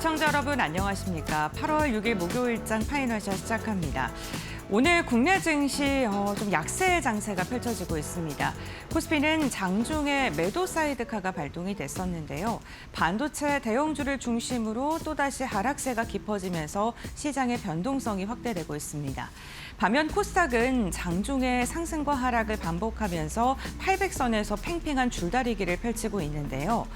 시청자 여러분 안녕하십니까. 8월 6일 목요일장 파이널샷 시작합니다. 오늘 국내 증시 좀 약세 장세가 펼쳐지고 있습니다. 코스피는 장중에 매도 사이드카가 발동이 됐었는데요. 반도체 대형주를 중심으로 또다시 하락세가 깊어지면서 시장의 변동성이 확대되고 있습니다. 반면 코스닥은 장중에 상승과 하락을 반복하면서 800선에서 팽팽한 줄다리기를 펼치고 있는데요.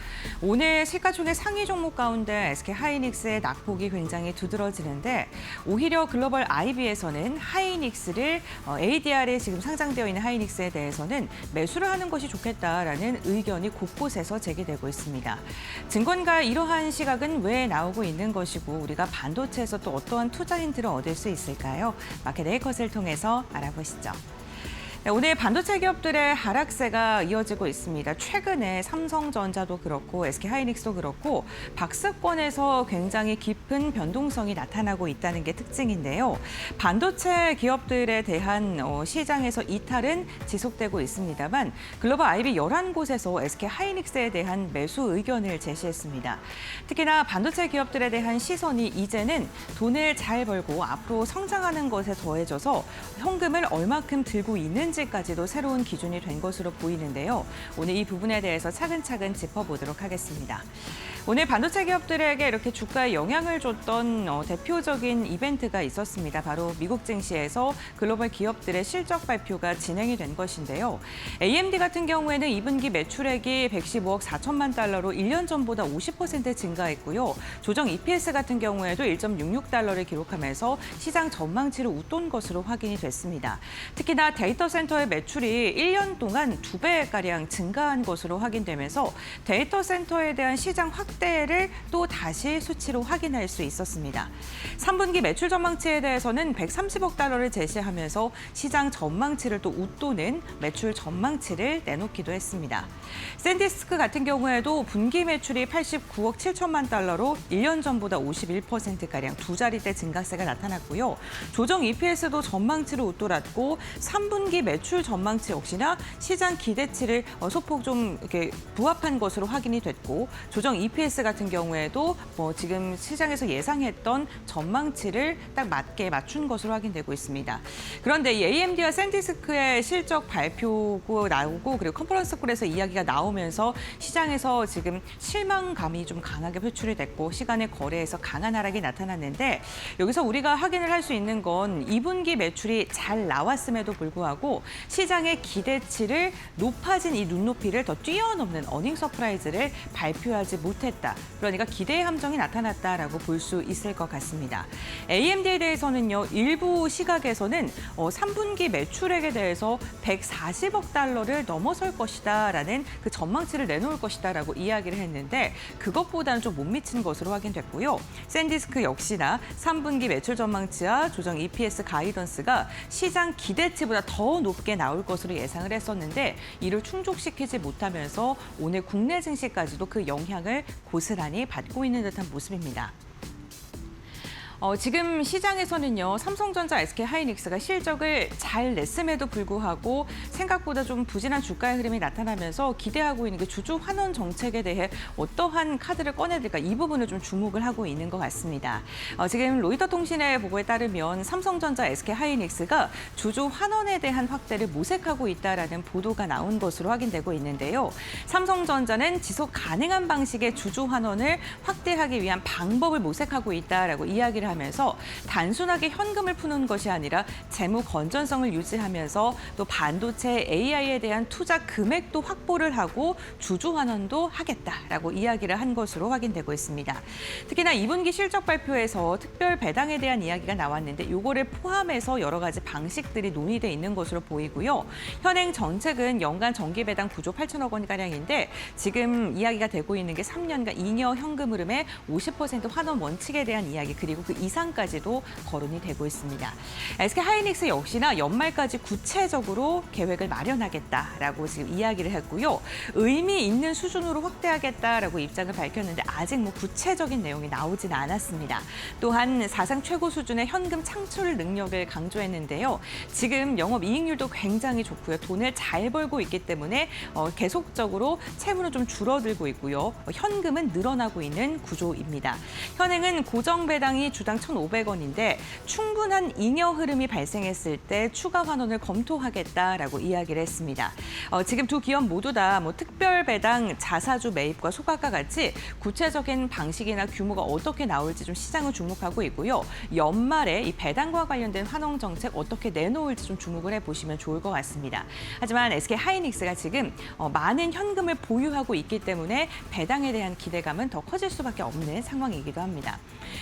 오늘 시가총액 상위 종목 가운데 SK하이닉스의 낙폭이 굉장히 두드러지는데 오히려 글로벌 IB에서는 하이닉스를 ADR에 지금 상장되어 있는 하이닉스에 대해서는 매수를 하는 것이 좋겠다라는 의견이 곳곳에서 제기되고 있습니다. 증권가 이러한 시각은 왜 나오고 있는 것이고 우리가 반도체에서 또 어떠한 투자 힌트를 얻을 수 있을까요? 마켓 네이컷을 통해서 알아보시죠. 네, 오늘 반도체 기업들의 하락세가 이어지고 있습니다. 최근에 삼성전자도 그렇고 SK하이닉스도 그렇고 박스권에서 굉장히 깊은 변동성이 나타나고 있다는 게 특징인데요. 반도체 기업들에 대한 시장에서 이탈은 지속되고 있습니다만 글로벌 IB 11곳에서 SK하이닉스에 대한 매수 의견을 제시했습니다. 특히나 반도체 기업들에 대한 시선이 이제는 돈을 잘 벌고 앞으로 성장하는 것에 더해져서 현금을 얼마큼 들고 있는 지까지도 새로운 기준이 된 것으로 보이는데요. 오늘 이 부분에 대해서 차근차근 짚어보도록 하겠습니다. 오늘 반도체 기업들에게 이렇게 주가에 영향을 줬던 대표적인 이벤트가 있었습니다. 바로 미국 증시에서 글로벌 기업들의 실적 발표가 진행이 된 것인데요. AMD 같은 경우에는 2분기 매출액이 115억 4천만 달러로 1년 전보다 50% 증가했고요. 조정 EPS 같은 경우에도 1.66달러를 기록하면서 시장 전망치를 웃돈 것으로 확인이 됐습니다. 특히나 데이터 센터의 매출이 1년 동안 2배가량 증가한 것으로 확인되면서 데이터 센터에 대한 시장 확대를 또 다시 수치로 확인할 수 있었습니다. 3분기 매출 전망치에 대해서는 130억 달러를 제시하면서 시장 전망치를 또 웃도는 매출 전망치를 내놓기도 했습니다. 샌디스크 같은 경우에도 분기 매출이 89억 7천만 달러로 1년 전보다 51%가량 두 자리대 증가세가 나타났고요. 조정 EPS도 전망치를 웃돌았고 3분기 매출 전망치 역시나 시장 기대치를 소폭 좀 이렇게 부합한 것으로 확인이 됐고 조정 EPS 같은 경우에도 지금 시장에서 예상했던 전망치를 딱 맞춘 것으로 확인되고 있습니다. 그런데 이 AMD와 샌디스크의 실적 발표가 나오고 그리고 컨퍼런스 콜에서 이야기가 나오면서 시장에서 지금 실망감이 좀 강하게 표출이 됐고 시간의 거래에서 강한 하락이 나타났는데 여기서 우리가 확인을 할 수 있는 건 2분기 매출이 잘 나왔음에도 불구하고 시장의 기대치를 높아진 이 눈높이를 더 뛰어넘는 어닝 서프라이즈를 발표하지 못했다. 그러니까 기대의 함정이 나타났다라고 볼 수 있을 것 같습니다. AMD에 대해서는요. 일부 시각에서는 3분기 매출액에 대해서 140억 달러를 넘어설 것이다라는 그 전망치를 내놓을 것이다라고 이야기를 했는데 그것보다는 좀 못 미친 것으로 확인됐고요. 샌디스크 역시나 3분기 매출 전망치와 조정 EPS 가이던스가 시장 기대치보다 더 높게 나올 것으로 예상을 했었는데 이를 충족시키지 못하면서 오늘 국내 증시까지도 그 영향을 고스란히 받고 있는 듯한 모습입니다. 지금 시장에서는요. 삼성전자, SK하이닉스가 실적을 잘 냈음에도 불구하고 생각보다 좀 부진한 주가의 흐름이 나타나면서 기대하고 있는 게 주주 환원 정책에 대해 어떠한 카드를 꺼내들까 이 부분을 좀 주목을 하고 있는 것 같습니다. 지금 로이터 통신의 보고에 따르면 삼성전자, SK하이닉스가 주주 환원에 대한 확대를 모색하고 있다라는 보도가 나온 것으로 확인되고 있는데요. 삼성전자는 지속 가능한 방식의 주주 환원을 확대하기 위한 방법을 모색하고 있다라고 이야기를 하면서 단순하게 현금을 푸는 것이 아니라 재무 건전성을 유지하면서 또 반도체 AI에 대한 투자 금액도 확보를 하고 주주 환원도 하겠다라고 이야기를 한 것으로 확인되고 있습니다. 특히나 2분기 실적 발표에서 특별 배당에 대한 이야기가 나왔는데 이거를 포함해서 여러 가지 방식들이 논의돼 있는 것으로 보이고요. 현행 정책은 연간 정기 배당 9조 8천억 원가량인데 지금 이야기가 되고 있는 게 3년간 잉여 현금 흐름의 50% 환원 원칙에 대한 이야기 그리고 그 이상까지도 거론이 되고 있습니다. SK하이닉스 역시나 연말까지 구체적으로 계획을 마련하겠다라고 지금 이야기를 했고요. 의미 있는 수준으로 확대하겠다라고 입장을 밝혔는데 아직 구체적인 내용이 나오진 않았습니다. 또한 사상 최고 수준의 현금 창출 능력을 강조했는데요. 지금 영업이익률도 굉장히 좋고요. 돈을 잘 벌고 있기 때문에 계속적으로 채무는 좀 줄어들고 있고요. 현금은 늘어나고 있는 구조입니다. 현행은 고정 배당이 주당 1,500원인데 충분한 잉여 흐름이 발생했을 때 추가 환원을 검토하겠다라고 이야기를 했습니다. 지금 두 기업 모두 다 특별 배당 자사주 매입과 소각과 같이 구체적인 방식이나 규모가 어떻게 나올지 좀 시장을 주목하고 있고요. 연말에 이 배당과 관련된 환원 정책 어떻게 내놓을지 좀 주목을 해보시면 좋을 것 같습니다. 하지만 SK하이닉스가 지금 많은 현금을 보유하고 있기 때문에 배당에 대한 기대감은 더 커질 수밖에 없는 상황이기도 합니다.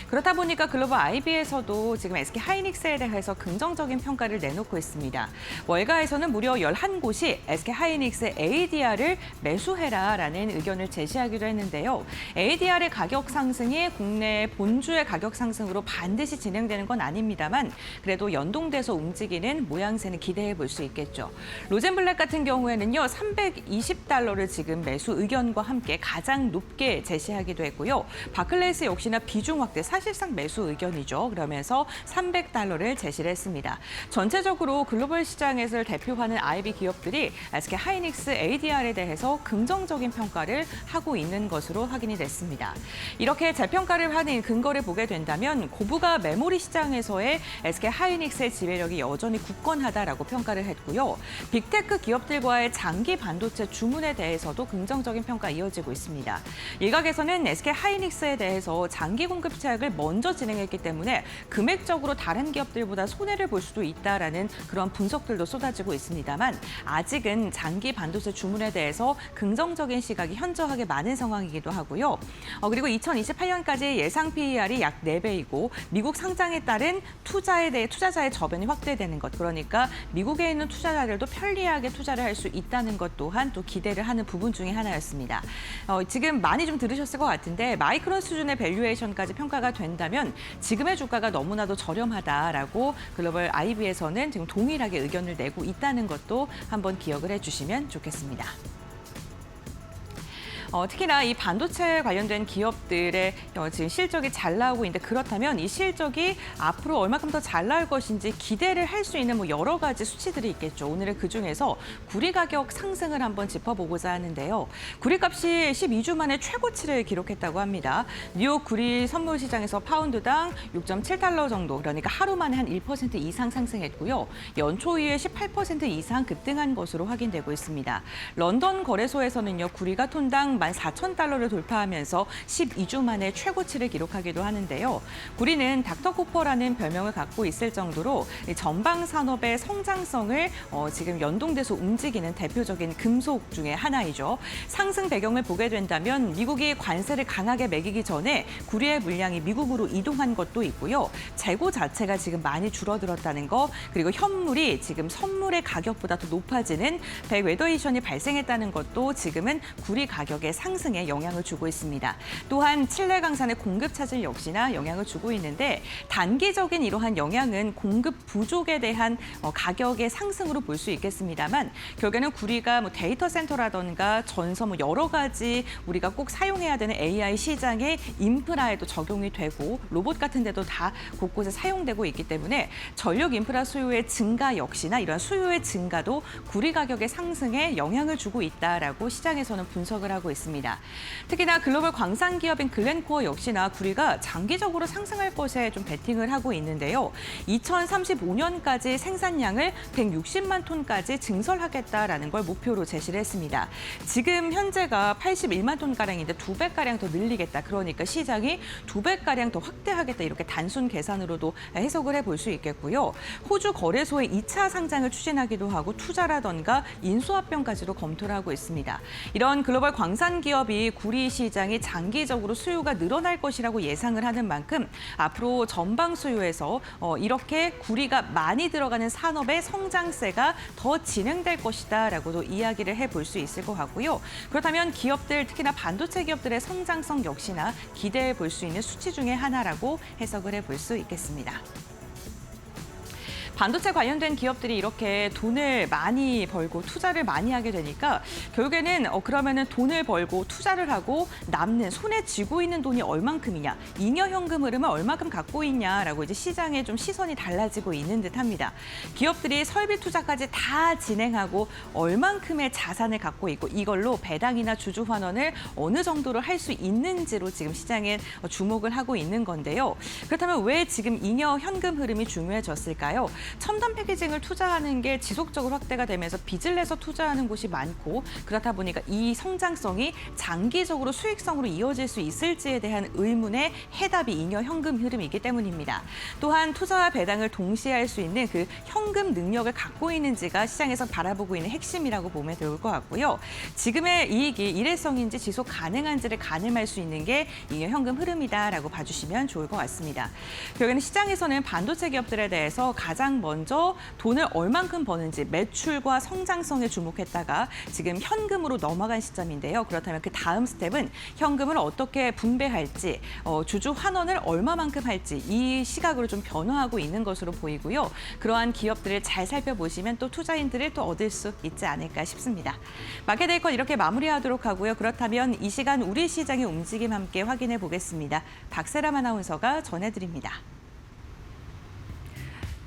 그렇다 보니까 글로벌 IB에서도 지금 SK하이닉스에 대해서 긍정적인 평가를 내놓고 있습니다. 월가에서는 무려 11곳이 SK하이닉스 ADR을 매수해라라는 의견을 제시하기도 했는데요. ADR의 가격 상승이 국내 본주의 가격 상승으로 반드시 진행되는 건 아닙니다만 그래도 연동돼서 움직이는 모양새는 기대해 볼 수 있겠죠. 로젠블랙 같은 경우에는요. $320를 지금 매수 의견과 함께 가장 높게 제시하기도 했고요. 바클레이스 역시나 비중 확대 사실상 매수 의견이죠. 그러면서 $300를 제시를 했습니다. 전체적으로 글로벌 시장에서 대표하는 IB 기업들이 SK하이닉스 ADR에 대해서 긍정적인 평가를 하고 있는 것으로 확인이 됐습니다. 이렇게 재평가를 하는 근거를 보게 된다면 고부가 메모리 시장에서의 SK하이닉스의 지배력이 여전히 굳건하다라고 평가를 했고요. 빅테크 기업들과의 장기 반도체 주문에 대해서도 긍정적인 평가 이어지고 있습니다. 일각에서는 SK하이닉스에 대해서 장기 공급 제약을 먼저 진행했기 때문에 금액적으로 다른 기업들보다 손해를 볼 수도 있다라는 그런 분석들도 쏟아지고 있습니다만 아직은 장기 반도체 주문에 대해서 긍정적인 시각이 현저하게 많은 상황이기도 하고요. 그리고 2028년까지 예상 PER이 약 4배이고 미국 상장에 따른 투자자의 저변이 확대되는 것. 그러니까 미국에 있는 투자자들도 편리하게 투자를 할 수 있다는 것 또한 또 기대를 하는 부분 중에 하나였습니다. 지금 많이 좀 들으셨을 것 같은데 마이크론 수준의 밸류에이션까지 평가가 된다면 지금의 주가가 너무나도 저렴하다라고 글로벌 IB에서는 지금 동일하게 의견을 내고 있다는 것도 한번 기억을 해주시면 좋겠습니다. 특히나 이 반도체 관련된 기업들의 지금 실적이 잘 나오고 있는데 그렇다면 이 실적이 앞으로 얼마큼 더 잘 나올 것인지 기대를 할 수 있는 여러 가지 수치들이 있겠죠. 오늘은 그중에서 구리 가격 상승을 한번 짚어보고자 하는데요. 구리값이 12주 만에 최고치를 기록했다고 합니다. 뉴욕 구리 선물 시장에서 파운드당 6.7달러 정도, 그러니까 하루 만에 한 1% 이상 상승했고요. 연초 이후에 18% 이상 급등한 것으로 확인되고 있습니다. 런던 거래소에서는요. 구리가 톤당 14,000달러를 돌파하면서 12주 만에 최고치를 기록하기도 하는데요. 구리는 닥터코퍼라는 별명을 갖고 있을 정도로 전방 산업의 성장성을 지금 연동돼서 움직이는 대표적인 금속 중에 하나이죠. 상승 배경을 보게 된다면 미국이 관세를 강하게 매기기 전에 구리의 물량이 미국으로 이동한 것도 있고요. 재고 자체가 지금 많이 줄어들었다는 거, 그리고 현물이 지금 선물의 가격보다 더 높아지는 백웨더에이션이 발생했다는 것도 지금은 구리 가격의 상승에 영향을 주고 있습니다. 또한 칠레 강산의 공급 차질 역시나 영향을 주고 있는데 단기적인 이러한 영향은 공급 부족에 대한 가격의 상승으로 볼 수 있겠습니다만 결국에는 구리가 데이터 센터라던가 전서 여러 가지 우리가 꼭 사용해야 되는 AI 시장의 인프라에도 적용이 되고 로봇 같은 데도 다 곳곳에 사용되고 있기 때문에 전력 인프라 수요의 증가 역시나 이러한 수요의 증가도 구리 가격의 상승에 영향을 주고 있다라고 시장에서는 분석을 하고 있습니다. 특히나 글로벌 광산 기업인 글렌코어 역시나 구리가 장기적으로 상승할 것에 좀 베팅을 하고 있는데요. 2035년까지 생산량을 160만 톤까지 증설하겠다라는 걸 목표로 제시를 했습니다. 지금 현재가 81만 톤가량인데 2배가량 더 늘리겠다. 그러니까 시장이 2배가량 더 확대하겠다. 이렇게 단순 계산으로도 해석을 해볼 수 있겠고요. 호주 거래소의 2차 상장을 추진하기도 하고 투자라던가 인수합병까지도 검토를 하고 있습니다. 이런 글로벌 광산 민간 기업이 구리 시장이 장기적으로 수요가 늘어날 것이라고 예상을 하는 만큼 앞으로 전방 수요에서 이렇게 구리가 많이 들어가는 산업의 성장세가 더 진행될 것이다라고도 이야기를 해볼 수 있을 것 같고요. 그렇다면 기업들, 특히나 반도체 기업들의 성장성 역시나 기대해 볼 수 있는 수치 중에 하나라고 해석을 해볼 수 있겠습니다. 반도체 관련된 기업들이 이렇게 돈을 많이 벌고 투자를 많이 하게 되니까 결국에는 그러면은 돈을 벌고 투자를 하고 남는 손에 쥐고 있는 돈이 얼만큼이냐, 잉여 현금 흐름을 얼마큼 갖고 있냐라고 이제 시장에 좀 시선이 달라지고 있는 듯합니다. 기업들이 설비 투자까지 다 진행하고 얼만큼의 자산을 갖고 있고 이걸로 배당이나 주주 환원을 어느 정도로 할 수 있는지로 지금 시장에 주목을 하고 있는 건데요. 그렇다면 왜 지금 잉여 현금 흐름이 중요해졌을까요? 첨단 패키징을 투자하는 게 지속적으로 확대가 되면서 빚을 내서 투자하는 곳이 많고 그렇다 보니까 이 성장성이 장기적으로 수익성으로 이어질 수 있을지에 대한 의문의 해답이 잉여 현금 흐름이기 때문입니다. 또한 투자와 배당을 동시에 할 수 있는 그 현금 능력을 갖고 있는지가 시장에서 바라보고 있는 핵심이라고 보면 좋을 것 같고요. 지금의 이익이 일회성인지 지속 가능한지를 가늠할 수 있는 게 잉여 현금 흐름이다라고 봐주시면 좋을 것 같습니다. 결국에는 시장에서는 반도체 기업들에 대해서 가장 먼저 돈을 얼만큼 버는지 매출과 성장성에 주목했다가 지금 현금으로 넘어간 시점인데요. 그렇다면 그 다음 스텝은 현금을 어떻게 분배할지, 주주 환원을 얼마만큼 할지 이 시각으로 좀 변화하고 있는 것으로 보이고요. 그러한 기업들을 잘 살펴보시면 또 투자인들을 또 얻을 수 있지 않을까 싶습니다. 마켓데이컷 이렇게 마무리하도록 하고요. 그렇다면 이 시간 우리 시장의 움직임 함께 확인해 보겠습니다. 박세람 아나운서가 전해드립니다.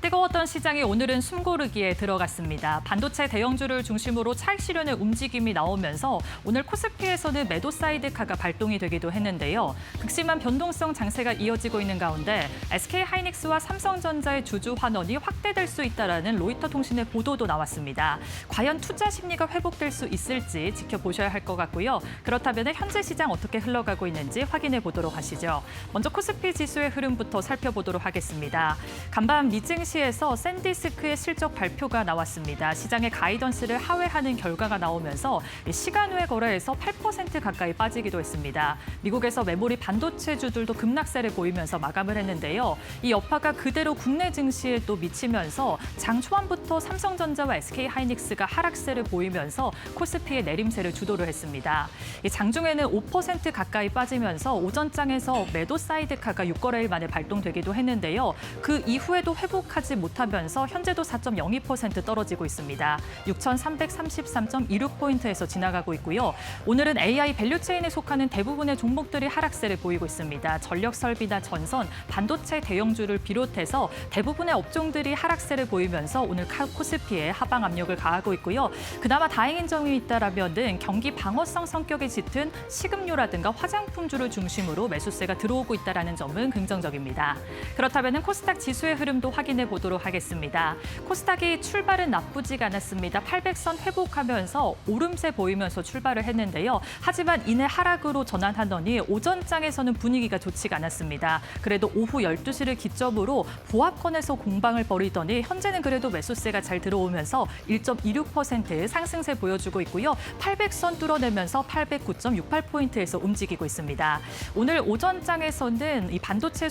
뜨거웠던 시장이 오늘은 숨고르기에 들어갔습니다. 반도체 대형주를 중심으로 차익 실현의 움직임이 나오면서 오늘 코스피에서는 매도 사이드카가 발동이 되기도 했는데요. 극심한 변동성 장세가 이어지고 있는 가운데 SK하이닉스와 삼성전자의 주주 환원이 확대될 수 있다라는 로이터 통신의 보도도 나왔습니다. 과연 투자 심리가 회복될 수 있을지 지켜보셔야 할 것 같고요. 그렇다면 현재 시장 어떻게 흘러가고 있는지 확인해 보도록 하시죠. 먼저 코스피 지수의 흐름부터 살펴보도록 하겠습니다. 간밤 니증시 에서 샌디스크의 실적 발표가 나왔습니다. 시장의 가이던스를 하회하는 결과가 나오면서 시간 외 거래에서 8% 가까이 빠지기도 했습니다. 미국에서 메모리 반도체주들도 급락세를 보이면서 마감을 했는데요. 이 여파가 그대로 국내 증시에 또 미치면서 장 초반부터 삼성전자와 SK하이닉스가 하락세를 보이면서 코스피의 내림세를 주도를 했습니다. 장중에는 5% 가까이 빠지면서 오전장에서 매도 사이드카가 6거래일 만에 발동되기도 했는데요. 그 이후에도 회복하지 못하면서 현재도 4.02% 떨어지고 있습니다. 6,333.26포인트에서 지나가고 있고요. 오늘은 AI 밸류체인에 속하는 대부분의 종목들이 하락세를 보이고 있습니다. 전력 설비나 전선, 반도체 대형주를 비롯해서 대부분의 업종들이 하락세를 보이면서 오늘 코스피에 하방 압력을 가하고 있고요. 그나마 다행인 점이 있다라면은 경기 방어성 성격이 짙은 식음료라든가 화장품주를 중심으로 매수세가 들어오고 있다라는 점은 긍정적입니다. 그렇다면 코스닥 지수의 흐름도 확인해 보도록 하겠습니다. 코스닥이 출발은 나쁘지가 않았습니다. 800선 회복하면서 오름세 보이면서 출발을 했는데요. 하지만 이내 하락으로 전환하더니 오전장에서는 분위기가 좋지가 않았습니다. 그래도 오후 12시를 기점으로 보합권에서 공방을 벌이더니 현재는 그래도 매수세가 잘 들어오면서 1.26% 상승세 보여주고 있고요. 800선 뚫어내면서 809.68포인트에서 움직이고 있습니다. 오늘 오전장에서는 이 반도체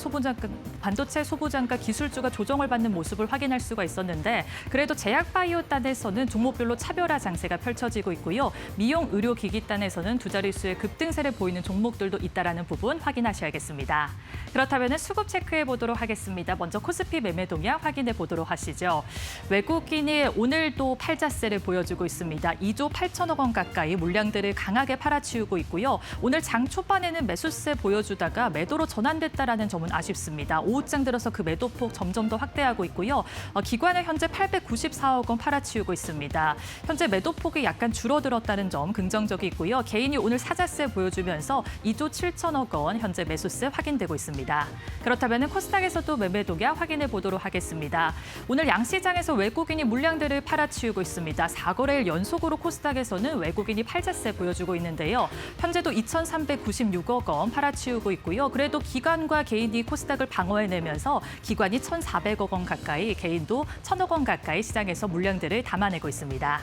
소부장가 기술주가 조정을 받는 모습을 확인할 수가 있었는데 그래도 제약바이오단에서는 종목별로 차별화 장세가 펼쳐지고 있고요. 미용 의료기기단에서는 두 자릿수의 급등세를 보이는 종목들도 있다는 부분 확인하셔야겠습니다. 그렇다면 수급 체크해 보도록 하겠습니다. 먼저 코스피 매매 동향 확인해 보도록 하시죠. 외국인이 오늘도 팔자세를 보여주고 있습니다. 2조 8천억 원 가까이 물량들을 강하게 팔아치우고 있고요. 오늘 장 초반에는 매수세 보여주다가 매도로 전환됐다는 점은 아쉽습니다. 오후장 들어서 그 매도폭 점점 더 확대하고 있고요. 기관은 현재 894억 원 팔아치우고 있습니다. 현재 매도폭이 약간 줄어들었다는 점 긍정적이고요. 개인이 오늘 사자세 보여주면서 2조 7천억 원 현재 매수세 확인되고 있습니다. 그렇다면 코스닥에서도 매매 동향 확인해 보도록 하겠습니다. 오늘 양시장에서 외국인이 물량들을 팔아치우고 있습니다. 4거래일 연속으로 코스닥에서는 외국인이 팔자세 보여주고 있는데요. 현재도 2,396억 원 팔아치우고 있고요. 그래도 기관과 개인이 코스닥을 방어해내면서 기관이 1,400억 원 가까이, 개인도 1,000억 원 가까이 시장에서 물량들을 담아내고 있습니다.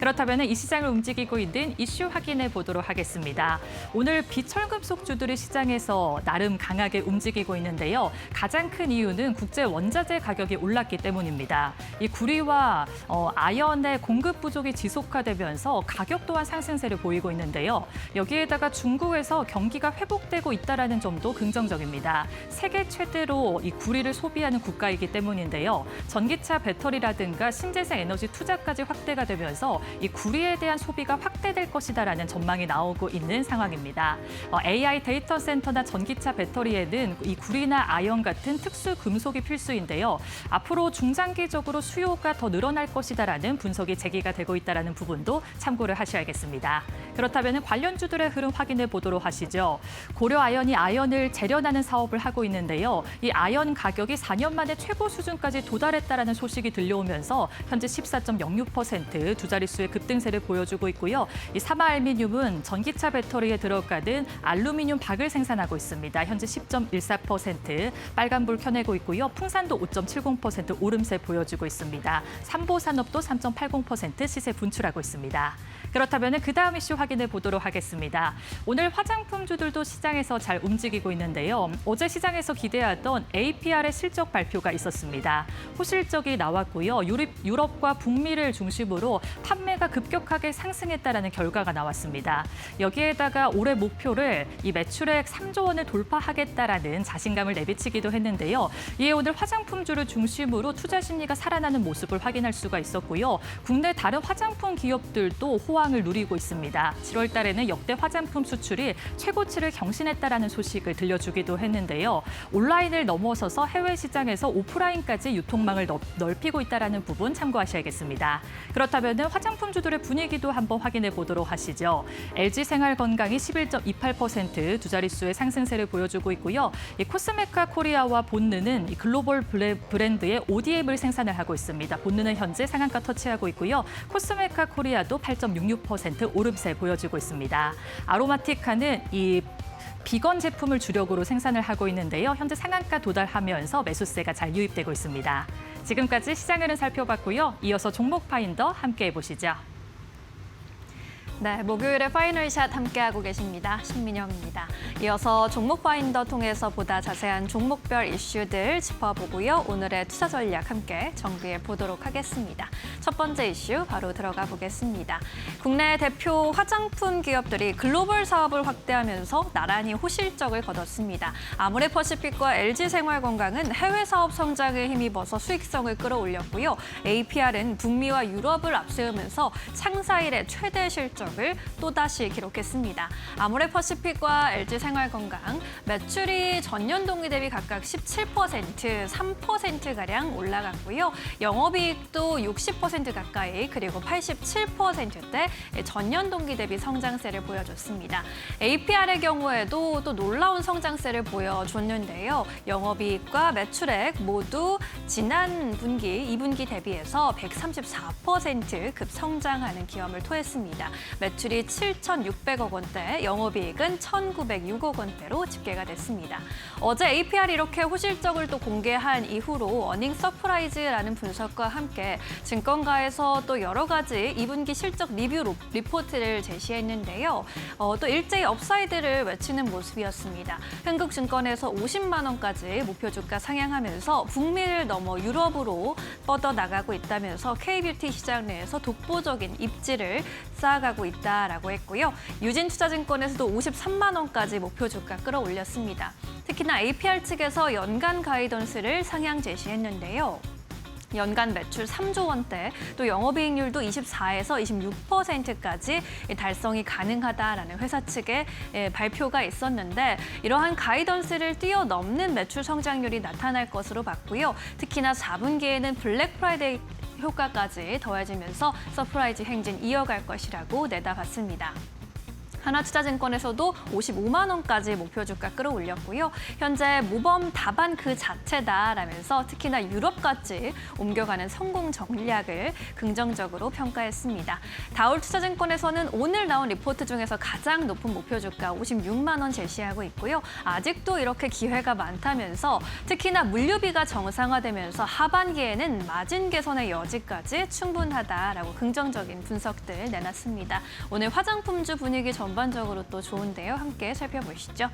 그렇다면 이 시장을 움직이고 있는 이슈 확인해 보도록 하겠습니다. 오늘 비철금속주들이 시장에서 나름 강하게 움직이고 있는데요. 가장 큰 이유는 국제 원자재 가격이 올랐기 때문입니다. 이 구리와 아연의 공급 부족이 지속화되면서 가격 또한 상승세를 보이고 있는데요. 여기에다가 중국에서 경기가 회복되고 있다는 점도 긍정적입니다. 세계 최대로 이 구리를 소비하는 국가이기 때문인데요. 전기차 배터리라든가 신재생 에너지 투자까지 확대가 되면서 이 구리에 대한 소비가 확대될 것이다라는 전망이 나오고 있는 상황입니다. AI 데이터 센터나 전기차 배터리에는 이 구리나 아연 같은 특수 금속이 필수인데요. 앞으로 중장기적으로 수요가 더 늘어날 것이다라는 분석이 제기가 되고 있다는 부분도 참고를 하셔야겠습니다. 그렇다면 관련주들의 흐름 확인해 보도록 하시죠. 고려아연이 아연을 재련하는 사업을 하고 있는데요. 이 아연 가격이 4년 만에 최고 수준까지 도달했다라는 소식이 들려오면서 현재 14.06% 두 자릿수의 급등세를 보여주고 있고요. 이 사마알미늄은 전기차 배터리에 들어가는 알루미늄 박을 생산하고 있습니다. 현재 10.14% 빨간불 켜내고 있고요. 풍산도 5.70% 오름세 보여주고 있습니다. 삼보산업도 3.80% 시세 분출하고 있습니다. 그렇다면 그 다음 이슈 확인해 보도록 하겠습니다. 오늘 화장품주들도 시장에서 잘 움직이고 있는데요. 어제 시장에서 기대하던 APR의 실적 발표가 있었습니다. 호실적이 나왔고요. 유럽과 북미를 중심으로 판매가 급격하게 상승했다는 결과가 나왔습니다. 여기에다가 올해 목표를 이 매출액 3조 원을 돌파하겠다라는 자신감을 내비치기도 했는데요. 이에 오늘 화장품주를 중심으로 투자 심리가 살아나는 모습을 확인할 수가 있었고요. 국내 다른 화장품 기업들도 호황을 누리고 있습니다. 7월 달에는 역대 화장품 수출이 최고치를 경신했다라는 소식을 들려주기도 했는데요. 온라인을 넘어서서 해외 시장에서 오프라인까지 유통망을 넓히고 있다는 부분 참고하셔야겠습니다. 그렇다면 화장품주들의 분위기도 한번 확인해 보도록 하시죠. LG생활건강이 11.28% 두 자릿수의 상승세를 보여주고 있고요. 이 코스메카 코리아와 본느는 이 글로벌 브랜드의 ODM을 생산을 하고 있습니다. 본느는 현재 상한가 터치하고 있고요. 코스메카 코리아도 8.66% 오름세 보여주고 있습니다. 아로마티카는 이 비건 제품을 주력으로 생산을 하고 있는데요. 현재 상한가 도달하면서 매수세가 잘 유입되고 있습니다. 지금까지 시장 흐름 살펴봤고요. 이어서 종목 파인더 함께 해보시죠. 네, 목요일에 파이널샷 함께하고 계십니다. 신민영입니다. 이어서 종목 파인더 통해서 보다 자세한 종목별 이슈들 짚어보고요. 오늘의 투자 전략 함께 정비해 보도록 하겠습니다. 첫 번째 이슈 바로 들어가 보겠습니다. 국내 대표 화장품 기업들이 글로벌 사업을 확대하면서 나란히 호실적을 거뒀습니다. 아모레퍼시픽과 LG생활건강은 해외 사업 성장에 힘입어서 수익성을 끌어올렸고요. APR은 북미와 유럽을 앞세우면서 창사 이래 최대 실적 을 또다시 기록했습니다. 아모레퍼시픽과 LG생활건강 매출이 전년 동기 대비 각각 17%, 3%가량 올라갔고요. 영업이익도 60% 가까이 그리고 87%대 전년 동기 대비 성장세를 보여줬습니다. APR의 경우에도 또 놀라운 성장세를 보여줬는데요. 영업이익과 매출액 모두 지난 분기, 2분기 대비해서 134% 급성장하는 기염을 토했습니다. 매출이 7,600억 원대, 영업이익은 1,906억 원대로 집계가 됐습니다. 어제 APR이 이렇게 호실적을 또 공개한 이후로 어닝 서프라이즈라는 분석과 함께 증권가에서 또 여러 가지 2분기 실적 리뷰 리포트를 제시했는데요. 또 일제히 업사이드를 외치는 모습이었습니다. 한국증권에서 50만 원까지 목표 주가 상향하면서 북미를 넘어 유럽으로 뻗어나가고 있다면서 K뷰티 시장 내에서 독보적인 입지를 쌓아가고 있다라고 했고요. 유진투자증권에서도 53만 원까지 목표 주가 끌어올렸습니다. 특히나 APR 측에서 연간 가이던스를 상향 제시했는데요. 연간 매출 3조 원대, 또 영업이익률도 24에서 26%까지 달성이 가능하다라는 회사 측의 발표가 있었는데 이러한 가이던스를 뛰어넘는 매출 성장률이 나타날 것으로 봤고요. 특히나 4분기에는 블랙 프라이데이 효과까지 더해지면서 서프라이즈 행진 이어갈 것이라고 내다봤습니다. 하나투자증권에서도 55만 원까지 목표 주가 끌어올렸고요. 현재 모범 답안 그 자체다라면서 특히나 유럽까지 옮겨가는 성공 전략을 긍정적으로 평가했습니다. 다올투자증권에서는 오늘 나온 리포트 중에서 가장 높은 목표 주가 56만 원 제시하고 있고요. 아직도 이렇게 기회가 많다면서 특히나 물류비가 정상화되면서 하반기에는 마진 개선의 여지까지 충분하다라고 긍정적인 분석들 내놨습니다. 오늘 화장품주 분위기 전반적으로 또 좋은데요. 함께 살펴보시죠.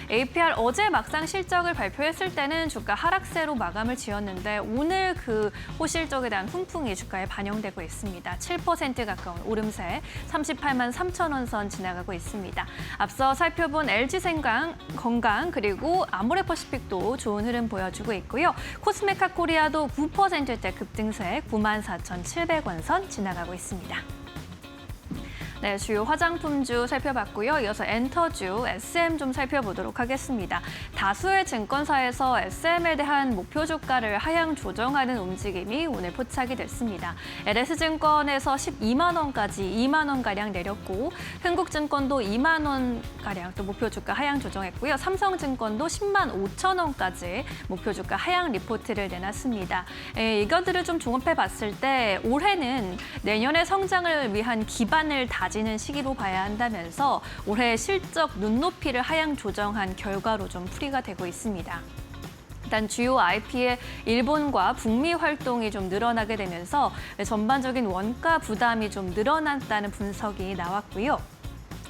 APR 어제 막상 실적을 발표했을 때는 주가 하락세로 마감을 지었는데 오늘 그 호실적에 대한 훈풍이 주가에 반영되고 있습니다. 7% 가까운 오름세 38만 3천 원 선 지나가고 있습니다. 앞서 살펴본 LG생강, 건강 그리고 아모레퍼시픽도 좋은 흐름 보여주고 있고요. 코스메카 코리아도 9%대 급등세 94,700원 선 지나가고 있습니다. 네, 주요 화장품주 살펴봤고요. 이어서 엔터주, SM 좀 살펴보도록 하겠습니다. 다수의 증권사에서 SM에 대한 목표 주가를 하향 조정하는 움직임이 오늘 포착이 됐습니다. LS증권에서 12만 원까지 2만 원가량 내렸고 흥국증권도 2만 원가량 또 목표 주가 하향 조정했고요. 삼성증권도 10만 5천 원까지 목표 주가 하향 리포트를 내놨습니다. 이것들을 좀 종합해 봤을 때 올해는 내년의 성장을 위한 기반을 다지는 시기로 봐야 한다면서 올해 실적 눈높이를 하향 조정한 결과로 좀 풀이가 되고 있습니다. 일단 주요 IP의 일본과 북미 활동이 좀 늘어나게 되면서 전반적인 원가 부담이 좀 늘어났다는 분석이 나왔고요.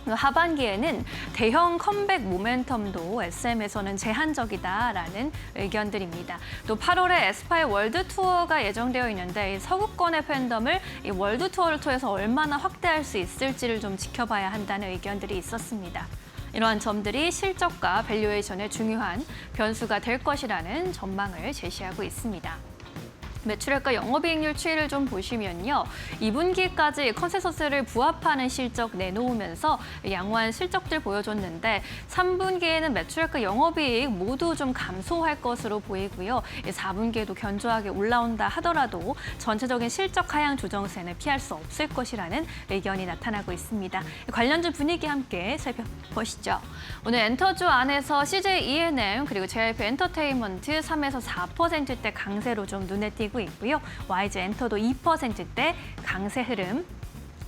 하반기에는 대형 컴백 모멘텀도 SM에서는 제한적이다라는 의견들입니다. 또 8월에 에스파의 월드 투어가 예정되어 있는데 서구권의 팬덤을 이 월드 투어를 통해서 얼마나 확대할 수 있을지를 좀 지켜봐야 한다는 의견들이 있었습니다. 이러한 점들이 실적과 밸류에이션에 중요한 변수가 될 것이라는 전망을 제시하고 있습니다. 매출액과 영업이익률 추이를 좀 보시면요. 2분기까지 컨센서스를 부합하는 실적 내놓으면서 양호한 실적들 보여줬는데 3분기에는 매출액과 영업이익 모두 좀 감소할 것으로 보이고요. 4분기에도 견조하게 올라온다 하더라도 전체적인 실적 하향 조정세는 피할 수 없을 것이라는 의견이 나타나고 있습니다. 관련주 분위기 함께 살펴보시죠. 오늘 엔터주 안에서 CJ E&M 그리고 JYP 엔터테인먼트 3에서 4%대 강세로 좀 눈에 띄고 있고요. YG 엔터도 2%대 강세 흐름.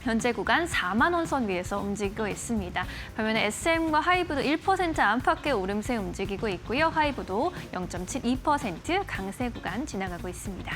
현재 구간 4만 원 선 위에서 움직이고 있습니다. 반면에 SM과 하이브도 1% 안팎의 오름세 움직이고 있고요. 하이브도 0.72% 강세 구간 지나가고 있습니다.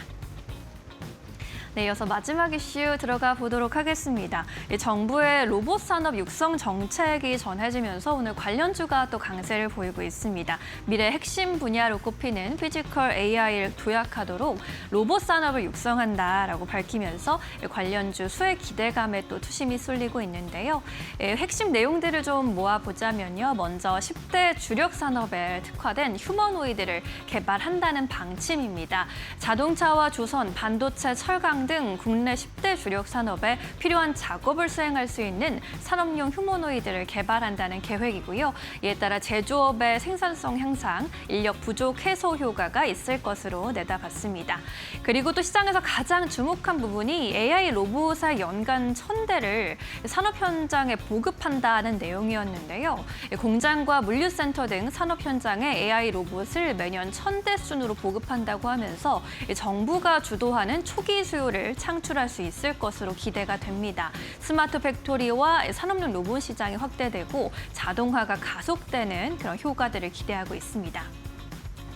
네, 이어서 마지막 이슈 들어가 보도록 하겠습니다. 정부의 로봇 산업 육성 정책이 전해지면서 오늘 관련주가 또 강세를 보이고 있습니다. 미래 핵심 분야로 꼽히는 피지컬 AI를 도약하도록 로봇 산업을 육성한다라고 밝히면서 관련주 수혜 기대감에 또 투심이 쏠리고 있는데요. 핵심 내용들을 좀 모아보자면요. 먼저 10대 주력 산업에 특화된 휴머노이드를 개발한다는 방침입니다. 자동차와 조선, 반도체, 철강 등 국내 10대 주력 산업에 필요한 작업을 수행할 수 있는 산업용 휴머노이드를 개발한다는 계획이고요. 이에 따라 제조업의 생산성 향상, 인력 부족 해소 효과가 있을 것으로 내다봤습니다. 그리고 또 시장에서 가장 주목한 부분이 AI 로봇의 연간 1,000대를 산업 현장에 보급한다는 내용이었는데요. 공장과 물류센터 등 산업 현장에 AI 로봇을 매년 1,000대 순으로 보급한다고 하면서 정부가 주도하는 초기 수요를 창출할 수 있을 것으로 기대가 됩니다. 스마트 팩토리와 산업용 로봇 시장이 확대되고 자동화가 가속되는 그런 효과들을 기대하고 있습니다.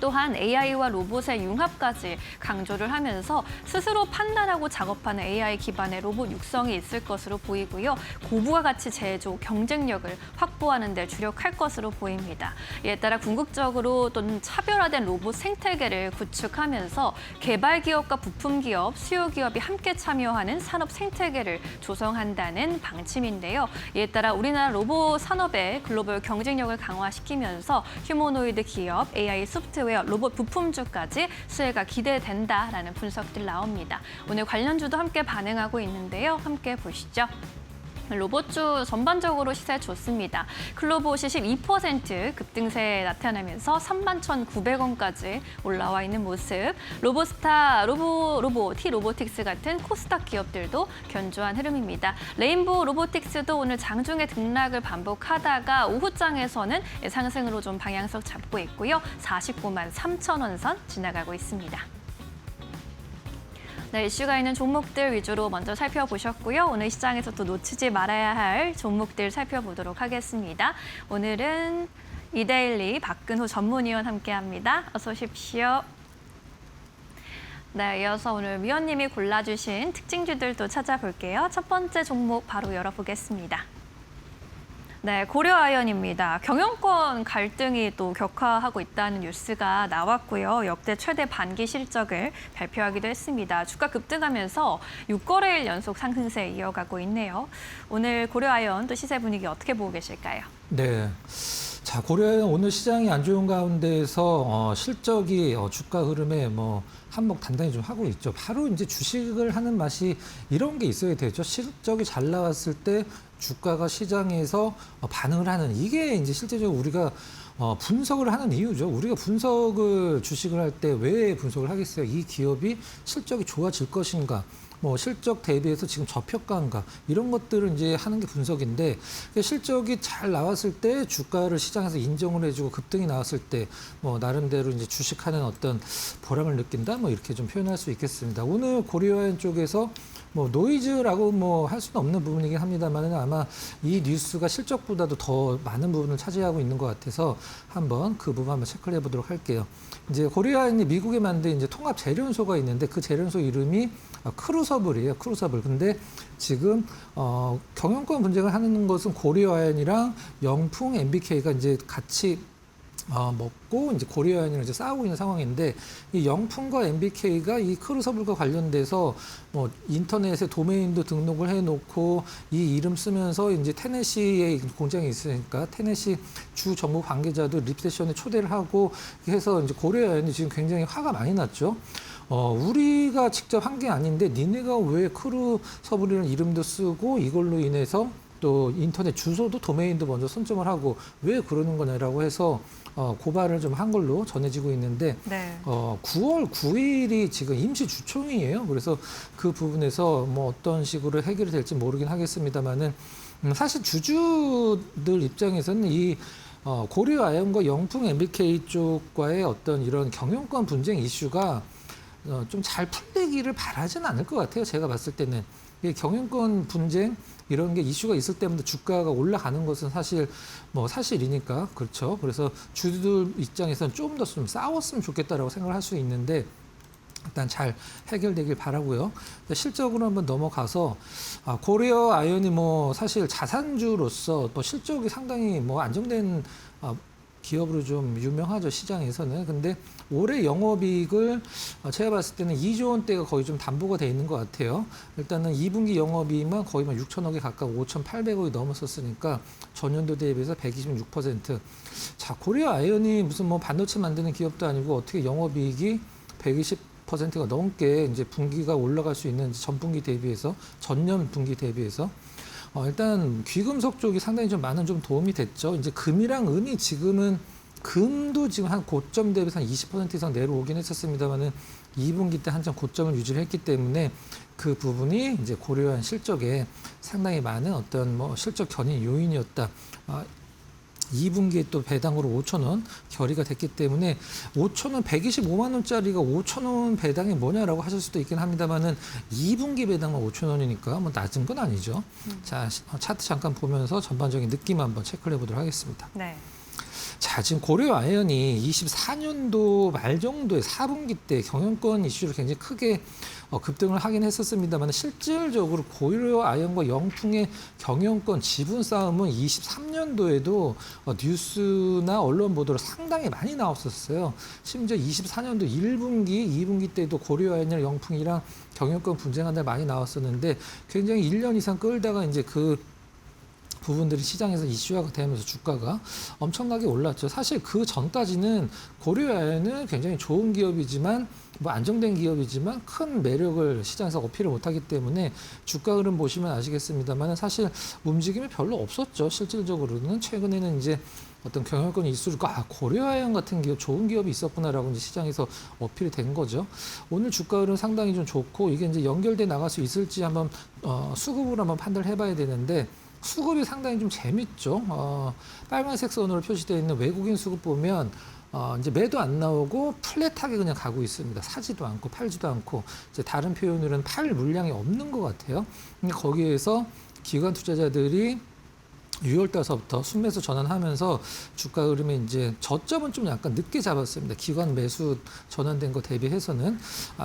또한 AI와 로봇의 융합까지 강조를 하면서 스스로 판단하고 작업하는 AI 기반의 로봇 육성이 있을 것으로 보이고요. 고부가 가치 제조, 경쟁력을 확보하는 데 주력할 것으로 보입니다. 이에 따라 궁극적으로 또는 차별화된 로봇 생태계를 구축하면서 개발 기업과 부품 기업, 수요 기업이 함께 참여하는 산업 생태계를 조성한다는 방침인데요. 이에 따라 우리나라 로봇 산업의 글로벌 경쟁력을 강화시키면서 휴머노이드 기업, AI 소프트웨어 로봇 부품주까지 수혜가 기대된다라는 분석들 나옵니다. 오늘 관련주도 함께 반응하고 있는데요. 함께 보시죠. 로봇주 전반적으로 시세 좋습니다. 클로봇이 12% 급등세 나타나면서 31,900원까지 올라와 있는 모습. 로보스타, T로보틱스 같은 코스닥 기업들도 견조한 흐름입니다. 레인보우 로보틱스도 오늘 장중에 등락을 반복하다가 오후장에서는 상승으로 좀 방향성 잡고 있고요. 49만 3천 원 선 지나가고 있습니다. 네, 이슈가 있는 종목들 위주로 먼저 살펴보셨고요. 오늘 시장에서 또 놓치지 말아야 할 종목들 살펴보도록 하겠습니다. 오늘은 이데일리 박근호 전문위원 함께합니다. 어서 오십시오. 네, 이어서 오늘 위원님이 골라주신 특징주들도 찾아볼게요. 첫 번째 종목 바로 열어보겠습니다. 네, 고려아연입니다. 경영권 갈등이 또 격화하고 있다는 뉴스가 나왔고요. 역대 최대 반기 실적을 발표하기도 했습니다. 주가 급등하면서 6거래일 연속 상승세 이어가고 있네요. 오늘 고려아연 또 시세 분위기 어떻게 보고 계실까요? 네. 자, 고려아연 오늘 시장이 안 좋은 가운데에서 실적이 주가 흐름에 한몫 단단히 좀 하고 있죠. 바로 이제 주식을 하는 맛이 이런 게 있어야 되죠. 실적이 잘 나왔을 때 주가가 시장에서 반응을 하는, 이게 이제 실제적으로 우리가 분석을 하는 이유죠. 우리가 분석을 주식을 할 때 왜 분석을 하겠어요? 이 기업이 실적이 좋아질 것인가? 실적 대비해서 지금 저평가인가, 이런 것들을 이제 하는 게 분석인데, 실적이 잘 나왔을 때 주가를 시장에서 인정을 해주고 급등이 나왔을 때 나름대로 이제 주식하는 어떤 보람을 느낀다, 이렇게 좀 표현할 수 있겠습니다. 오늘 고려아연 쪽에서 노이즈라고 할 수는 없는 부분이긴 합니다만, 아마 이 뉴스가 실적보다도 더 많은 부분을 차지하고 있는 것 같아서 한번 그 부분 한번 체크를 해보도록 할게요. 이제 고려아연이 미국에 만든 이제 통합 재련소가 있는데, 그 재련소 이름이 크루서블이에요. 크루서블. 근데 지금 경영권 분쟁을 하는 것은 고려아연이랑 영풍, MBK가 이제 같이 먹고 이제 고려아연이랑 이제 싸우고 있는 상황인데, 이 영풍과 MBK가 이 크루서블과 관련돼서 인터넷에 도메인도 등록을 해놓고 이 이름 쓰면서 이제 테네시에 공장이 있으니까 테네시 주 정부 관계자도 립세션에 초대를 하고 해서 이제 고려아연이 지금 굉장히 화가 많이 났죠. 우리가 직접 한 게 아닌데 니네가 왜 크루서블이라는 이름도 쓰고 이걸로 인해서 또 인터넷 주소도 도메인도 먼저 선점을 하고 왜 그러는 거냐라고 해서 고발을 좀 한 걸로 전해지고 있는데, 네. 9월 9일이 지금 임시 주총이에요. 그래서 그 부분에서 어떤 식으로 해결이 될지 모르긴 하겠습니다만은, 사실 주주들 입장에서는 이 고려아연과 영풍 MBK 쪽과의 어떤 이런 경영권 분쟁 이슈가 좀 잘 풀리기를 바라지는 않을 것 같아요. 제가 봤을 때는. 이 경영권 분쟁 이런 게 이슈가 있을 때마다 주가가 올라가는 것은 사실 사실이니까, 그렇죠. 그래서 주주들 입장에서는 좀 더 좀 싸웠으면 좋겠다라고 생각을 할 수 있는데, 일단 잘 해결되길 바라고요. 실적으로 한번 넘어가서 고려아연이 사실 자산주로서 실적이 상당히 안정된 기업으로 좀 유명하죠, 시장에서는. 근데 올해 영업이익을 제가 봤을 때는 2조 원대가 거의 좀 담보가 돼 있는 것 같아요. 일단은 2분기 영업이익만 거의 6천억에 가까워 5,800억이 넘었었으니까 전년도 대비해서 126%. 자, 고려아연이 무슨 반도체 만드는 기업도 아니고 어떻게 영업이익이 120%가 넘게 이제 분기가 올라갈 수 있는지, 전분기 대비해서, 전년 분기 대비해서. 일단 귀금속 쪽이 상당히 좀 많은 좀 도움이 됐죠. 이제 금이랑 은이 지금은, 금도 지금 한 고점 대비해서 한 20% 이상 내려오긴 했었습니다만은 2분기 때 한참 고점을 유지를 했기 때문에 그 부분이 이제 고려한 실적에 상당히 많은 어떤 실적 견인 요인이었다. 2분기에 또 배당으로 5,000원 결의가 됐기 때문에 5,000원, 125만 원짜리가 5,000원 배당이 뭐냐라고 하실 수도 있긴 합니다만은 2분기 배당은 5,000원이니까 낮은 건 아니죠. 자, 차트 잠깐 보면서 전반적인 느낌 한번 체크를 해보도록 하겠습니다. 네. 자, 지금 고려아연이 24년도 말 정도에 4분기 때 경영권 이슈를 굉장히 크게 급등을 하긴 했었습니다만, 실질적으로 고려아연과 영풍의 경영권 지분 싸움은 23년도에도 뉴스나 언론 보도로 상당히 많이 나왔었어요. 심지어 24년도 1분기, 2분기 때도 고려아연이랑 영풍이랑 경영권 분쟁한다 많이 나왔었는데, 굉장히 1년 이상 끌다가 이제 그 부분들이 시장에서 이슈화가 되면서 주가가 엄청나게 올랐죠. 사실 그 전까지는 고려아연은 굉장히 좋은 기업이지만 뭐 안정된 기업이지만 큰 매력을 시장에서 어필을 못하기 때문에 주가 흐름 보시면 아시겠습니다만 사실 움직임이 별로 없었죠. 실질적으로는 최근에는 이제 어떤 경영권 이슈가 고려아연 같은 기업 좋은 기업이 있었구나라고 이제 시장에서 어필이 된 거죠. 오늘 주가 흐름 상당히 좀 좋고 이게 이제 연결돼 나갈 수 있을지 한번 수급으로 한번 판단을 해봐야 되는데 수급이 상당히 좀 재밌죠. 빨간색 선으로 표시되어 있는 외국인 수급 보면 이제 매도 안 나오고 플랫하게 그냥 가고 있습니다. 사지도 않고 팔지도 않고 이제 다른 표현으로는 팔 물량이 없는 것 같아요. 근데 거기에서 기관 투자자들이 6월 달서부터 순매수 전환하면서 주가 흐름에 이제 저점은 좀 약간 늦게 잡았습니다. 기관 매수 전환된 거 대비해서는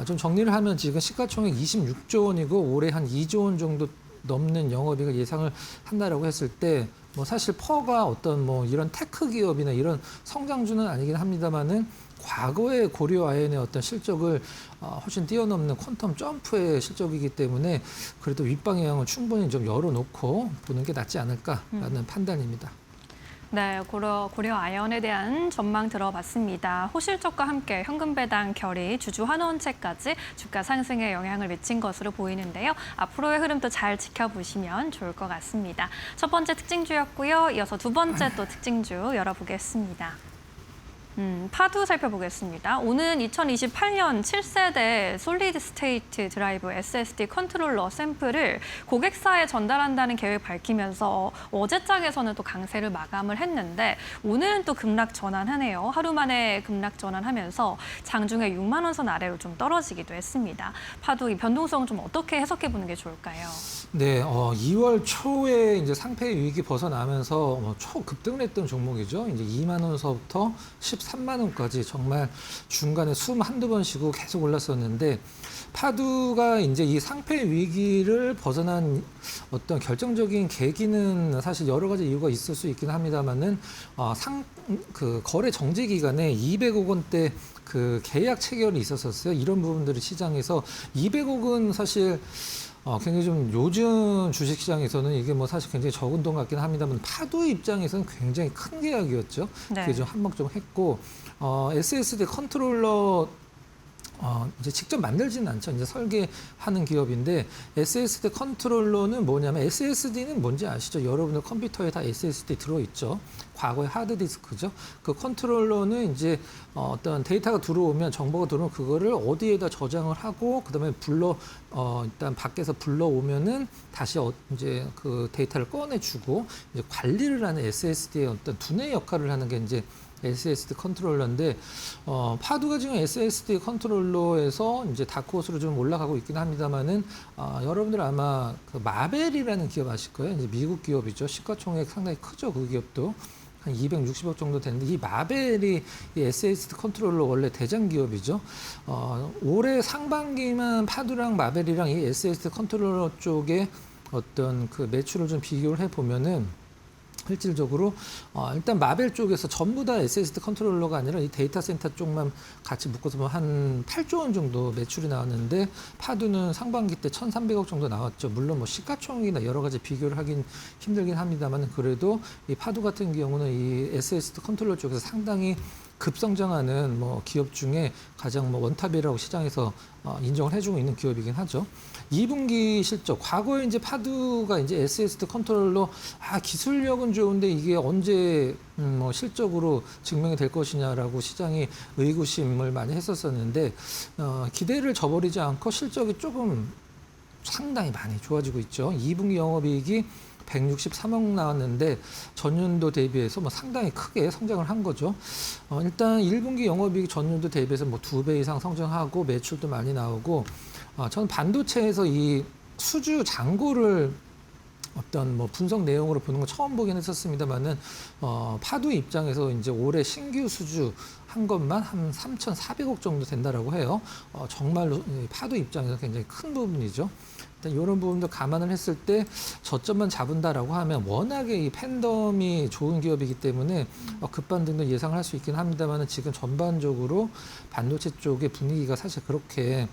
좀 정리를 하면 지금 시가총액 26조 원이고 올해 한 2조 원 정도 넘는 영업이익을 예상을 한다라고 했을 때 뭐 사실 퍼가 어떤 뭐 이런 테크 기업이나 이런 성장주는 아니긴 합니다만은 과거의 고려아연의 어떤 실적을 훨씬 뛰어넘는 퀀텀 점프의 실적이기 때문에 그래도 윗방향을 충분히 좀 열어놓고 보는 게 낫지 않을까라는 판단입니다. 네, 고려 아연에 대한 전망 들어봤습니다. 호실적과 함께 현금 배당 결의, 주주 환원채까지 주가 상승에 영향을 미친 것으로 보이는데요. 앞으로의 흐름도 잘 지켜보시면 좋을 것 같습니다. 첫 번째 특징주였고요. 이어서 두 번째 또 특징주 열어보겠습니다. 파두 살펴보겠습니다. 오는 2028년 7세대 솔리드 스테이트 드라이브 SSD 컨트롤러 샘플을 고객사에 전달한다는 계획 밝히면서 어제장에서는 또 강세를 마감을 했는데 오늘은 또 급락 전환하네요. 하루 만에 급락 전환하면서 장중에 6만 원 선 아래로 좀 떨어지기도 했습니다. 파두 이 변동성은 좀 어떻게 해석해 보는 게 좋을까요? 네, 2월 초에 이제 상패 위기 벗어나면서 초급등을 했던 종목이죠. 이제 2만 원서부터 13만 원까지 정말 중간에 숨 한두 번 쉬고 계속 올랐었는데 파두가 이제 이 상패 위기를 벗어난 어떤 결정적인 계기는 사실 여러 가지 이유가 있을 수 있긴 합니다만은 그 거래 정지 기간에 200억 원대 그 계약 체결이 있었었어요. 이런 부분들이 시장에서 200억 원 사실 굉장히 좀 요즘 주식시장에서는 이게 뭐 사실 굉장히 적은 돈 같긴 합니다만 파도 입장에서는 굉장히 큰 계약이었죠. 네. 그게 좀 한몫 좀 했고 SSD 컨트롤러 이제 직접 만들지는 않죠. 이제 설계하는 기업인데 SSD 컨트롤러는 뭐냐면 SSD는 뭔지 아시죠? 여러분들 컴퓨터에 다 SSD 들어있죠. 과거의 하드디스크죠. 그 컨트롤러는 이제 어떤 데이터가 들어오면 정보가 들어오면 그거를 어디에다 저장을 하고 그다음에 일단 밖에서 불러오면은 다시 이제 그 데이터를 꺼내주고 이제 관리를 하는 SSD의 어떤 두뇌 역할을 하는 게 이제 SSD 컨트롤러인데 파두가 지금 SSD 컨트롤러에서 이제 다크호스로 좀 올라가고 있긴 합니다만은 여러분들 아마 그 마벨이라는 기업 아실 거예요. 이제 미국 기업이죠. 시가총액 상당히 크죠. 그 기업도 한 260억 정도 되는데 이 마벨이 이 SSD 컨트롤러 원래 대장 기업이죠. 올해 상반기만 파두랑 마벨이랑 이 SSD 컨트롤러 쪽에 어떤 그 매출을 좀 비교를 해 보면은. 실질적으로 일단 마벨 쪽에서 전부 다 SSD 컨트롤러가 아니라 이 데이터 센터 쪽만 같이 묶어서 보면 한 8조 원 정도 매출이 나왔는데 파두는 상반기 때 1,300억 정도 나왔죠. 물론 뭐 시가총액이나 여러 가지 비교를 하긴 힘들긴 합니다만 그래도 이 파두 같은 경우는 이 SSD 컨트롤러 쪽에서 상당히 급성장하는 뭐 기업 중에 가장 뭐 원탑이라고 시장에서 인정을 해주고 있는 기업이긴 하죠. 2분기 실적, 과거에 이제 파두가 이제 SSD 컨트롤러 기술력은 좋은데 이게 언제 뭐 실적으로 증명이 될 것이냐라고 시장이 의구심을 많이 했었었는데 기대를 저버리지 않고 실적이 조금 상당히 많이 좋아지고 있죠. 2분기 영업이익이 163억 나왔는데 전년도 대비해서 뭐 상당히 크게 성장을 한 거죠. 일단 1분기 영업이익 전년도 대비해서 뭐 2배 이상 성장하고 매출도 많이 나오고 저는 반도체에서 이 수주 잔고를 어떤 뭐 분석 내용으로 보는 거 처음 보긴 했었습니다만은 파두 입장에서 이제 올해 신규 수주 한 것만 한 3,400억 정도 된다라고 해요. 정말로 파두 입장에서 굉장히 큰 부분이죠. 일단 이런 부분도 감안을 했을 때 저점만 잡은다라고 하면 워낙에 이 팬덤이 좋은 기업이기 때문에 급반등도 예상을 할 수 있긴 합니다만은 지금 전반적으로 반도체 쪽의 분위기가 사실 그렇게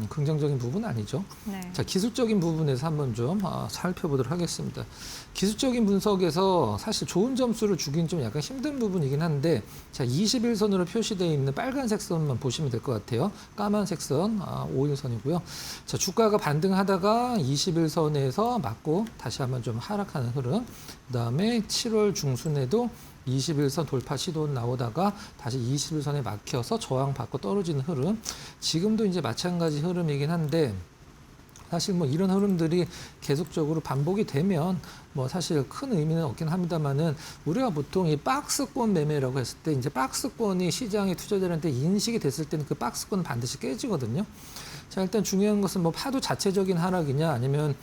긍정적인 부분은 아니죠. 네. 자, 기술적인 부분에서 한번 좀 살펴보도록 하겠습니다. 기술적인 분석에서 사실 좋은 점수를 주긴 좀 약간 힘든 부분이긴 한데, 자, 21선으로 표시되어 있는 빨간색 선만 보시면 될 것 같아요. 까만색 선, 5일선이고요. 자, 주가가 반등하다가 21선에서 맞고 다시 한번 좀 하락하는 흐름. 그다음에 7월 중순에도 21선 돌파 시도 나오다가 다시 21선에 막혀서 저항받고 떨어지는 흐름. 지금도 이제 마찬가지 흐름이긴 한데, 사실 뭐 이런 흐름들이 계속적으로 반복이 되면 뭐 사실 큰 의미는 없긴 합니다만은, 우리가 보통 이 박스권 매매라고 했을 때 이제 박스권이 시장의 투자자들한테 인식이 됐을 때는 그 박스권은 반드시 깨지거든요. 자, 일단 중요한 것은 뭐 파도 자체적인 하락이냐, 아니면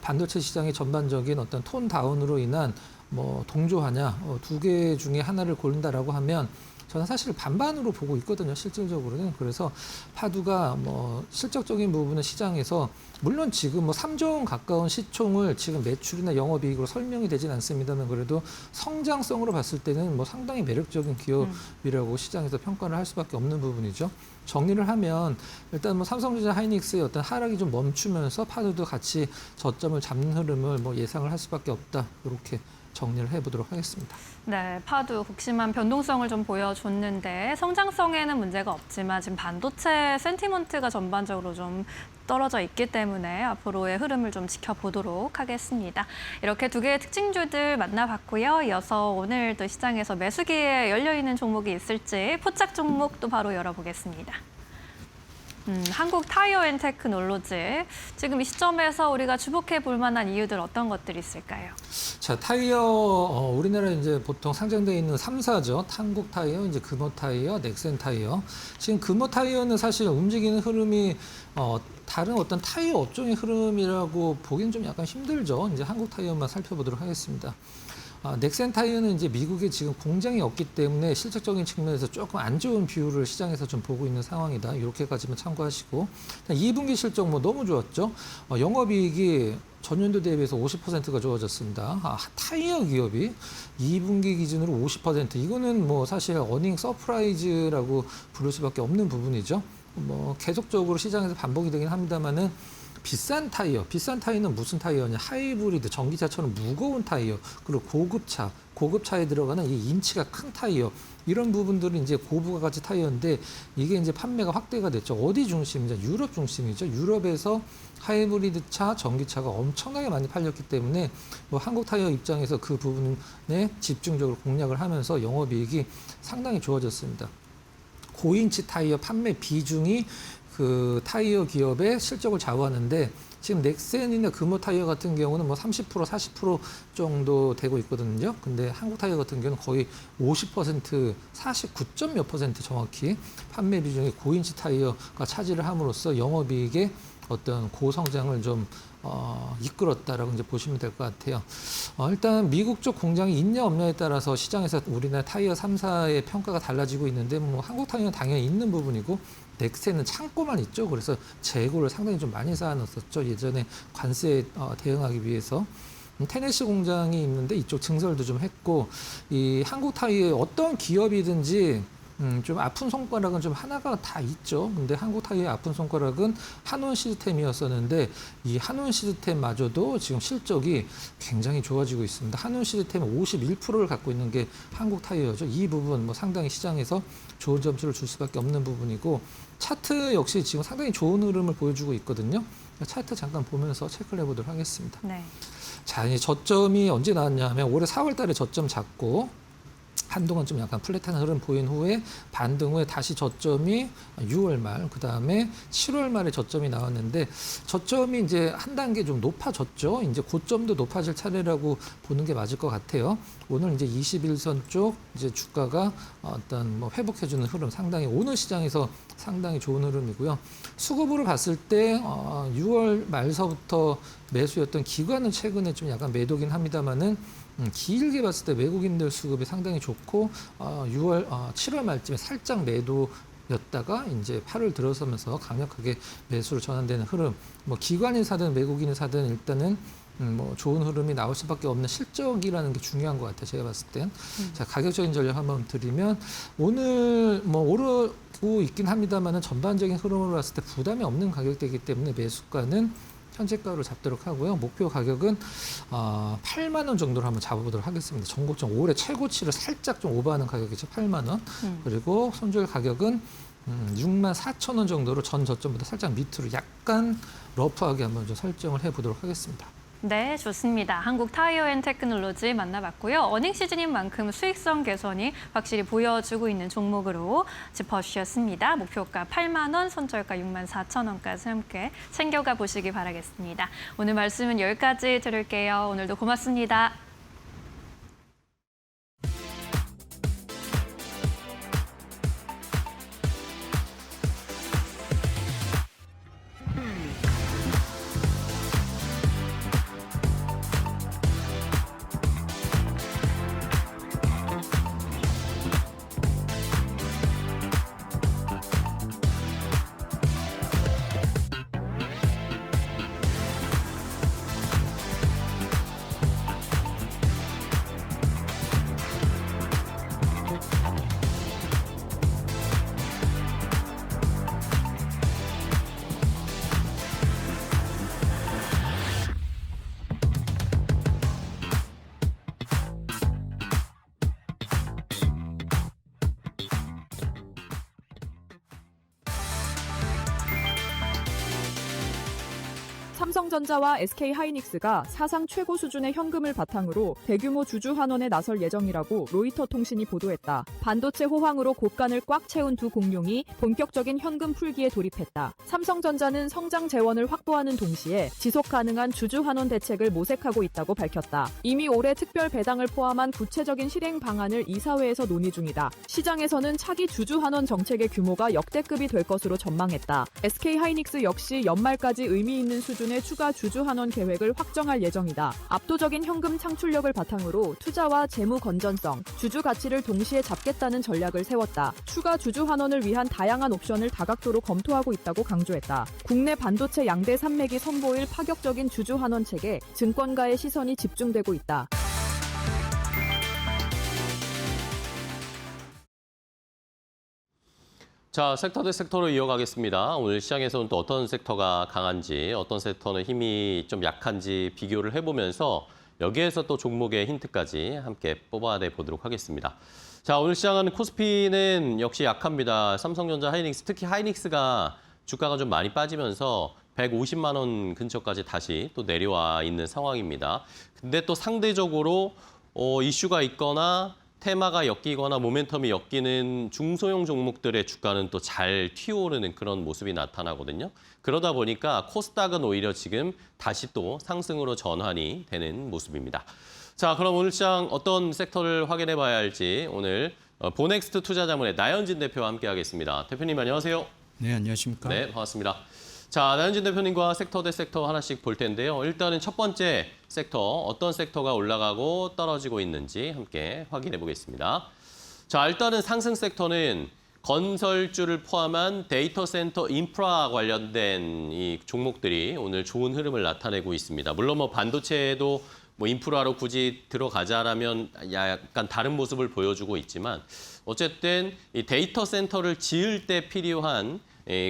반도체 시장의 전반적인 어떤 톤 다운으로 인한 뭐 동조하냐, 두 개 중에 하나를 고른다라고 하면 저는 사실 반반으로 보고 있거든요, 실질적으로는. 그래서 파두가 뭐 실적적인 부분은 시장에서, 물론 지금 뭐 3조 원 가까운 시총을 지금 매출이나 영업이익으로 설명이 되진 않습니다만, 그래도 성장성으로 봤을 때는 뭐 상당히 매력적인 기업이라고 시장에서 평가를 할 수밖에 없는 부분이죠. 정리를 하면 일단 뭐 삼성전자 하이닉스의 어떤 하락이 좀 멈추면서 파두도 같이 저점을 잡는 흐름을 뭐 예상을 할 수밖에 없다, 이렇게 정리를 해보도록 하겠습니다. 네, 파도 극심한 변동성을 좀 보여줬는데 성장성에는 문제가 없지만 지금 반도체 센티먼트가 전반적으로 좀 떨어져 있기 때문에 앞으로의 흐름을 좀 지켜보도록 하겠습니다. 이렇게 두 개의 특징주들 만나봤고요. 이어서 오늘 또 시장에서 매수기에 열려있는 종목이 있을지 포착 종목도 바로 열어보겠습니다. 한국 타이어 앤 테크놀로지. 지금 이 시점에서 우리가 주목해 볼 만한 이유들 어떤 것들이 있을까요? 자, 타이어, 우리나라에 이제 보통 상장되어 있는 3사죠. 한국 타이어, 이제 금호 타이어, 넥센 타이어. 지금 금호 타이어는 사실 움직이는 흐름이, 다른 어떤 타이어 업종의 흐름이라고 보기는 좀 약간 힘들죠. 이제 한국 타이어만 살펴보도록 하겠습니다. 넥센 타이어는 이제 미국에 지금 공장이 없기 때문에 실적적인 측면에서 조금 안 좋은 비율을 시장에서 좀 보고 있는 상황이다. 이렇게까지만 참고하시고, 2분기 실적 뭐 너무 좋았죠. 영업이익이 전년도 대비해서 50%가 좋아졌습니다. 타이어 기업이 2분기 기준으로 50%. 이거는 뭐 사실 어닝 서프라이즈라고 부를 수밖에 없는 부분이죠. 뭐 계속적으로 시장에서 반복이 되긴 합니다만은, 비싼 타이어는 무슨 타이어냐? 하이브리드, 전기차처럼 무거운 타이어, 그리고 고급차에 들어가는 이 인치가 큰 타이어, 이런 부분들은 이제 고부가가치 타이어인데, 이게 이제 판매가 확대가 됐죠. 어디 중심이죠? 유럽 중심이죠. 유럽에서 하이브리드 차, 전기차가 엄청나게 많이 팔렸기 때문에 뭐 한국 타이어 입장에서 그 부분에 집중적으로 공략을 하면서 영업이익이 상당히 좋아졌습니다. 고인치 타이어 판매 비중이 그 타이어 기업의 실적을 좌우하는데, 지금 넥센이나 금호 타이어 같은 경우는 뭐 30%, 40% 정도 되고 있거든요. 근데 한국 타이어 같은 경우는 거의 50%, 49점 몇 % 정확히 판매 비중이 고인치 타이어가 차지를 함으로써 영업이익의 어떤 고성장을 좀 이끌었다라고 이제 보시면 될 것 같아요. 일단 미국 쪽 공장이 있냐 없냐에 따라서 시장에서 우리나라 타이어 3사의 평가가 달라지고 있는데, 뭐 한국 타이어는 당연히 있는 부분이고, 넥센은 창고만 있죠. 그래서 재고를 상당히 좀 많이 쌓아놨었죠. 예전에 관세에 대응하기 위해서. 테네시 공장이 있는데 이쪽 증설도 좀 했고, 이 한국 타이어의 어떤 기업이든지 좀 아픈 손가락은 좀 하나가 다 있죠. 근데 한국 타이어의 아픈 손가락은 한온 시스템이었었는데, 이 한온 시스템마저도 지금 실적이 굉장히 좋아지고 있습니다. 한온 시스템 51%를 갖고 있는 게 한국 타이어죠. 이 부분 뭐 상당히 시장에서 좋은 점수를 줄 수밖에 없는 부분이고, 차트 역시 지금 상당히 좋은 흐름을 보여주고 있거든요. 차트 잠깐 보면서 체크를 해보도록 하겠습니다. 네. 자, 이제 저점이 언제 나왔냐 하면 올해 4월 달에 저점 잡고 한동안 좀 약간 플랫한 흐름 보인 후에 반등 후에 다시 저점이 6월 말, 그 다음에 7월 말에 저점이 나왔는데, 저점이 이제 한 단계 좀 높아졌죠. 이제 고점도 높아질 차례라고 보는 게 맞을 것 같아요. 오늘 이제 21선 쪽 이제 주가가 어떤 뭐 회복해주는 흐름, 상당히 오늘 시장에서 상당히 좋은 흐름이고요. 수급으로 봤을 때 6월 말서부터 매수였던 기관은 최근에 좀 약간 매도긴 합니다만은, 길게 봤을 때 외국인들 수급이 상당히 좋고, 7월 말쯤에 살짝 매도였다가 이제 8월 들어서면서 강력하게 매수로 전환되는 흐름. 뭐 기관이 사든 외국인이 사든 일단은 뭐 좋은 흐름이 나올 수밖에 없는 실적이라는 게 중요한 것 같아요. 제가 봤을 땐. 자, 가격적인 전략 한번 드리면 오늘 뭐 오르고 있긴 합니다만은 전반적인 흐름으로 봤을 때 부담이 없는 가격대이기 때문에 매수가는 현재가로 잡도록 하고요. 목표 가격은 8만 원 정도로 한번 잡아보도록 하겠습니다. 전고점 올해 최고치를 살짝 좀 오버하는 가격이죠. 8만 원. 그리고 손절 가격은 6만 4천 원 정도로 전 저점보다 살짝 밑으로 약간 러프하게 한번 좀 설정을 해보도록 하겠습니다. 네, 좋습니다. 한국 타이어앤테크놀로지 만나봤고요. 어닝 시즌인 만큼 수익성 개선이 확실히 보여주고 있는 종목으로 짚어주셨습니다. 목표가 8만 원, 손절가 6만 4천 원까지 함께 챙겨가 보시기 바라겠습니다. 오늘 말씀은 여기까지 들을게요. 오늘도 고맙습니다. 삼성전자와 SK하이닉스가 사상 최고 수준의 현금을 바탕으로 대규모 주주 환원에 나설 예정이라고 로이터 통신이 보도했다. 반도체 호황으로 곳간을 꽉 채운 두 공룡이 본격적인 현금 풀기에 돌입했다. 삼성전자는 성장 재원을 확보하는 동시에 지속 가능한 주주 환원 대책을 모색하고 있다고 밝혔다. 이미 올해 특별 배당을 포함한 구체적인 실행 방안을 이사회에서 논의 중이다. 시장에서는 차기 주주 환원 정책의 규모가 역대급이 될 것으로 전망했다. SK하이닉스 역시 연말까지 의미 있는 수준의 추가 주주 환원 계획을 확정할 예정이다. 압도적인 현금 창출력을 바탕으로 투자와 재무 건전성, 주주 가치를 동시에 잡겠다는 전략을 세웠다. 추가 주주 환원을 위한 다양한 옵션을 다각도로 검토하고 있다고 강조했다. 국내 반도체 양대 산맥이 선보일 파격적인 주주 환원책에 증권가의 시선이 집중되고 있다. 자, 섹터 대 섹터로 이어가겠습니다. 오늘 시장에서는 또 어떤 섹터가 강한지, 어떤 섹터는 힘이 좀 약한지 비교를 해보면서 여기에서 또 종목의 힌트까지 함께 뽑아내 보도록 하겠습니다. 자, 오늘 시장은 코스피는 역시 약합니다. 삼성전자, 하이닉스, 특히 하이닉스가 주가가 좀 많이 빠지면서 150만 원 근처까지 다시 또 내려와 있는 상황입니다. 근데 또 상대적으로 이슈가 있거나 테마가 엮이거나 모멘텀이 엮이는 중소형 종목들의 주가는 또 잘 튀어오르는 그런 모습이 나타나거든요. 그러다 보니까 코스닥은 오히려 지금 다시 또 상승으로 전환이 되는 모습입니다. 자, 그럼 오늘 시장 어떤 섹터를 확인해 봐야 할지 오늘 보넥스트 투자자문의 나연진 대표와 함께하겠습니다. 대표님 안녕하세요. 네, 안녕하십니까. 네, 반갑습니다. 자, 나연진 대표님과 섹터 대 섹터 하나씩 볼 텐데요. 일단은 첫 번째 섹터, 어떤 섹터가 올라가고 떨어지고 있는지 함께 확인해 보겠습니다. 자, 일단은 상승 섹터는 건설주를 포함한 데이터 센터 인프라 관련된 이 종목들이 오늘 좋은 흐름을 나타내고 있습니다. 물론 뭐 반도체도 뭐 인프라로 굳이 들어가자라면 약간 다른 모습을 보여주고 있지만 어쨌든 이 데이터 센터를 지을 때 필요한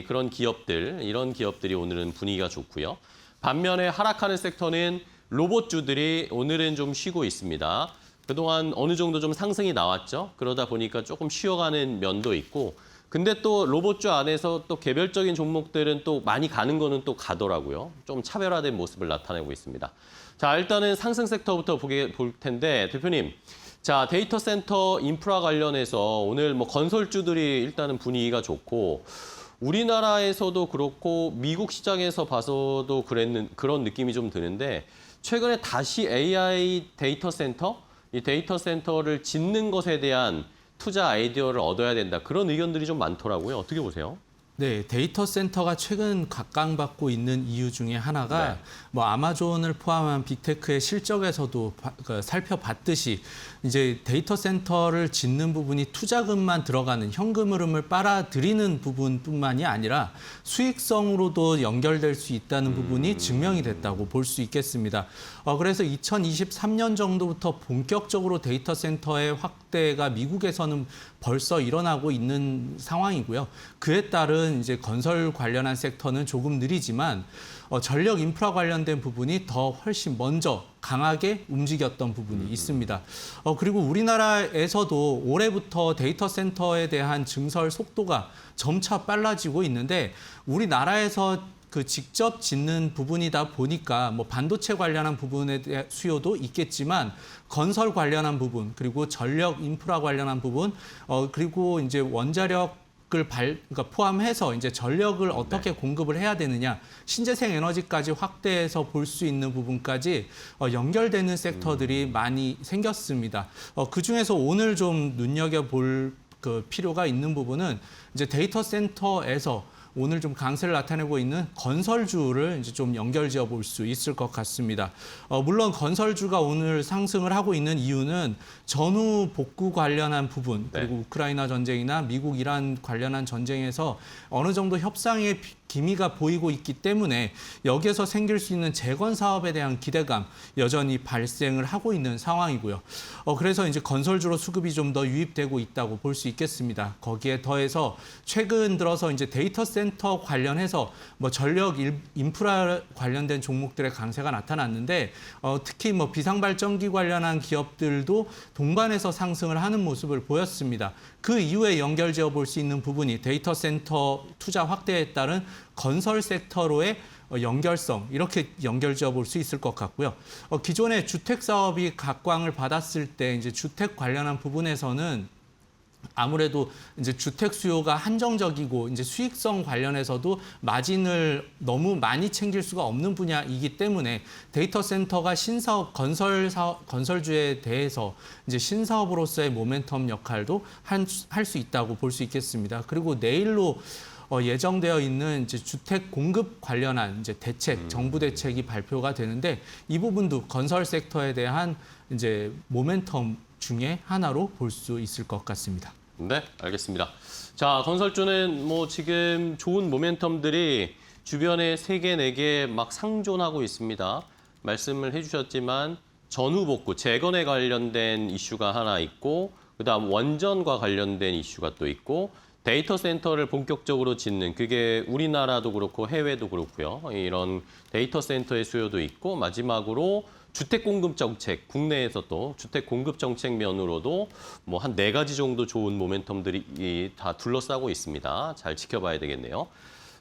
그런 기업들, 이런 기업들이 오늘은 분위기가 좋고요. 반면에 하락하는 섹터는 로봇주들이 오늘은 좀 쉬고 있습니다. 그동안 어느 정도 좀 상승이 나왔죠. 그러다 보니까 조금 쉬어가는 면도 있고 근데 또 로봇주 안에서 또 개별적인 종목들은 또 많이 가는 거는 또 가더라고요. 좀 차별화된 모습을 나타내고 있습니다. 자, 일단은 상승 섹터부터 볼 텐데 대표님. 자, 데이터 센터 인프라 관련해서 오늘 뭐 건설주들이 일단은 분위기가 좋고 우리나라에서도 그렇고 미국 시장에서 봐서도 그런 느낌이 좀 드는데 최근에 다시 AI 데이터 센터, 이 데이터 센터를 짓는 것에 대한 투자 아이디어를 얻어야 된다. 그런 의견들이 좀 많더라고요. 어떻게 보세요? 네, 데이터 센터가 최근 각광받고 있는 이유 중에 하나가 네. 뭐 아마존을 포함한 빅테크의 실적에서도 살펴봤듯이 이제 데이터 센터를 짓는 부분이 투자금만 들어가는 현금 흐름을 빨아들이는 부분뿐만이 아니라 수익성으로도 연결될 수 있다는 부분이 증명이 됐다고 볼 수 있겠습니다. 그래서 2023년 정도부터 본격적으로 데이터 센터의 확대가 미국에서는 벌써 일어나고 있는 상황이고요. 그에 따른 이제 건설 관련한 섹터는 조금 느리지만 전력 인프라 관련된 부분이 더 훨씬 먼저 강하게 움직였던 부분이 있습니다. 그리고 우리나라에서도 올해부터 데이터 센터에 대한 증설 속도가 점차 빨라지고 있는데 우리나라에서 그 직접 짓는 부분이다 보니까 뭐 반도체 관련한 부분에 대한 수요도 있겠지만 건설 관련한 부분 그리고 전력 인프라 관련한 부분 그리고 이제 원자력 그러니까 포함해서 이제 전력을 어떻게 공급을 해야 되느냐, 신재생 에너지까지 확대해서 볼 수 있는 부분까지 연결되는 섹터들이 많이 생겼습니다. 그 중에서 오늘 좀 눈여겨볼 그 필요가 있는 부분은 이제 데이터 센터에서 오늘 좀 강세를 나타내고 있는 건설주를 이제 좀 연결지어 볼 수 있을 것 같습니다. 물론 건설주가 오늘 상승을 하고 있는 이유는 전후 복구 관련한 부분 그리고 우크라이나 전쟁이나 미국 이란 관련한 전쟁에서 어느 정도 협상의 기미가 보이고 있기 때문에 여기에서 생길 수 있는 재건 사업에 대한 기대감 여전히 발생을 하고 있는 상황이고요. 그래서 이제 건설주로 수급이 좀 더 유입되고 있다고 볼 수 있겠습니다. 거기에 더해서 최근 들어서 이제 데이터 센터 관련해서 뭐 전력 인프라 관련된 종목들의 강세가 나타났는데 특히 뭐 비상발전기 관련한 기업들도 동반해서 상승을 하는 모습을 보였습니다. 그 이후에 연결지어 볼 수 있는 부분이 데이터 센터 투자 확대에 따른 건설 섹터로의 연결성 이렇게 연결지어 볼 수 있을 것 같고요. 기존의 주택 사업이 각광을 받았을 때 이제 주택 관련한 부분에서는 아무래도 이제 주택 수요가 한정적이고 이제 수익성 관련해서도 마진을 너무 많이 챙길 수가 없는 분야이기 때문에 데이터 센터가 신사업 건설주에 대해서 이제 신사업으로서의 모멘텀 역할도 할 수 있다고 볼 수 있겠습니다. 그리고 내일로 예정되어 있는 이제 주택 공급 관련한 이제 대책, 정부 대책이 발표가 되는데 이 부분도 건설 섹터에 대한 이제 모멘텀 중에 하나로 볼 수 있을 것 같습니다. 네, 알겠습니다. 자, 건설주는 뭐 지금 좋은 모멘텀들이 주변에 3개, 4개 막 상존하고 있습니다. 말씀을 해주셨지만 전후 복구, 재건에 관련된 이슈가 하나 있고 그다음 원전과 관련된 이슈가 또 있고 데이터 센터를 본격적으로 짓는 그게 우리나라도 그렇고 해외도 그렇고요. 이런 데이터 센터의 수요도 있고 마지막으로 주택 공급 정책, 국내에서 또 주택 공급 정책 면으로도 뭐 한 4가지 정도 좋은 모멘텀들이 다 둘러싸고 있습니다. 잘 지켜봐야 되겠네요.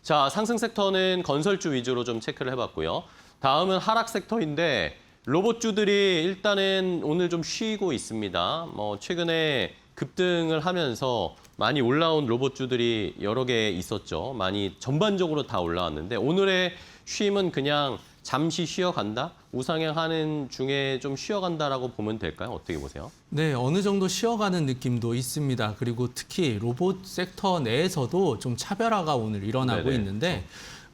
자, 상승 섹터는 건설주 위주로 좀 체크를 해봤고요. 다음은 하락 섹터인데 로봇주들이 일단은 오늘 좀 쉬고 있습니다. 뭐 최근에 급등을 하면서 많이 올라온 로봇주들이 여러 개 있었죠. 많이 전반적으로 다 올라왔는데 오늘의 쉼은 그냥 잠시 쉬어간다? 우상향하는 중에 좀 쉬어간다라고 보면 될까요? 어떻게 보세요? 네, 어느 정도 쉬어가는 느낌도 있습니다. 그리고 특히 로봇 섹터 내에서도 좀 차별화가 오늘 일어나고 네네. 있는데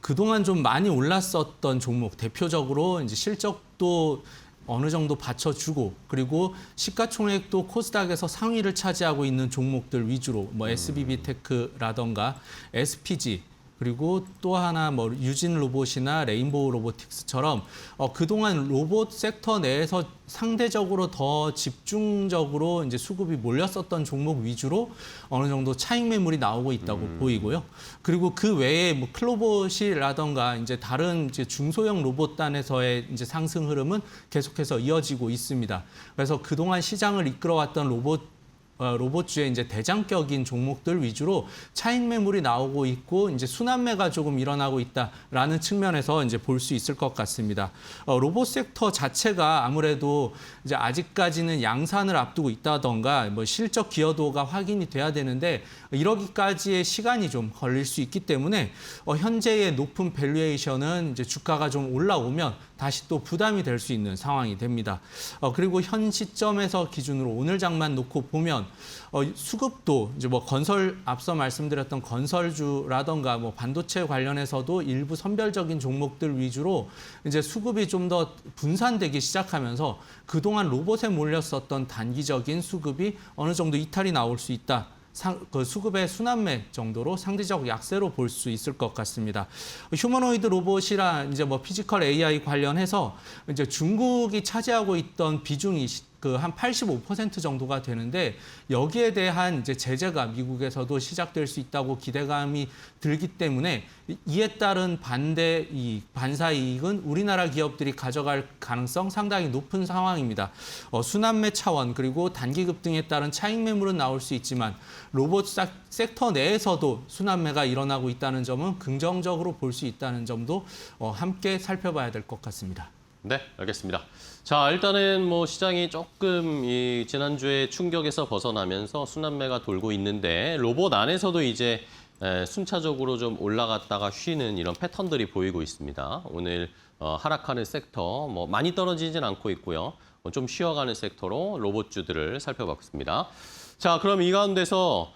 그동안 좀 많이 올랐었던 종목, 대표적으로 이제 실적도 어느 정도 받쳐주고 그리고 시가총액도 코스닥에서 상위를 차지하고 있는 종목들 위주로 뭐 SBB테크라던가 SPG 그리고 또 하나 뭐 유진 로봇이나 레인보우 로보틱스처럼 그동안 로봇 섹터 내에서 상대적으로 더 집중적으로 이제 수급이 몰렸었던 종목 위주로 어느 정도 차익 매물이 나오고 있다고 보이고요. 그리고 그 외에 뭐 클로봇이라던가 이제 다른 이제 중소형 로봇단에서의 이제 상승 흐름은 계속해서 이어지고 있습니다. 그래서 그동안 시장을 이끌어왔던 로봇주의 이제 대장격인 종목들 위주로 차익 매물이 나오고 있고 이제 순환매가 조금 일어나고 있다라는 측면에서 이제 볼 수 있을 것 같습니다. 로봇 섹터 자체가 아무래도 이제 아직까지는 양산을 앞두고 있다던가 뭐 실적 기여도가 확인이 돼야 되는데 이러기까지의 시간이 좀 걸릴 수 있기 때문에 현재의 높은 밸류에이션은 이제 주가가 좀 올라오면 다시 또 부담이 될 수 있는 상황이 됩니다. 그리고 현 시점에서 기준으로 오늘 장만 놓고 보면 수급도 이제 뭐 앞서 말씀드렸던 건설주라던가 뭐 반도체 관련해서도 일부 선별적인 종목들 위주로 이제 수급이 좀 더 분산되기 시작하면서 그동안 로봇에 몰렸었던 단기적인 수급이 어느 정도 이탈이 나올 수 있다. 그 수급의 순환매 정도로 상대적 약세로 볼 수 있을 것 같습니다. 휴머노이드 로봇이랑 이제 뭐 피지컬 AI 관련해서 이제 중국이 차지하고 있던 비중이 그 한 85% 정도가 되는데 여기에 대한 이제 제재가 미국에서도 시작될 수 있다고 기대감이 들기 때문에 이에 따른 반사 이익은 우리나라 기업들이 가져갈 가능성 상당히 높은 상황입니다. 순환매 차원 그리고 단기 급등에 따른 차익 매물은 나올 수 있지만 로봇 섹터 내에서도 순환매가 일어나고 있다는 점은 긍정적으로 볼 수 있다는 점도 함께 살펴봐야 될 것 같습니다. 네, 알겠습니다. 자, 일단은 뭐 시장이 조금 이 지난주에 충격에서 벗어나면서 순환매가 돌고 있는데 로봇 안에서도 이제 순차적으로 좀 올라갔다가 쉬는 이런 패턴들이 보이고 있습니다. 오늘 하락하는 섹터 뭐 많이 떨어지진 않고 있고요. 좀 쉬어가는 섹터로 로봇주들을 살펴봤습니다. 자, 그럼 이 가운데서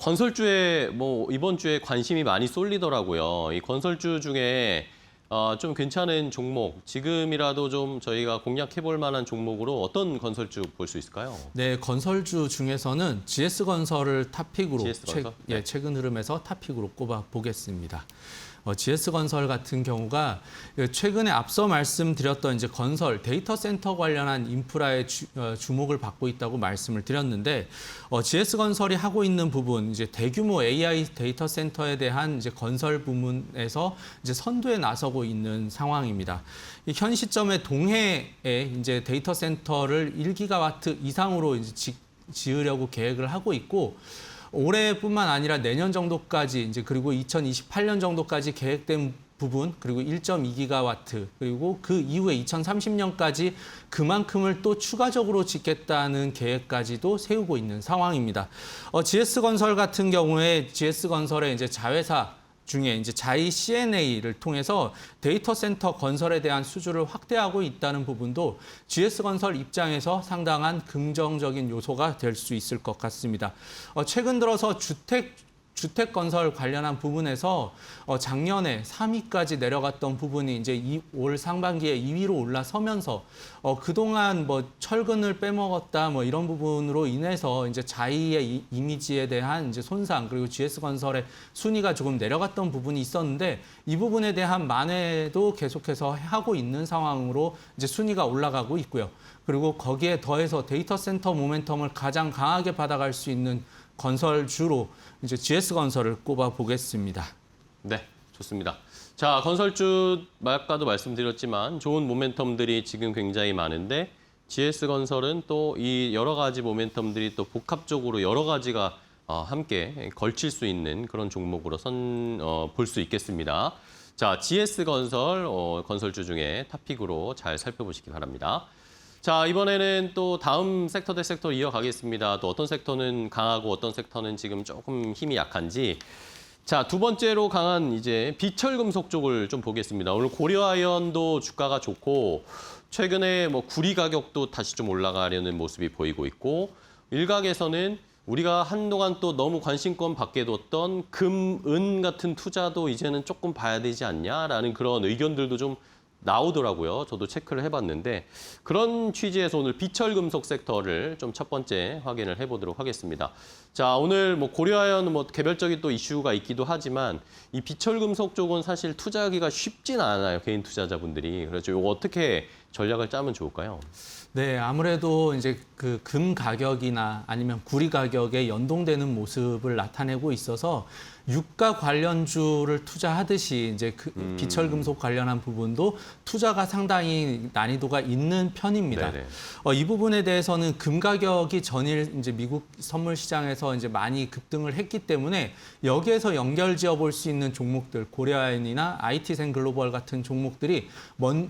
건설주에 뭐 이번 주에 관심이 많이 쏠리더라고요. 이 건설주 중에 좀 괜찮은 종목, 지금이라도 좀 저희가 공략해볼 만한 종목으로 어떤 건설주 볼 수 있을까요? 네, 건설주 중에서는 GS건설을 탑픽으로 GS건설? 네. 최근 흐름에서 탑픽으로 꼽아 보겠습니다. GS건설 같은 경우가 최근에 앞서 말씀드렸던 이제 건설, 데이터 센터 관련한 인프라의 주목을 받고 있다고 말씀을 드렸는데 GS건설이 하고 있는 부분, 이제 대규모 AI 데이터 센터에 대한 이제 건설 부문에서 이제 선두에 나서고 있는 상황입니다. 현 시점에 동해에 이제 데이터 센터를 1기가와트 이상으로 이제 지으려고 계획을 하고 있고 올해뿐만 아니라 내년 정도까지 이제 그리고 2028년 정도까지 계획된 부분 그리고 1.2기가와트 그리고 그 이후에 2030년까지 그만큼을 또 추가적으로 짓겠다는 계획까지도 세우고 있는 상황입니다. GS건설 같은 경우에 GS건설의 이제 자회사 중에 이제 자이 CNA를 통해서 데이터 센터 건설에 대한 수주를 확대하고 있다는 부분도 GS건설 입장에서 상당한 긍정적인 요소가 될 수 있을 것 같습니다. 최근 들어서 주택 건설 관련한 부분에서 작년에 3위까지 내려갔던 부분이 이제 올 상반기에 2위로 올라서면서 그동안 뭐 철근을 빼먹었다 뭐 이런 부분으로 인해서 이제 자이의 이미지에 대한 이제 손상 그리고 GS건설의 순위가 조금 내려갔던 부분이 있었는데 이 부분에 대한 만회도 계속해서 하고 있는 상황으로 이제 순위가 올라가고 있고요. 그리고 거기에 더해서 데이터 센터 모멘텀을 가장 강하게 받아갈 수 있는 건설주로 이제 GS건설을 꼽아 보겠습니다. 네, 좋습니다. 자, 건설주 아까도 말씀드렸지만 좋은 모멘텀들이 지금 굉장히 많은데 GS건설은 또 이 여러 가지 모멘텀들이 또 복합적으로 여러 가지가 함께 걸칠 수 있는 그런 종목으로 볼 수 있겠습니다. 자, GS건설 건설주 중에 탑픽으로 잘 살펴보시기 바랍니다. 자, 이번에는 또 다음 섹터 대 섹터 이어가겠습니다. 또 어떤 섹터는 강하고 어떤 섹터는 지금 조금 힘이 약한지. 자, 두 번째로 강한 이제 비철금속 쪽을 좀 보겠습니다. 오늘 고려아연도 주가가 좋고 최근에 뭐 구리 가격도 다시 좀 올라가려는 모습이 보이고 있고 일각에서는 우리가 한동안 또 너무 관심권 밖에 뒀던 금, 은 같은 투자도 이제는 조금 봐야 되지 않냐라는 그런 의견들도 좀 나오더라고요. 저도 체크를 해봤는데 그런 취지에서 오늘 비철금속 섹터를 좀 첫 번째 확인을 해보도록 하겠습니다. 자, 오늘 뭐 고려아연 뭐 개별적인 또 이슈가 있기도 하지만 이 비철금속 쪽은 사실 투자하기가 쉽진 않아요. 개인 투자자분들이. 그래서 이거 어떻게 전략을 짜면 좋을까요? 네, 아무래도 이제 그 금 가격이나 아니면 구리 가격에 연동되는 모습을 나타내고 있어서 유가 관련주를 투자하듯이 이제 비철 금속 관련한 부분도 투자가 상당히 난이도가 있는 편입니다. 이 부분에 대해서는 금 가격이 전일 이제 미국 선물 시장에서 이제 많이 급등을 했기 때문에 여기에서 연결지어 볼 수 있는 종목들 고려아연이나 IT생 글로벌 같은 종목들이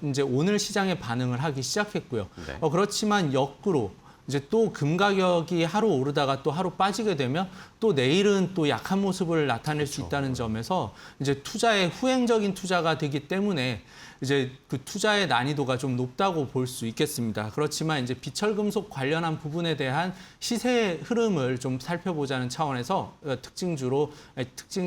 이제 오늘 시장에 반응을 하기 시작했고요. 네. 그렇지만 역으로 이제 또 금 가격이 하루 오르다가 또 하루 빠지게 되면 또 내일은 또 약한 모습을 나타낼 수 있다는 점에서 이제 투자의 후행적인 투자가 되기 때문에 이제 그 투자의 난이도가 좀 높다고 볼 수 있겠습니다. 그렇지만 이제 비철금속 관련한 부분에 대한 시세 흐름을 좀 살펴보자는 차원에서 특징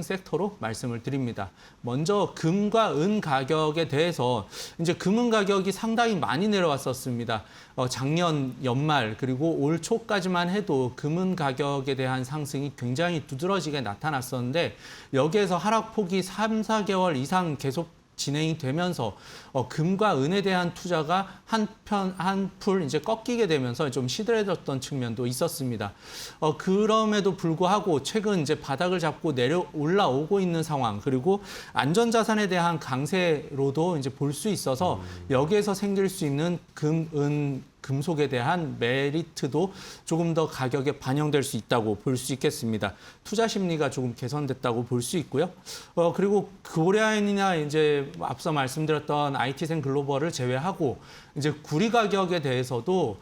섹터로 말씀을 드립니다. 먼저 금과 은 가격에 대해서 이제 금은 가격이 상당히 많이 내려왔었습니다. 작년 연말 그리고 올 초까지만 해도 금은 가격에 대한 상승이 굉장히 두드러지게 나타났었는데 여기에서 하락폭이 3, 4개월 이상 계속 진행이 되면서 금과 은에 대한 투자가 한풀 이제 꺾이게 되면서 좀 시들해졌던 측면도 있었습니다. 그럼에도 불구하고 최근 이제 바닥을 잡고 올라오고 있는 상황 그리고 안전자산에 대한 강세로도 이제 볼 수 있어서 여기에서 생길 수 있는 금속에 대한 메리트도 조금 더 가격에 반영될 수 있다고 볼 수 있겠습니다. 투자 심리가 조금 개선됐다고 볼 수 있고요. 그리고 고려아연이나 이제 앞서 말씀드렸던 IT생 글로벌을 제외하고 이제 구리 가격에 대해서도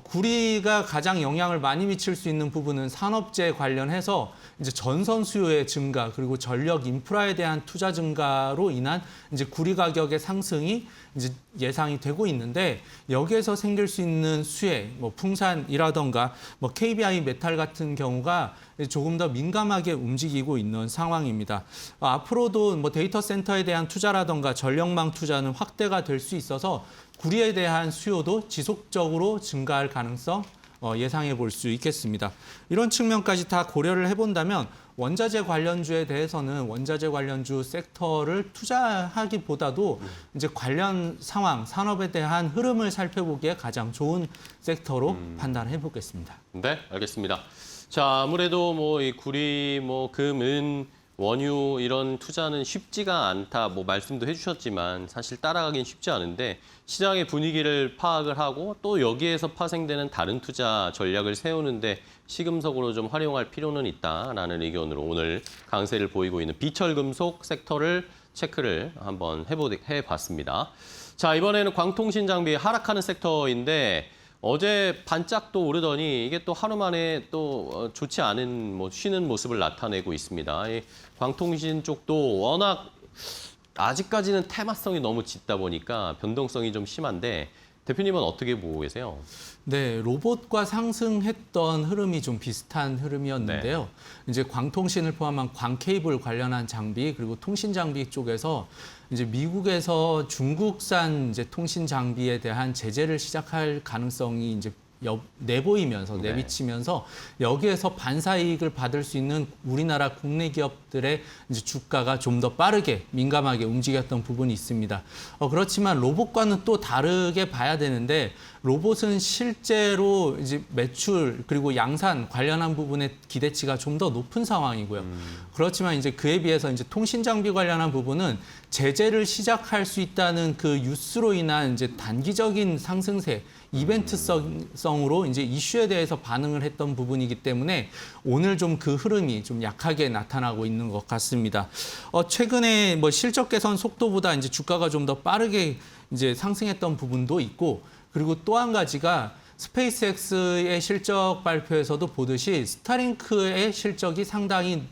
구리가 가장 영향을 많이 미칠 수 있는 부분은 산업재 관련해서 이제 전선 수요의 증가 그리고 전력 인프라에 대한 투자 증가로 인한 이제 구리 가격의 상승이 이제 예상이 되고 있는데 여기에서 생길 수 있는 수혜, 뭐 풍산이라던가 뭐 KBI 메탈 같은 경우가 조금 더 민감하게 움직이고 있는 상황입니다. 앞으로도 뭐 데이터 센터에 대한 투자라던가 전력망 투자는 확대가 될 수 있어서 구리에 대한 수요도 지속적으로 증가할 가능성 예상해 볼 수 있겠습니다. 이런 측면까지 다 고려를 해본다면 원자재 관련주에 대해서는 원자재 관련주 섹터를 투자하기보다도 이제 관련 상황, 산업에 대한 흐름을 살펴보기에 가장 좋은 섹터로 판단해 보겠습니다. 네, 알겠습니다. 자, 아무래도 뭐 이 구리, 뭐 금, 은, 원유 이런 투자는 쉽지가 않다. 뭐 말씀도 해주셨지만 사실 따라가긴 쉽지 않은데 시장의 분위기를 파악을 하고 또 여기에서 파생되는 다른 투자 전략을 세우는데 시금석으로 좀 활용할 필요는 있다라는 의견으로 오늘 강세를 보이고 있는 비철금속 섹터를 체크를 한번 해봤습니다. 자, 이번에는 광통신 장비 하락하는 섹터인데 어제 반짝 또 오르더니 이게 또 하루 만에 또 좋지 않은 뭐 쉬는 모습을 나타내고 있습니다. 이 광통신 쪽도 워낙 아직까지는 테마성이 너무 짙다 보니까 변동성이 좀 심한데 대표님은 어떻게 보고 계세요? 네, 로봇과 상승했던 흐름이 좀 비슷한 흐름이었는데요. 네. 이제 광통신을 포함한 광케이블 관련한 장비 그리고 통신 장비 쪽에서 이제 미국에서 중국산 이제 통신 장비에 대한 제재를 시작할 가능성이 이제 내보이면서 네. 내비치면서 여기에서 반사이익을 받을 수 있는 우리나라 국내 기업들의 이제 주가가 좀 더 빠르게 민감하게 움직였던 부분이 있습니다. 그렇지만 로봇과는 또 다르게 봐야 되는데 로봇은 실제로 이제 매출 그리고 양산 관련한 부분의 기대치가 좀 더 높은 상황이고요. 그렇지만 이제 그에 비해서 이제 통신 장비 관련한 부분은 제재를 시작할 수 있다는 그 뉴스로 인한 이제 단기적인 상승세, 이벤트성으로 이제 이슈에 대해서 반응을 했던 부분이기 때문에 오늘 좀 그 흐름이 좀 약하게 나타나고 있는 것 같습니다. 최근에 뭐 실적 개선 속도보다 이제 주가가 좀 더 빠르게 이제 상승했던 부분도 있고 그리고 또 한 가지가 스페이스X의 실적 발표에서도 보듯이 스타링크의 실적이 상당히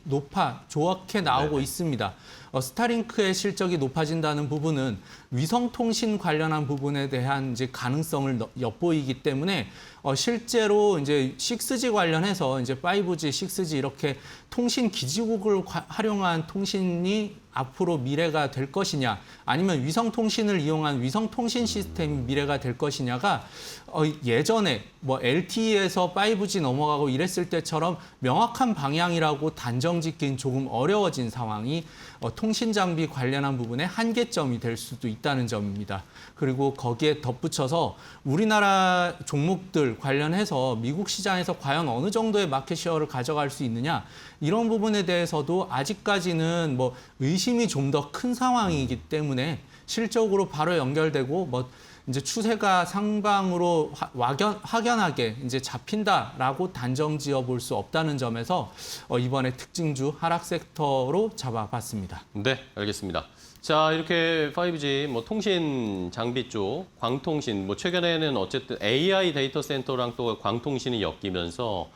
좋게 나오고 있습니다. 스타링크의 실적이 높아진다는 부분은 위성통신 관련한 부분에 대한 이제 가능성을 엿보이기 때문에 실제로 이제 6G 관련해서 이제 5G, 6G 이렇게 통신 기지국을 활용한 통신이 앞으로 미래가 될 것이냐 아니면 위성통신을 이용한 위성통신 시스템이 미래가 될 것이냐가 예전에 뭐 LTE에서 5G 넘어가고 이랬을 때처럼 명확한 방향이라고 단정짓긴 조금 어려워진 상황이 통신 장비 관련한 부분에 한계점이 될 수도 있다는 점입니다. 그리고 거기에 덧붙여서 우리나라 종목들 관련해서 미국 시장에서 과연 어느 정도의 마켓시어를 가져갈 수 있느냐 이런 부분에 대해서도 아직까지는 뭐 의심이 좀 더 큰 상황이기 때문에 실적으로 바로 연결되고 뭐 이제 추세가 상방으로 확연하게 이제 잡힌다라고 단정 지어 볼 수 없다는 점에서 이번에 특징주 하락 섹터로 잡아봤습니다. 네, 알겠습니다. 자, 이렇게 5G 뭐 통신 장비 쪽, 광통신 뭐 최근에는 어쨌든 AI 데이터 센터랑 또 광통신이 엮이면서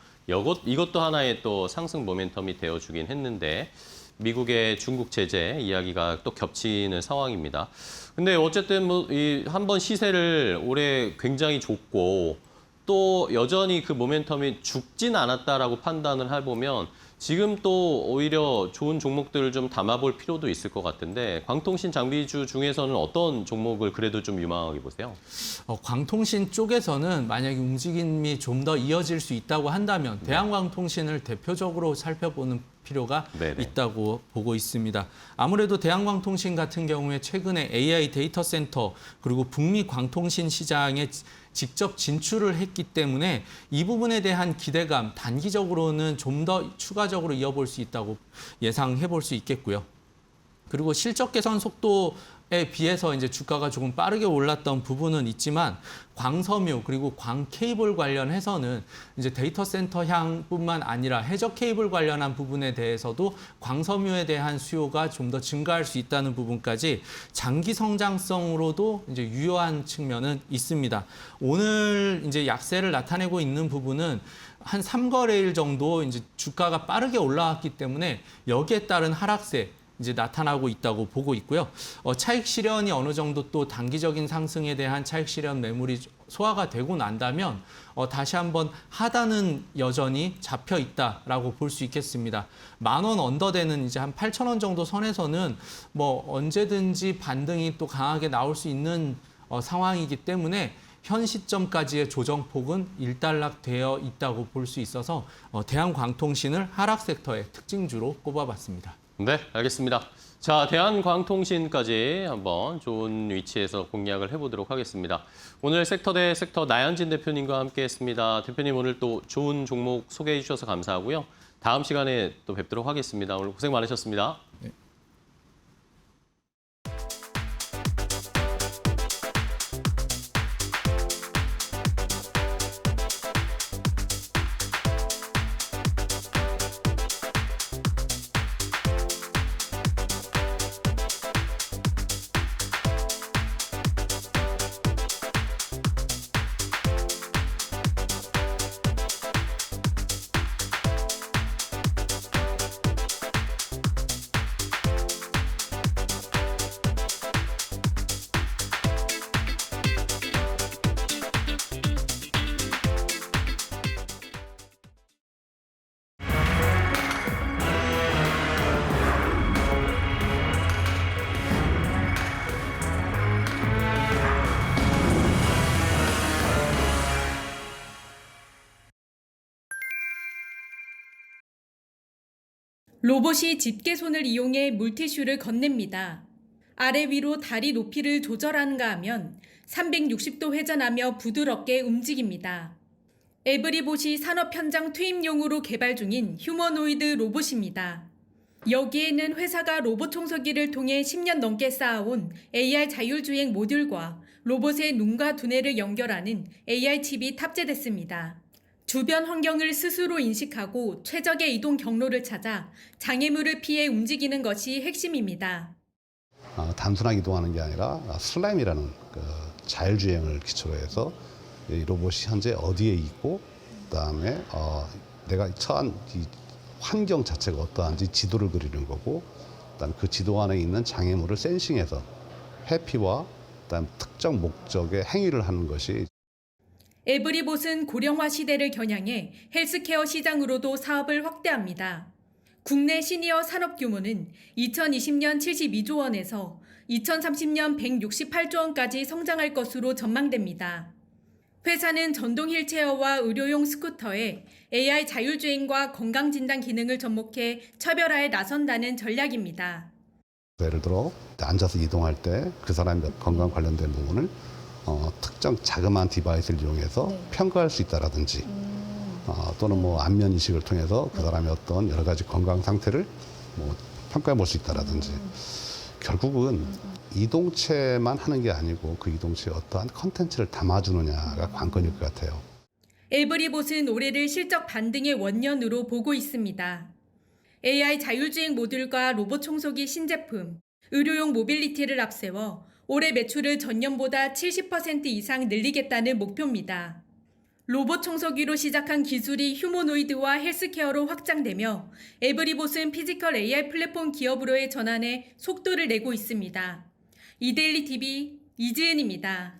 이것도 하나의 또 상승 모멘텀이 되어주긴 했는데 미국의 중국 제재 이야기가 또 겹치는 상황입니다. 근데 어쨌든 뭐 이 한번 시세를 올해 굉장히 줬고 또 여전히 그 모멘텀이 죽진 않았다라고 판단을 해보면 지금 또 오히려 좋은 종목들을 좀 담아볼 필요도 있을 것 같은데 광통신 장비주 중에서는 어떤 종목을 그래도 좀 유망하게 보세요? 광통신 쪽에서는 만약에 움직임이 좀 더 이어질 수 있다고 한다면 대한광통신을 대표적으로 살펴보는 필요가 네네. 있다고 보고 있습니다. 아무래도 대한광통신 같은 경우에 최근에 AI 데이터 센터 그리고 북미 광통신 시장에 직접 진출을 했기 때문에 이 부분에 대한 기대감 단기적으로는 좀 더 추가적으로 이어볼 수 있다고 예상해 볼 수 있겠고요. 그리고 실적 개선 속도에 비해서 이제 주가가 조금 빠르게 올랐던 부분은 있지만 광섬유 그리고 광 케이블 관련해서는 이제 데이터 센터 향뿐만 아니라 해저 케이블 관련한 부분에 대해서도 광섬유에 대한 수요가 좀 더 증가할 수 있다는 부분까지 장기 성장성으로도 이제 유효한 측면은 있습니다. 오늘 이제 약세를 나타내고 있는 부분은 한 3거래일 정도 이제 주가가 빠르게 올라왔기 때문에 여기에 따른 하락세 이제 나타나고 있다고 보고 있고요. 차익 실현이 어느 정도 또 단기적인 상승에 대한 차익 실현 매물이 소화가 되고 난다면 다시 한번 하단은 여전히 잡혀 있다라고 볼 수 있겠습니다. 10,000원 언더되는 이제 한 8,000원 정도 선에서는 뭐 언제든지 반등이 또 강하게 나올 수 있는 상황이기 때문에 현 시점까지의 조정폭은 일단락되어 있다고 볼 수 있어서 대한광통신을 하락 섹터의 특징주로 꼽아봤습니다. 네, 알겠습니다. 자, 대한광통신까지 한번 좋은 위치에서 공략을 해보도록 하겠습니다. 오늘 섹터 대 섹터 나현진 대표님과 함께했습니다. 대표님 오늘 또 좋은 종목 소개해 주셔서 감사하고요. 다음 시간에 또 뵙도록 하겠습니다. 오늘 고생 많으셨습니다. 네. 로봇이 집게손을 이용해 물티슈를 건넵니다. 아래 위로 다리 높이를 조절하는가 하면 360도 회전하며 부드럽게 움직입니다. 에브리봇이 산업 현장 투입용으로 개발 중인 휴머노이드 로봇입니다. 여기에는 회사가 로봇 청소기를 통해 10년 넘게 쌓아온 AR 자율주행 모듈과 로봇의 눈과 두뇌를 연결하는 AR 칩이 탑재됐습니다. 주변 환경을 스스로 인식하고 최적의 이동 경로를 찾아 장애물을 피해 움직이는 것이 핵심입니다. 단순하게 이동하는 게 아니라 슬라임이라는 그 자율주행을 기초로 해서 이 로봇이 현재 어디에 있고 그다음에 내가 처한 이 환경 자체가 어떠한지 지도를 그리는 거고 그다음 그 지도 안에 있는 장애물을 센싱해서 회피와 그다음 특정 목적의 행위를 하는 것이 에브리봇은 고령화 시대를 겨냥해 헬스케어 시장으로도 사업을 확대합니다. 국내 시니어 산업 규모는 2020년 72조 원에서 2030년 168조 원까지 성장할 것으로 전망됩니다. 회사는 전동 휠체어와 의료용 스쿠터에 AI 자율주행과 건강진단 기능을 접목해 처별화에 나선다는 전략입니다. 예를 들어 앉아서 이동할 때 그 사람의 건강 관련된 부분을 특정 자그마한 디바이스를 이용해서 평가할 수 있다라든지 또는 뭐 안면 인식을 통해서 그 사람의 어떤 여러 가지 건강 상태를 뭐 평가해 볼 수 있다라든지 결국은 이동체만 하는 게 아니고 그 이동체에 어떠한 컨텐츠를 담아주느냐가 관건일 것 같아요. 에브리봇은 올해를 실적 반등의 원년으로 보고 있습니다. AI 자율주행 모듈과 로봇 청소기 신제품, 의료용 모빌리티를 앞세워 올해 매출을 전년보다 70% 이상 늘리겠다는 목표입니다. 로봇 청소기로 시작한 기술이 휴머노이드와 헬스케어로 확장되며 에브리봇은 피지컬 AI 플랫폼 기업으로의 전환에 속도를 내고 있습니다. 이데일리 TV 이지은입니다.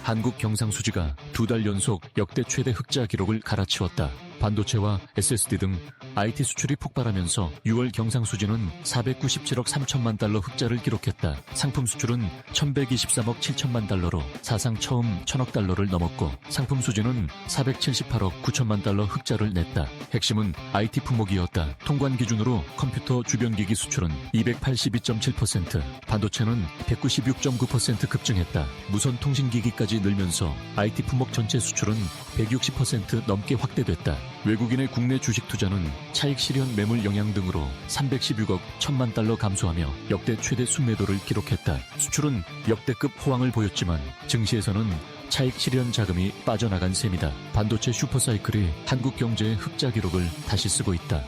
한국 경상수지가 2달 연속 역대 최대 흑자 기록을 갈아치웠다. 반도체와 SSD 등 IT 수출이 폭발하면서 6월 경상수지는 497억 3천만 달러 흑자를 기록했다. 상품 수출은 1,123억 7천만 달러로 사상 처음 1,000억 달러를 넘었고 상품 수지는 478억 9천만 달러 흑자를 냈다. 핵심은 IT 품목이었다. 통관 기준으로 컴퓨터 주변기기 수출은 282.7%, 반도체는 196.9% 급증했다. 무선 통신기기까지 늘면서 IT 품목 전체 수출은 160% 넘게 확대됐다. 외국인의 국내 주식 투자는 차익 실현 매물 영향 등으로 316억 1천만 달러 감소하며 역대 최대 순매도를 기록했다. 수출은 역대급 호황을 보였지만 증시에서는 차익 실현 자금이 빠져나간 셈이다. 반도체 슈퍼사이클이 한국 경제의 흑자 기록을 다시 쓰고 있다.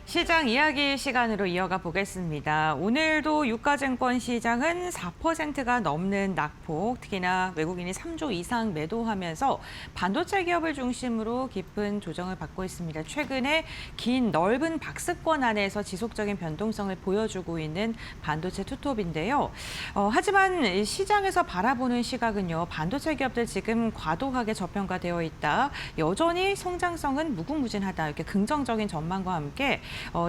시장 이야기 시간으로 이어가 보겠습니다. 오늘도 유가증권 시장은 4%가 넘는 낙폭, 특히나 외국인이 3조 이상 매도하면서 반도체 기업을 중심으로 깊은 조정을 받고 있습니다. 최근에 긴 넓은 박스권 안에서 지속적인 변동성을 보여주고 있는 반도체 투톱인데요. 하지만 시장에서 바라보는 시각은요. 반도체 기업들 지금 과도하게 저평가되어 있다. 여전히 성장성은 무궁무진하다. 이렇게 긍정적인 전망과 함께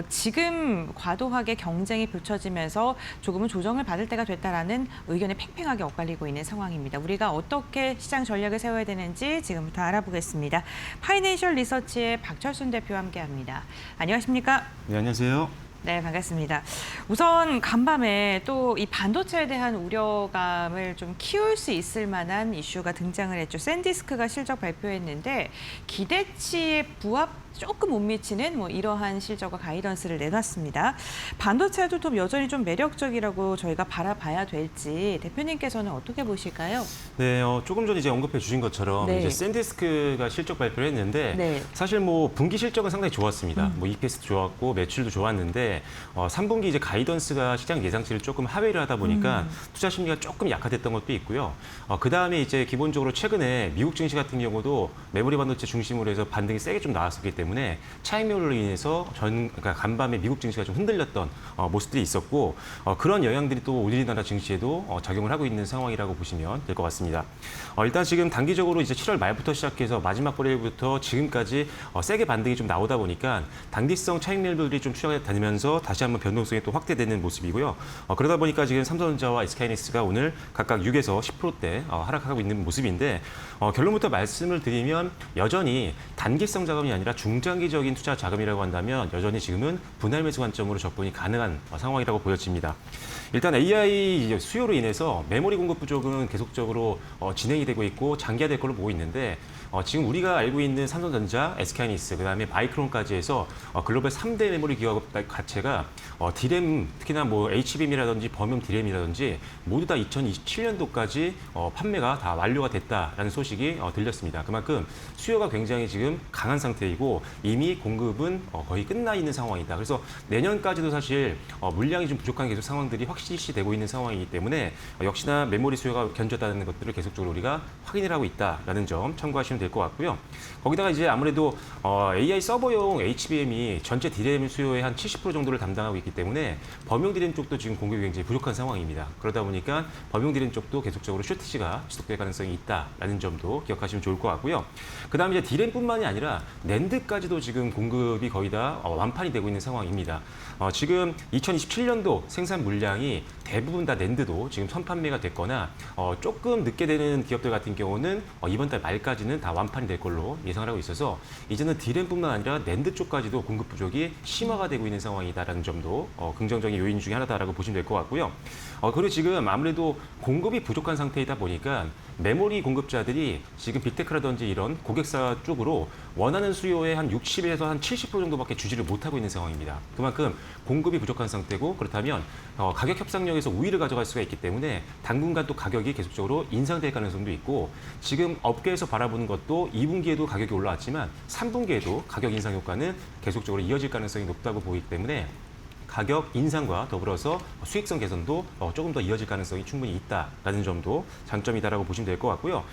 지금 과도하게 경쟁이 펼쳐지면서 조금은 조정을 받을 때가 됐다라는 의견이 팽팽하게 엇갈리고 있는 상황입니다. 우리가 어떻게 시장 전략을 세워야 되는지 지금부터 알아보겠습니다. 파이낸셜 리서치의 박철순 대표와 함께합니다. 안녕하십니까? 네, 안녕하세요. 네, 반갑습니다. 우선 간밤에 또 이 반도체에 대한 우려감을 좀 키울 수 있을 만한 이슈가 등장을 했죠. 샌디스크가 실적 발표했는데 기대치에 부합 조금 못 미치는 이러한 실적과 가이던스를 내놨습니다. 반도체 투톱 여전히 좀 매력적이라고 저희가 바라봐야 될지 대표님께서는 어떻게 보실까요? 네, 조금 전에 이제 언급해 주신 것처럼 네. 이제 샌디스크가 실적 발표를 했는데 네. 사실 분기 실적은 상당히 좋았습니다. EPS도 좋았고 매출도 좋았는데 3분기 이제 가이던스가 시장 예상치를 조금 하회를 하다 보니까 투자 심리가 조금 약화됐던 것도 있고요. 그 다음에 이제 기본적으로 최근에 미국 증시 같은 경우도 메모리 반도체 중심으로 해서 반등이 세게 좀 나왔었기 때문에 차익 매물로 인해서 그러니까 간밤에 미국 증시가 좀 흔들렸던 모습들이 있었고 그런 영향들이 또 우리나라 증시에도 작용을 하고 있는 상황이라고 보시면 될 것 같습니다. 일단 지금 단기적으로 이제 7월 말부터 시작해서 마지막 거래일부터 지금까지 세게 반등이 좀 나오다 보니까 단기성 차익 매물들이 좀 추락해 다니면서 다시 한번 변동성이 또 확대되는 모습이고요. 그러다 보니까 지금 삼성전자와 SK하이닉스가 오늘 각각 6에서 10%대 하락하고 있는 모습인데 결론부터 말씀을 드리면 여전히 단기성 자금이 아니라 중장기적인 투자 자금이라고 한다면 여전히 지금은 분할 매수 관점으로 접근이 가능한 상황이라고 보여집니다. 일단 AI 수요로 인해서 메모리 공급 부족은 계속적으로 진행이 되고 있고 장기화될 걸로 보고 있는데 지금 우리가 알고 있는 삼성전자, SK하이닉스, 그다음에 마이크론까지 해서 글로벌 3대 메모리 기업 자체가 디램, 특히나 HBM이라든지 범용 디램이라든지 모두 다 2027년도까지 판매가 다 완료가 됐다라는 소식이 들렸습니다. 그만큼 수요가 굉장히 지금 강한 상태이고 이미 공급은 거의 끝나 있는 상황이다. 그래서 내년까지도 사실 물량이 좀 부족한 계속 상황들이 확실시되고 있는 상황이기 때문에 역시나 메모리 수요가 견조하다는 것들을 계속적으로 우리가 확인을 하고 있다라는 점 참고하시면 될 것 같고요. 거기다가 이제 아무래도 AI 서버용 HBM이 전체 디램 수요의 한 70% 정도를 담당하고 있기 때문에 범용 디램 쪽도 지금 공급이 굉장히 부족한 상황입니다. 그러다 보니까 범용 디램 쪽도 계속적으로 쇼티지가 지속될 가능성이 있다라는 점도 기억하시면 좋을 것 같고요. 그다음에 이제 디램뿐만이 아니라 낸드까지도 지금 공급이 거의 다 완판이 되고 있는 상황입니다. 지금 2027년도 생산 물량이 대부분 다 낸드도 지금 선판매가 됐거나 조금 늦게 되는 기업들 같은 경우는 이번 달 말까지는 다 완판이 될 걸로 예상을 하고 있어서 이제는 디램뿐만 아니라 낸드 쪽까지도 공급 부족이 심화가 되고 있는 상황이다라는 점도 긍정적인 요인 중에 하나다라고 보시면 될 것 같고요. 그리고 지금 아무래도 공급이 부족한 상태이다 보니까 메모리 공급자들이 지금 빅테크라든지 이런 고객사 쪽으로 원하는 수요의 한 60에서 한 70% 정도밖에 주지를 못하고 있는 상황입니다. 그만큼 공급이 부족한 상태고 그렇다면 가격 협상력에서 우위를 가져갈 수가 있기 때문에 당분간 또 가격이 계속적으로 인상될 가능성도 있고 지금 업계에서 바라보는 것도 2분기에도 가격이 올라왔지만 3분기에도 가격 인상 효과는 계속적으로 이어질 가능성이 높다고 보이기 때문에 가격 인상과 더불어서 수익성 개선도 조금 더 이어질 가능성이 충분히 있다라는 점도 장점이다라고 보시면 될 것 같고요.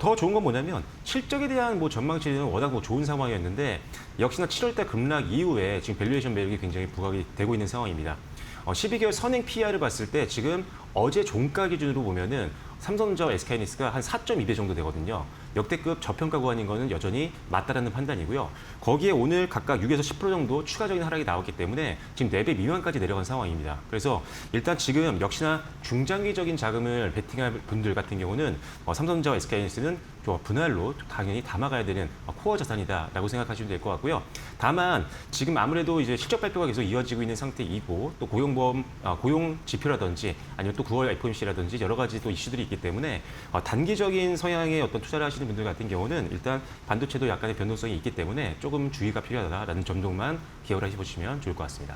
더 좋은 건 뭐냐면 실적에 대한 전망치는 워낙 좋은 상황이었는데 역시나 7월달 급락 이후에 지금 밸류에이션 매력이 굉장히 부각이 되고 있는 상황입니다. 12개월 선행 PR을 봤을 때 지금 어제 종가 기준으로 보면은 삼성전자와 SK하이닉스가 한 4.2배 정도 되거든요. 역대급 저평가 구간인 거는 여전히 맞다라는 판단이고요. 거기에 오늘 각각 6에서 10% 정도 추가적인 하락이 나왔기 때문에 지금 4배 미만까지 내려간 상황입니다. 그래서 일단 지금 역시나 중장기적인 자금을 베팅할 분들 같은 경우는 삼성전자와 SK하이닉스는 분할로 당연히 담아가야 되는 코어 자산이다라고 생각하시면 될 것 같고요. 다만 지금 아무래도 이제 실적 발표가 계속 이어지고 있는 상태이고 또 고용 지표라든지 아니면 또 9월 FOMC라든지 여러 가지 또 이슈들이 있기 때문에 단기적인 성향의 어떤 투자를 하시는 분들 같은 경우는 일단 반도체도 약간의 변동성이 있기 때문에 조금 주의가 필요하다라는 점만 기억을 해보시면 좋을 것 같습니다.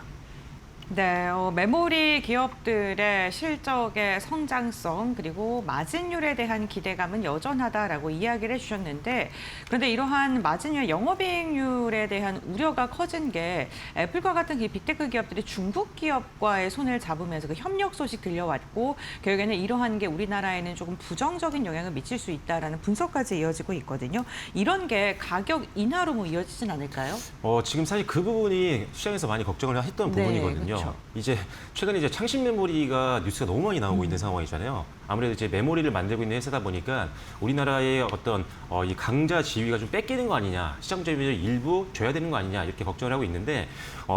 네, 메모리 기업들의 실적의 성장성 그리고 마진율에 대한 기대감은 여전하다라고 이야기를 해주셨는데 그런데 이러한 마진율, 영업이익률에 대한 우려가 커진 게 애플과 같은 빅테크 기업들이 중국 기업과의 손을 잡으면서 그 협력 소식 들려왔고 결국에는 이러한 게 우리나라에는 조금 부정적인 영향을 미칠 수 있다라는 분석까지 이어지고 있거든요. 이런 게 가격 인하로 이어지진 않을까요? 지금 사실 그 부분이 시장에서 많이 걱정을 했던 부분이거든요. 그렇죠. 이제 최근에 창신 메모리가 뉴스가 너무 많이 나오고 있는 상황이잖아요. 아무래도 이제 메모리를 만들고 있는 회사다 보니까 우리나라의 어떤 이 강자 지위가 좀 뺏기는 거 아니냐, 시장 점유율 일부 줘야 되는 거 아니냐 이렇게 걱정을 하고 있는데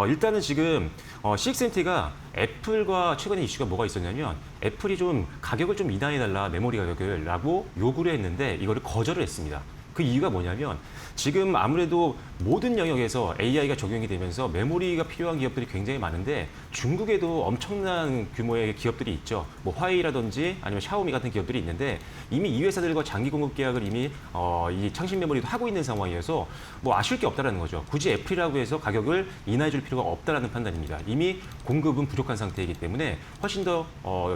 일단은 지금 CXMT가 애플과 최근에 이슈가 뭐가 있었냐면 애플이 좀 가격을 좀 인하해달라 메모리 가격을라고 요구를 했는데 이거를 거절을 했습니다. 그 이유가 뭐냐면 지금 아무래도 모든 영역에서 AI가 적용이 되면서 메모리가 필요한 기업들이 굉장히 많은데 중국에도 엄청난 규모의 기업들이 있죠. 화웨이라든지 아니면 샤오미 같은 기업들이 있는데 이미 이 회사들과 장기 공급 계약을 이미 이 창신 메모리도 하고 있는 상황이어서 아쉬울 게 없다라는 거죠. 굳이 애플이라고 해서 가격을 인하해 줄 필요가 없다라는 판단입니다. 이미 공급은 부족한 상태이기 때문에 훨씬 더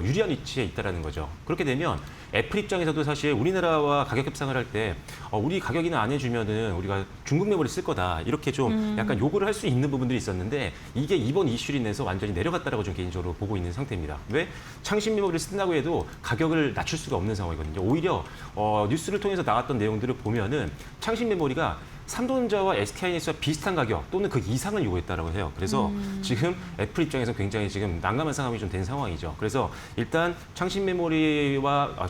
유리한 위치에 있다라는 거죠. 그렇게 되면 애플 입장에서도 사실 우리나라와 가격 협상을 할 때 우리 가격이나 안 해주면은 우리가 중국 메모리 쓸 거다 이렇게 좀 약간 요구를 할 수 있는 부분들이 있었는데 이게 이번 이슈로 인해서 완전히 내려갔다라고 좀 개인적으로 보고 있는 상태입니다. 왜? 창신 메모리를 쓴다고 해도 가격을 낮출 수가 없는 상황이거든요. 오히려 뉴스를 통해서 나왔던 내용들을 보면은 창신 메모리가 삼성전자와 SK하이닉스와 비슷한 가격 또는 그 이상을 요구했다라고 해요. 그래서 지금 애플 입장에서 굉장히 지금 난감한 상황이 좀 된 상황이죠. 그래서 일단 창신 메모리가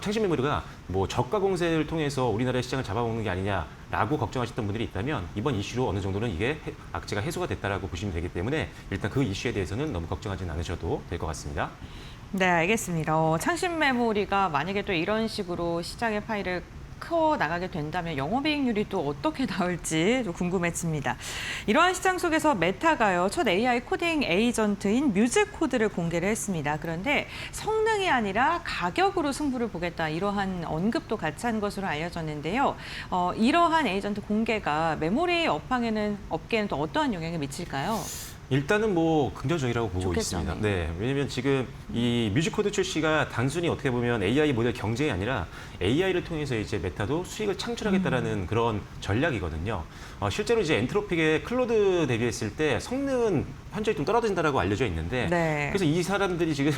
저가 공세를 통해서 우리나라의 시장을 잡아먹는 게 아니냐라고 걱정하셨던 분들이 있다면 이번 이슈로 어느 정도는 이게 악재가 해소가 됐다라고 보시면 되기 때문에 일단 그 이슈에 대해서는 너무 걱정하지는 않으셔도 될 것 같습니다. 네, 알겠습니다. 창신 메모리가 만약에 또 이런 식으로 시장의 파일을 커 나가게 된다면 영업이익률이 또 어떻게 나올지 좀 궁금해집니다. 이러한 시장 속에서 메타가요, 첫 AI 코딩 에이전트인 뮤즈코드를 공개를 했습니다. 그런데 성능이 아니라 가격으로 승부를 보겠다 이러한 언급도 같이 한 것으로 알려졌는데요. 이러한 에이전트 공개가 메모리 업계에는 또 어떠한 영향을 미칠까요? 일단은 긍정적이라고 보고 좋겠죠. 있습니다. 네, 왜냐하면 지금 이 뮤직코드 출시가 단순히 어떻게 보면 AI 모델 경쟁이 아니라 AI를 통해서 이제 메타도 수익을 창출하겠다라는 그런 전략이거든요. 실제로 이제 엔트로픽의 클로드 대비했을 때 성능은 현저히 좀 떨어진다라고 알려져 있는데 네. 그래서 이 사람들이 지금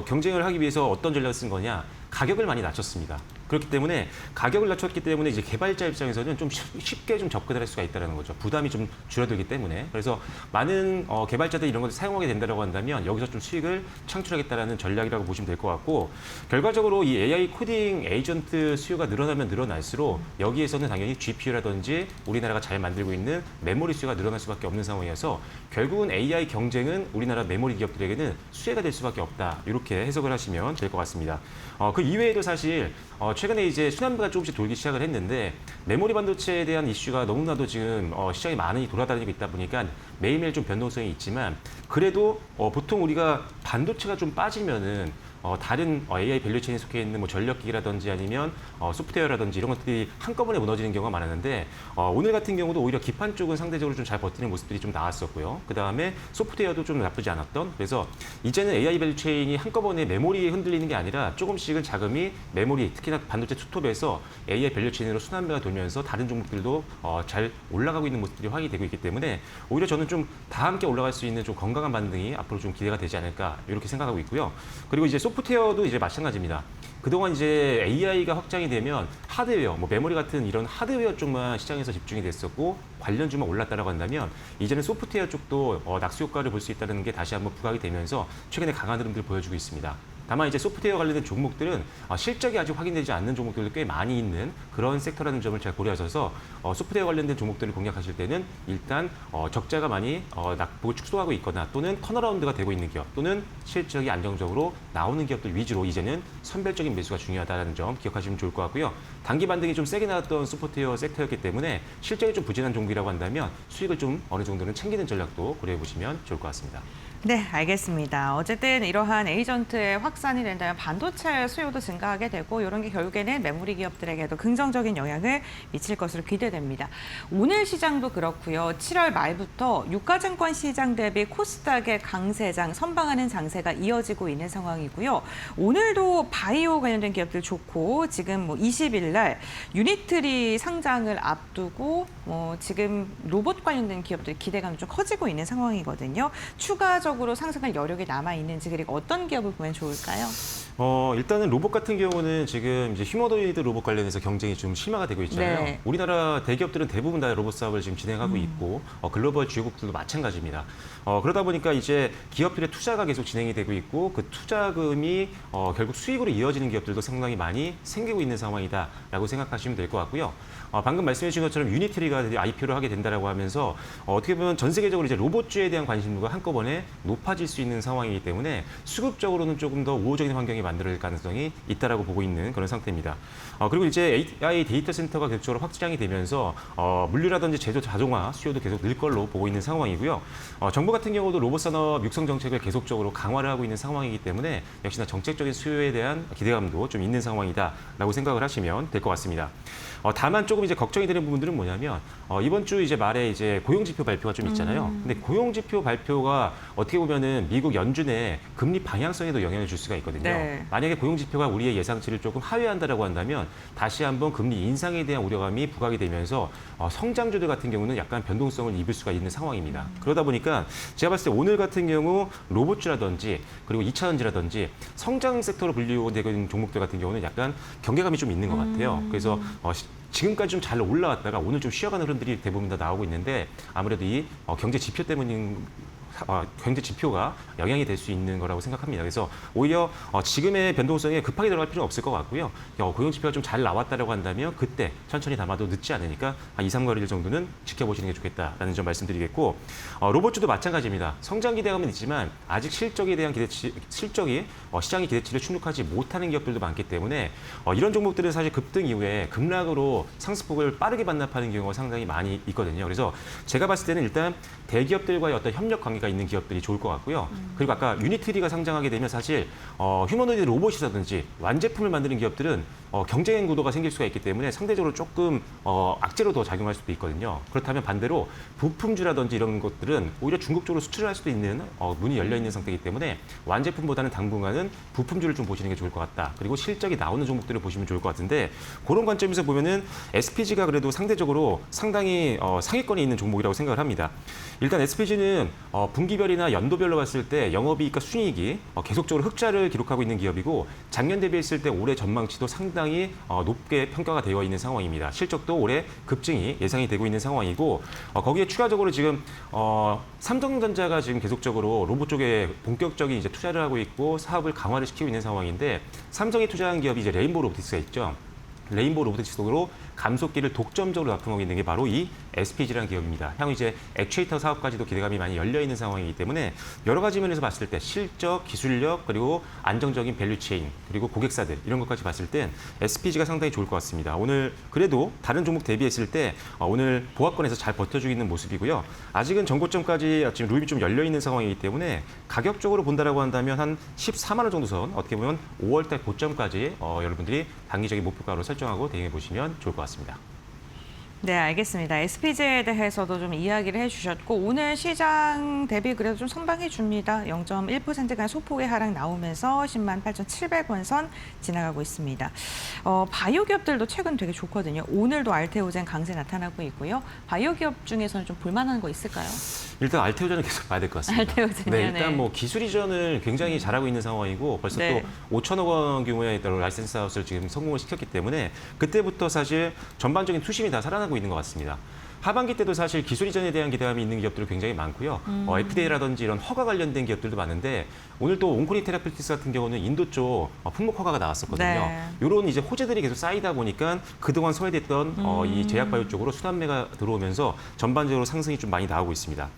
경쟁을 하기 위해서 어떤 전략을 쓴 거냐? 가격을 많이 낮췄습니다. 그렇기 때문에 가격을 낮췄기 때문에 이제 개발자 입장에서는 좀 쉽게 좀 접근을 할 수가 있다는 거죠. 부담이 좀 줄어들기 때문에. 그래서 많은 개발자들이 이런 것을 사용하게 된다고 한다면 여기서 좀 수익을 창출하겠다라는 전략이라고 보시면 될 것 같고, 결과적으로 이 AI 코딩 에이전트 수요가 늘어나면 늘어날수록 여기에서는 당연히 GPU라든지 우리나라가 잘 만들고 있는 메모리 수요가 늘어날 수밖에 없는 상황이어서 결국은 AI 경쟁은 우리나라 메모리 기업들에게는 수혜가 될 수밖에 없다. 이렇게 해석을 하시면 될 것 같습니다. 그 이외에도 사실 최근에 이제 순환매가 조금씩 돌기 시작을 했는데 메모리 반도체에 대한 이슈가 너무나도 지금 시장에 많이 돌아다니고 있다 보니까 매일매일 좀 변동성이 있지만 그래도 보통 우리가 반도체가 좀 빠지면은 다른 AI 밸류체인에 속해 있는 뭐 전력기기라든지 아니면 소프트웨어라든지 이런 것들이 한꺼번에 무너지는 경우가 많았는데 오늘 같은 경우도 오히려 기판 쪽은 상대적으로 좀 잘 버티는 모습들이 좀 나왔었고요. 그다음에 소프트웨어도 좀 나쁘지 않았던, 그래서 이제는 AI 밸류체인이 한꺼번에 메모리에 흔들리는 게 아니라 조금씩은 자금이 메모리, 특히나 반도체 투톱에서 AI 밸류체인으로 순환매가 돌면서 다른 종목들도 잘 올라가고 있는 모습들이 확인이 되고 있기 때문에 오히려 저는 좀 다 함께 올라갈 수 있는 좀 건강한 반등이 앞으로 좀 기대가 되지 않을까 이렇게 생각하고 있고요. 그리고 이제 소프트웨어도 이제 마찬가지입니다. 그동안 이제 AI가 확장이 되면 하드웨어, 뭐 메모리 같은 이런 하드웨어 쪽만 시장에서 집중이 됐었고 관련주만 올랐다라고 한다면 이제는 소프트웨어 쪽도 낙수 효과를 볼 수 있다는 게 다시 한번 부각이 되면서 최근에 강한 흐름들을 보여주고 있습니다. 다만 이제 소프트웨어 관련된 종목들은 실적이 아직 확인되지 않는 종목들도 꽤 많이 있는 그런 섹터라는 점을 잘 고려하셔서 소프트웨어 관련된 종목들을 공략하실 때는 일단 적자가 많이 낙폭을 축소하고 있거나 또는 턴어라운드가 되고 있는 기업 또는 실적이 안정적으로 나오는 기업들 위주로 이제는 선별적인 매수가 중요하다는 점 기억하시면 좋을 것 같고요. 단기 반등이 좀 세게 나왔던 소프트웨어 섹터였기 때문에 실적이 좀 부진한 종목이라고 한다면 수익을 좀 어느 정도는 챙기는 전략도 고려해 보시면 좋을 것 같습니다. 네, 알겠습니다. 어쨌든 이러한 에이전트의 확산이 된다면 반도체 수요도 증가하게 되고 이런 게 결국에는 메모리 기업들에게도 긍정적인 영향을 미칠 것으로 기대됩니다. 오늘 시장도 그렇고요. 7월 말부터 유가증권 시장 대비 코스닥의 강세장, 선방하는 장세가 이어지고 있는 상황이고요. 오늘도 바이오 관련된 기업들 좋고 지금 뭐 20일 날 유니트리 상장을 앞두고 지금 로봇 관련된 기업들 기대감이 좀 커지고 있는 상황이거든요. 추가적으로 상승할 여력이 남아 있는지 그리고 어떤 기업을 보면 좋을까요? 일단은 로봇 같은 경우는 지금 이제 휴머노이드 로봇 관련해서 경쟁이 좀 심화가 되고 있잖아요. 네. 우리나라 대기업들은 대부분 다 로봇 사업을 지금 진행하고 있고 글로벌 주요국들도 마찬가지입니다. 그러다 보니까 이제 기업들의 투자가 계속 진행이 되고 있고 그 투자금이 결국 수익으로 이어지는 기업들도 상당히 많이 생기고 있는 상황이다라고 생각하시면 될 것 같고요. 방금 말씀해 주신 것처럼 유니트리가 IPO를 하게 된다라고 하면서 어떻게 보면 전 세계적으로 이제 로봇주에 대한 관심도가 한꺼번에 높아질 수 있는 상황이기 때문에 수급적으로는 조금 더 우호적인 환경이 만들어질 가능성이 있다라고 보고 있는 그런 상태입니다. 그리고 이제 AI 데이터 센터가 계속적으로 확장이 되면서 물류라든지 제조 자동화 수요도 계속 늘 걸로 보고 있는 상황이고요. 정부 같은 경우도 로봇 산업 육성 정책을 계속적으로 강화를 하고 있는 상황이기 때문에 역시나 정책적인 수요에 대한 기대감도 좀 있는 상황이다라고 생각을 하시면 될 것 같습니다. 다만 조금 이제 걱정이 되는 부분들은 뭐냐면 이번 주 이제 말에 이제 고용 지표 발표가 좀 있잖아요. 근데 고용 지표 발표가 어떻게 보면은 미국 연준의 금리 방향성에도 영향을 줄 수가 있거든요. 네. 만약에 고용 지표가 우리의 예상치를 조금 하회한다라고 한다면 다시 한번 금리 인상에 대한 우려감이 부각이 되면서 성장주들 같은 경우는 약간 변동성을 입을 수가 있는 상황입니다. 그러다 보니까 제가 봤을 때 오늘 같은 경우 로봇주라든지 그리고 2차전지라든지 성장 섹터로 분류되고 있는 종목들 같은 경우는 약간 경계감이 좀 있는 것 같아요. 그래서 지금까지 좀 잘 올라왔다가 오늘 좀 쉬어가는 흐름들이 대부분 다 나오고 있는데 아무래도 이 경제 지표 때문인 경제 지표가 영향이 될 수 있는 거라고 생각합니다. 그래서 오히려 지금의 변동성에 급하게 들어갈 필요는 없을 것 같고요. 고용 지표가 좀 잘 나왔다라고 한다면 그때 천천히 담아도 늦지 않으니까 2, 3거리일 정도는 지켜보시는 게 좋겠다라는 점 말씀드리겠고 로봇주도 마찬가지입니다. 성장 기대감은 있지만 아직 실적에 대한 실적이 시장의 기대치를 충족하지 못하는 기업들도 많기 때문에 이런 종목들은 사실 급등 이후에 급락으로 상승폭을 빠르게 반납하는 경우가 상당히 많이 있거든요. 그래서 제가 봤을 때는 일단 대기업들과의 어떤 협력 관계가 있는 기업들이 좋을 것 같고요. 그리고 아까 유니트리가 상장하게 되면 사실 휴머노이드 로봇이라든지 완제품을 만드는 기업들은 경쟁 구도가 생길 수가 있기 때문에 상대적으로 조금 악재로 더 작용할 수도 있거든요. 그렇다면 반대로 부품주라든지 이런 것들은 오히려 중국 쪽으로 수출을 할 수도 있는 문이 열려 있는 상태이기 때문에 완제품보다는 당분간은 부품주를 좀 보시는 게 좋을 것 같다. 그리고 실적이 나오는 종목들을 보시면 좋을 것 같은데 그런 관점에서 보면은 SPG가 그래도 상대적으로 상당히 상위권에 있는 종목이라고 생각을 합니다. 일단 SPG는 분기별이나 연도별로 봤을 때 영업이익과 순이익이 계속적으로 흑자를 기록하고 있는 기업이고 작년 대비했을 때 올해 전망치도 상당히 높게 평가가 되어 있는 상황입니다. 실적도 올해 급증이 예상이 되고 있는 상황이고 거기에 추가적으로 지금 삼성전자가 지금 계속적으로 로봇 쪽에 본격적인 이제 투자를 하고 있고 사업을 강화를 시키고 있는 상황인데 삼성이 투자한 기업이 이제 레인보우 로보틱스가 있죠. 레인보우 로보틱스 속으로 감속기를 독점적으로 납품하고 있는 게 바로 이 SPG라는 기업입니다. 향후 이제 액추에이터 사업까지도 기대감이 많이 열려 있는 상황이기 때문에 여러 가지 면에서 봤을 때 실적, 기술력, 그리고 안정적인 밸류체인, 그리고 고객사들 이런 것까지 봤을 땐 SPG가 상당히 좋을 것 같습니다. 오늘 그래도 다른 종목 대비했을 때 오늘 보합권에서 잘 버텨주고 있는 모습이고요. 아직은 전고점까지 지금 루입이 좀 열려 있는 상황이기 때문에 가격적으로 본다라고 한다면 한 14만 원 정도 선 어떻게 보면 5월달 고점까지 여러분들이 단기적인 목표가로 설정하고 대응해 보시면 좋을 것 같습니다. 네, 알겠습니다. SPG에 대해서도 좀 이야기를 해주셨고 오늘 시장 대비 그래도 좀 선방해 줍니다. 0.1%가 소폭의 하락 나오면서 108,700원 선 지나가고 있습니다. 바이오 기업들도 최근 되게 좋거든요. 오늘도 알테오젠 강세 나타나고 있고요. 바이오 기업 중에서는 좀 볼만한 거 있을까요? 일단 알테오젠은 계속 봐야 될 것 같습니다. 알테오젠이요, 네, 일단 네. 뭐 기술 이전을 굉장히 잘하고 있는 상황이고 벌써 네. 또 5천억 원 규모의 라이센스 하우스를 지금 성공을 시켰기 때문에 그때부터 사실 전반적인 투심이 다 살아나고 있는 것 같습니다. 하반기 때도 사실 기술 이전에 대한 기대감이 있는 기업들이 굉장히 많고요. FDA라든지 이런 허가 관련된 기업들도 많은데 오늘 또 온코리 테라피틱스 같은 경우는 인도 쪽 품목 허가가 나왔었거든요. 네. 이런 이제 호재들이 계속 쌓이다 보니까 그동안 소외됐던 이 제약바이오 쪽으로 수단매가 들어오면서 전반적으로 상승이 좀 많이 나오고 있습니다.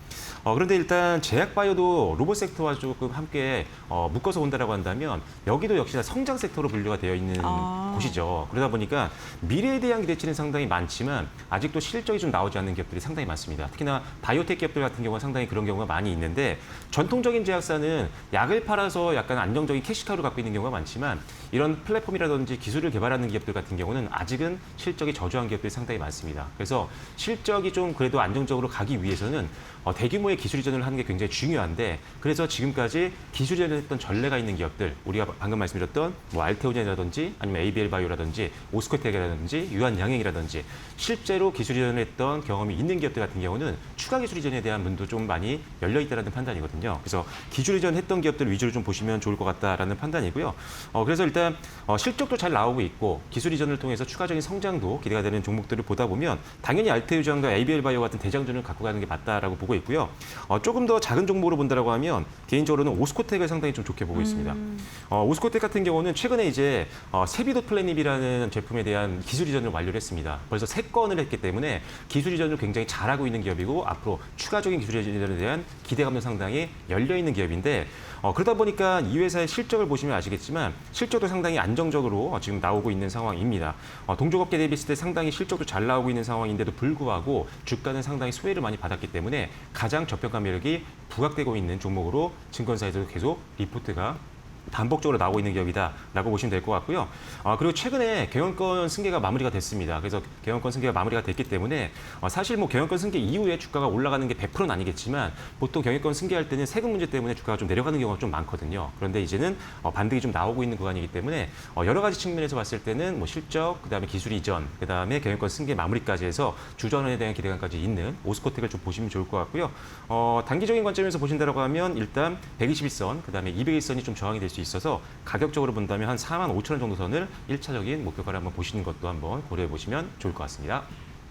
그런데 일단 제약바이오도 로봇 섹터와 조금 함께 묶어서 본다라고 한다면 여기도 역시나 성장 섹터로 분류가 되어 있는 곳이죠. 그러다 보니까 미래에 대한 기대치는 상당히 많지만 아직도 실적이 좀 나오지 않는 기업들이 상당히 많습니다. 특히나 바이오텍 기업들 같은 경우는 상당히 그런 경우가 많이 있는데 전통적인 제약사는 약을 팔아서 약간 안정적인 캐시카우를 갖고 있는 경우가 많지만 이런 플랫폼이라든지 기술을 개발하는 기업들 같은 경우는 아직은 실적이 저조한 기업들이 상당히 많습니다. 그래서 실적이 좀 그래도 안정적으로 가기 위해서는 대규모의 기술 이전을 하는 게 굉장히 중요한데 그래서 지금까지 기술 이전을 했던 전례가 있는 기업들 우리가 방금 말씀드렸던 뭐 알테오젠이라든지 아니면 ABL 바이오라든지 오스코텍이라든지 유한양행이라든지 실제로 기술 이전을 했던 경험이 있는 기업들 같은 경우는 추가 기술 이전에 대한 문도 좀 많이 열려 있다는 판단이거든요. 그래서 기술 이전 했던 기업들 위주로 좀 보시면 좋을 것 같다라는 판단이고요. 그래서 일단 실적도 잘 나오고 있고 기술 이전을 통해서 추가적인 성장도 기대가 되는 종목들을 보다 보면 당연히 알테오젠과 ABL 바이오 같은 대장주를 갖고 가는 게 맞다라고 보고 있고요. 조금 더 작은 종목으로 본다라고 하면 개인적으로는 오스코텍을 상당히 좀 좋게 보고 있습니다. 오스코텍 같은 경우는 최근에 이제 세비도 플래닙이라는 제품에 대한 기술 이전을 완료를 했습니다. 벌써 3건을 했기 때문에 기술 이전을 굉장히 잘하고 있는 기업이고 앞으로 추가적인 기술 이전에 대한 기대감도 상당히 열려 있는 기업인데 그러다 보니까 이 회사의 실적을 보시면 아시겠지만 실적도 상당히 안정적으로 지금 나오고 있는 상황입니다. 동종업계 대비했을 때 상당히 실적도 잘 나오고 있는 상황인데도 불구하고 주가는 상당히 소외를 많이 받았기 때문에 가장 저평가 매력이 부각되고 있는 종목으로 증권사에서도 계속 리포트가 반복적으로 나오고 있는 기업이다라고 보시면 될 것 같고요. 그리고 최근에 경영권 승계가 마무리가 됐습니다. 그래서 경영권 승계가 마무리가 됐기 때문에 사실 뭐 경영권 승계 이후에 주가가 올라가는 게 100%는 아니겠지만 보통 경영권 승계할 때는 세금 문제 때문에 주가가 좀 내려가는 경우가 좀 많거든요. 그런데 이제는 반등이 좀 나오고 있는 구간이기 때문에 여러 가지 측면에서 봤을 때는 뭐 실적, 그다음에 기술 이전, 그다음에 경영권 승계 마무리까지 해서 주전에 대한 기대감까지 있는 오스코텍을 좀 보시면 좋을 것 같고요. 단기적인 관점에서 보신다라고 하면 일단 121선, 그다음에 201선이 좀 저항이 될 수 있어서 가격적으로 본다면 한 45,000원 정도 선을 1차적인 목표가를 한번 보시는 것도 한번 고려해 보시면 좋을 것 같습니다.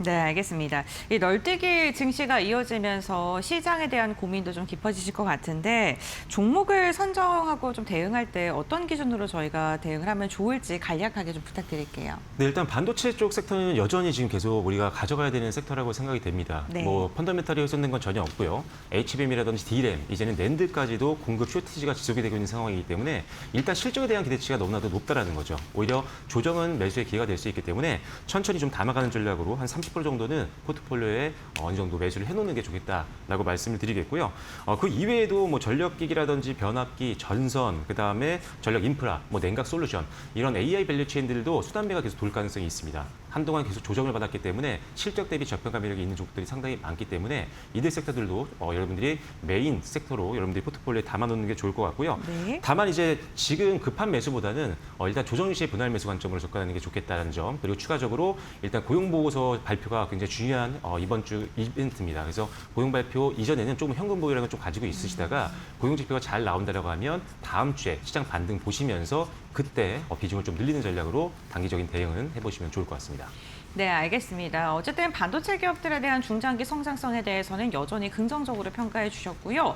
네, 알겠습니다. 이 널뛰기 증시가 이어지면서 시장에 대한 고민도 좀 깊어지실 것 같은데 종목을 선정하고 좀 대응할 때 어떤 기준으로 저희가 대응을 하면 좋을지 간략하게 좀 부탁드릴게요. 네, 일단 반도체 쪽 섹터는 여전히 지금 계속 우리가 가져가야 되는 섹터라고 생각이 됩니다. 네. 뭐 펀더멘탈이 훼손된 건 전혀 없고요. HBM이라든지 DRAM, 이제는 낸드까지도 공급 쇼티지가 지속이 되고 있는 상황이기 때문에 일단 실적에 대한 기대치가 너무나도 높다라는 거죠. 오히려 조정은 매수의 기회가 될 수 있기 때문에 천천히 좀 담아가는 전략으로 한 30% 정도는 포트폴리오에 어느 정도 매수를 해놓는 게 좋겠다라고 말씀을 드리겠고요. 그 이외에도 뭐 전력기기라든지 변압기, 전선, 그다음에 전력 인프라, 뭐 냉각 솔루션 이런 AI 밸류 체인들도 수단배가 계속 돌 가능성이 있습니다. 한동안 계속 조정을 받았기 때문에 실적 대비 저평가 매력이 있는 종목들이 상당히 많기 때문에 이들 섹터들도 여러분들이 메인 섹터로 여러분들이 포트폴리오에 담아놓는 게 좋을 것 같고요. 네. 다만 이제 지금 급한 매수보다는 일단 조정 시의 분할 매수 관점으로 접근하는 게 좋겠다는 점, 그리고 추가적으로 일단 고용보고서 발표가 굉장히 중요한 이번 주 이벤트입니다. 그래서 고용 발표 이전에는 조금 현금 보유량을 좀 가지고 있으시다가 고용 지표가 잘 나온다라고 하면 다음 주에 시장 반등 보시면서 그때 비중을 좀 늘리는 전략으로 단기적인 대응은 해보시면 좋을 것 같습니다. 네, 알겠습니다. 어쨌든 반도체 기업들에 대한 중장기 성장성에 대해서는 여전히 긍정적으로 평가해 주셨고요.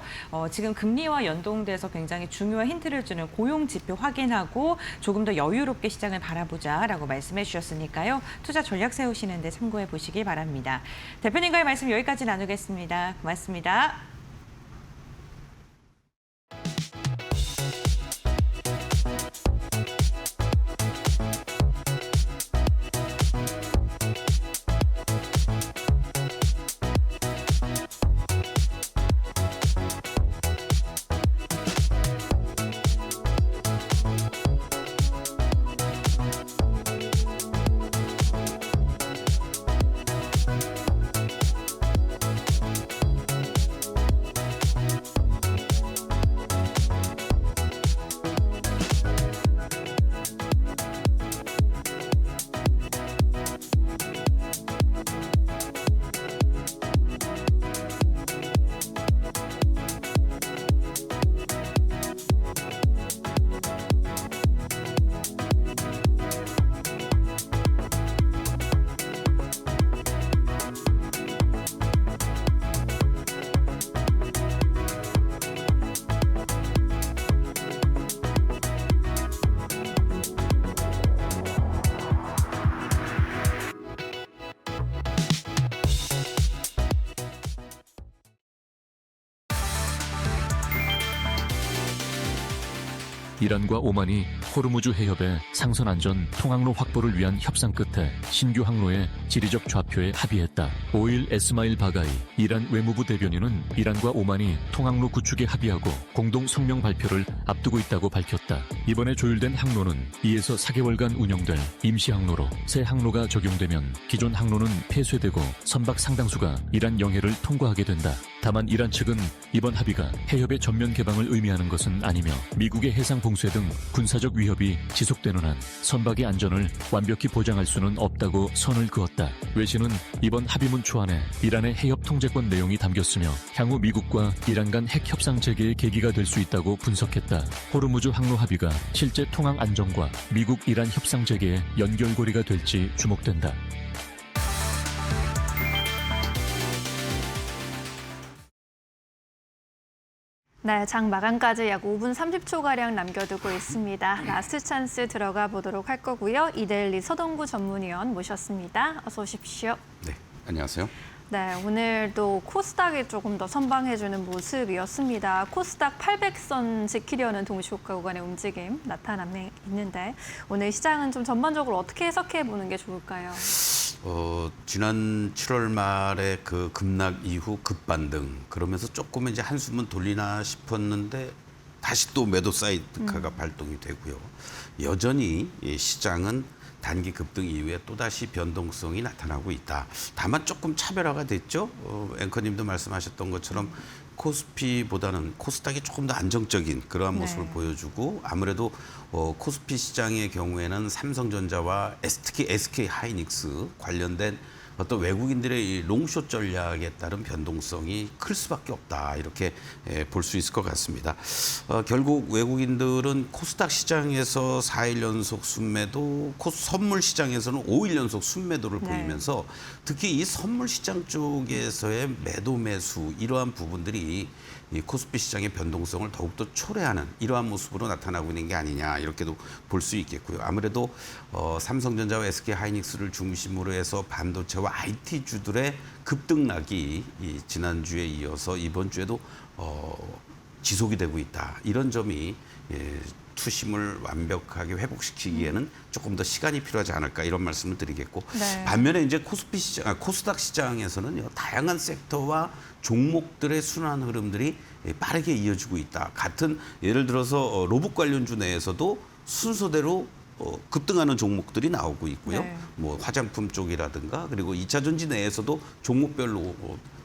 지금 금리와 연동돼서 굉장히 중요한 힌트를 주는 고용 지표 확인하고 조금 더 여유롭게 시장을 바라보자라고 말씀해 주셨으니까요. 투자 전략 세우시는 데 참고해 보시기 바랍니다. 대표님과의 말씀 여기까지 나누겠습니다. 고맙습니다. 이란과 오만이 호르무즈 해협의 상선 안전 통항로 확보를 위한 협상 끝에 신규 항로의 지리적 좌표에 합의했다. 오일 에스마일 바가이 이란 외무부 대변인은 이란과 오만이 통항로 구축에 합의하고 공동 성명 발표를 앞두고 있다고 밝혔다. 이번에 조율된 항로는 2에서 4개월간 운영될 임시 항로로 새 항로가 적용되면 기존 항로는 폐쇄되고 선박 상당수가 이란 영해를 통과하게 된다. 다만 이란 측은 이번 합의가 해협의 전면 개방을 의미하는 것은 아니며 미국의 해상 봉쇄 등 군사적 위협이 지속되는 한 선박의 안전을 완벽히 보장할 수는 없다고 선을 그었다. 외신은 이번 합의문 초안에 이란의 해협 통제권 내용이 담겼으며 향후 미국과 이란 간 핵 협상 재개의 계기가 될 수 있다고 분석했다. 호르무즈 항로 합의가 실제 통항 안정과 미국 이란 협상 재개의 연결고리가 될지 주목된다. 네, 장 마감까지 약 5분 30초가량 남겨두고 있습니다. 라스트 찬스 들어가 보도록 할 거고요. 이데일리 서동구 전문위원 모셨습니다. 어서 오십시오. 네, 안녕하세요. 네, 오늘도 코스닥이 조금 더 선방해주는 모습이었습니다. 코스닥 800선 지키려는 동시호가 구간의 움직임 나타나고 있는데 오늘 시장은 좀 전반적으로 어떻게 해석해 보는 게 좋을까요? 지난 7월 말에 그 급락 이후 급반등 그러면서 조금 이제 한숨은 돌리나 싶었는데 다시 또 매도 사이드카가 발동이 되고요. 여전히 이 시장은 단기 급등 이후에 또다시 변동성이 나타나고 있다. 다만 조금 차별화가 됐죠. 앵커님도 말씀하셨던 것처럼 코스피보다는 코스닥이 조금 더 안정적인 그러한 모습을 보여주고 아무래도 코스피 시장의 경우에는 삼성전자와 특히 SK 하이닉스 관련된 어떤 외국인들의 이 롱숏 전략에 따른 변동성이 클 수밖에 없다 이렇게 볼 수 있을 것 같습니다. 결국 외국인들은 코스닥 시장에서 4일 연속 순매도, 선물 시장에서는 5일 연속 순매도를 보이면서 특히 이 선물 시장 쪽에서의 매도 매수 이러한 부분들이 이 코스피 시장의 변동성을 더욱더 초래하는 이러한 모습으로 나타나고 있는 게 아니냐 이렇게도 볼 수 있겠고요. 아무래도 삼성전자와 SK 하이닉스를 중심으로 해서 반도체와 IT주들의 급등락이 지난주에 이어서 이번 주에도 지속이 되고 있다. 이런 점이 투심을 완벽하게 회복시키기에는 조금 더 시간이 필요하지 않을까 이런 말씀을 드리겠고 반면에 이제 코스닥 시장에서는요 다양한 섹터와 종목들의 순환 흐름들이 빠르게 이어지고 있다. 같은 예를 들어서 로봇 관련주 내에서도 순서대로 급등하는 종목들이 나오고 있고요. 네. 뭐 화장품 쪽이라든가 그리고 2차 전지 내에서도 종목별로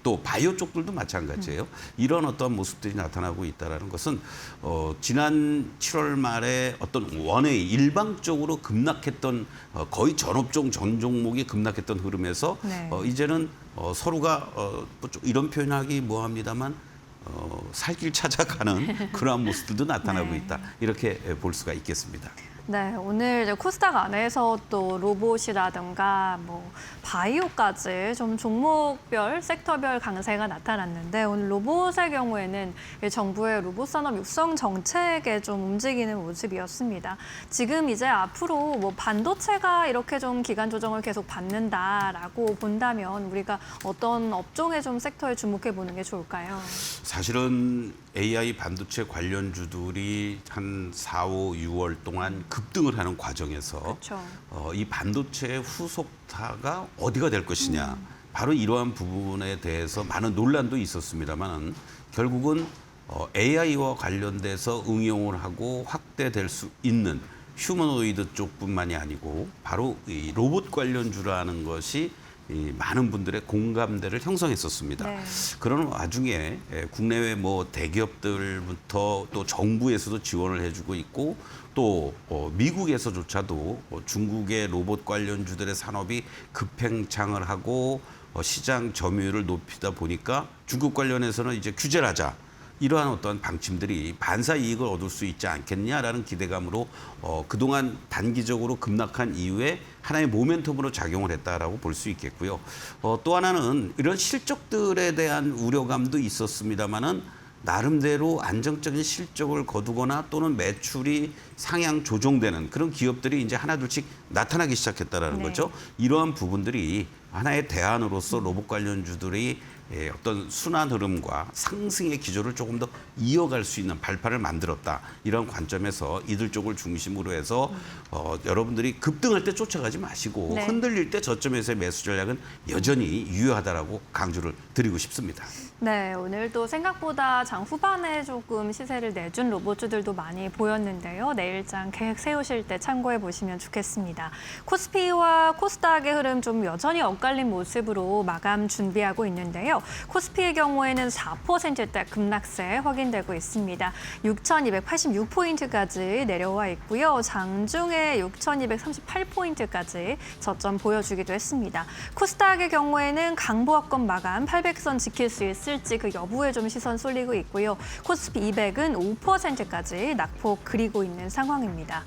또 바이오 쪽들도 마찬가지예요. 이런 어떤 모습들이 나타나고 있다는 것은 지난 7월 말에 어떤 원웨이 일방적으로 급락했던 거의 전 업종 전 종목이 급락했던 흐름에서 네. 이제는 서로가 이런 표현하기 뭐합니다만 살길 찾아가는 그러한 모습들도 나타나고 네. 있다. 이렇게 볼 수가 있겠습니다. 네, 오늘 이제 코스닥 안에서 또 로봇이라든가 뭐 바이오까지 좀 종목별, 섹터별 강세가 나타났는데 오늘 로봇의 경우에는 정부의 로봇 산업 육성 정책에 좀 움직이는 모습이었습니다. 지금 이제 앞으로 뭐 반도체가 이렇게 좀 기간 조정을 계속 받는다라고 본다면 우리가 어떤 업종의 좀 섹터에 주목해 보는 게 좋을까요? 사실은 AI 반도체 관련주들이 한 4, 5, 6월 동안 급등을 하는 과정에서 그렇죠. 이 반도체의 후속타가 어디가 될 것이냐. 바로 이러한 부분에 대해서 많은 논란도 있었습니다만 결국은 AI와 관련돼서 응용을 하고 확대될 수 있는 휴머노이드 쪽뿐만이 아니고 바로 이 로봇 관련주라는 것이 이 많은 분들의 공감대를 형성했었습니다. 네. 그런 와중에 국내외 뭐 대기업들부터 또 정부에서도 지원을 해주고 있고 또 미국에서조차도 중국의 로봇 관련주들의 산업이 급팽창을 하고 시장 점유율을 높이다 보니까 중국 관련해서는 이제 규제를 하자. 이러한 어떤 방침들이 반사 이익을 얻을 수 있지 않겠냐라는 기대감으로 그동안 단기적으로 급락한 이후에 하나의 모멘텀으로 작용을 했다라고 볼 수 있겠고요. 또 하나는 이런 실적들에 대한 우려감도 있었습니다마는 나름대로 안정적인 실적을 거두거나 또는 매출이 상향 조정되는 그런 기업들이 이제 하나둘씩 나타나기 시작했다라는 거죠. 이러한 부분들이 하나의 대안으로서 로봇 관련주들이 어떤 순환 흐름과 상승의 기조를 조금 더 이어갈 수 있는 발판을 만들었다. 이런 관점에서 이들 쪽을 중심으로 해서 여러분들이 급등할 때 쫓아가지 마시고 네. 흔들릴 때 저점에서의 매수 전략은 여전히 유효하다라고 강조를 드리고 싶습니다. 네, 오늘도 생각보다 장 후반에 조금 시세를 내준 로봇주들도 많이 보였는데요. 내일장 계획 세우실 때 참고해 보시면 좋겠습니다. 코스피와 코스닥의 흐름 좀 여전히 엇갈린 모습으로 마감 준비하고 있는데요. 코스피의 경우에는 4%대 급락세 확인되고 있습니다. 6,286포인트까지 내려와 있고요. 장중에 6,238포인트까지 저점 보여주기도 했습니다. 코스닥의 경우에는 강보합권 마감 800선 지킬 수 있을지 그 여부에 좀 시선 쏠리고 있고요. 코스피 200은 5%까지 낙폭 그리고 있는 상황입니다.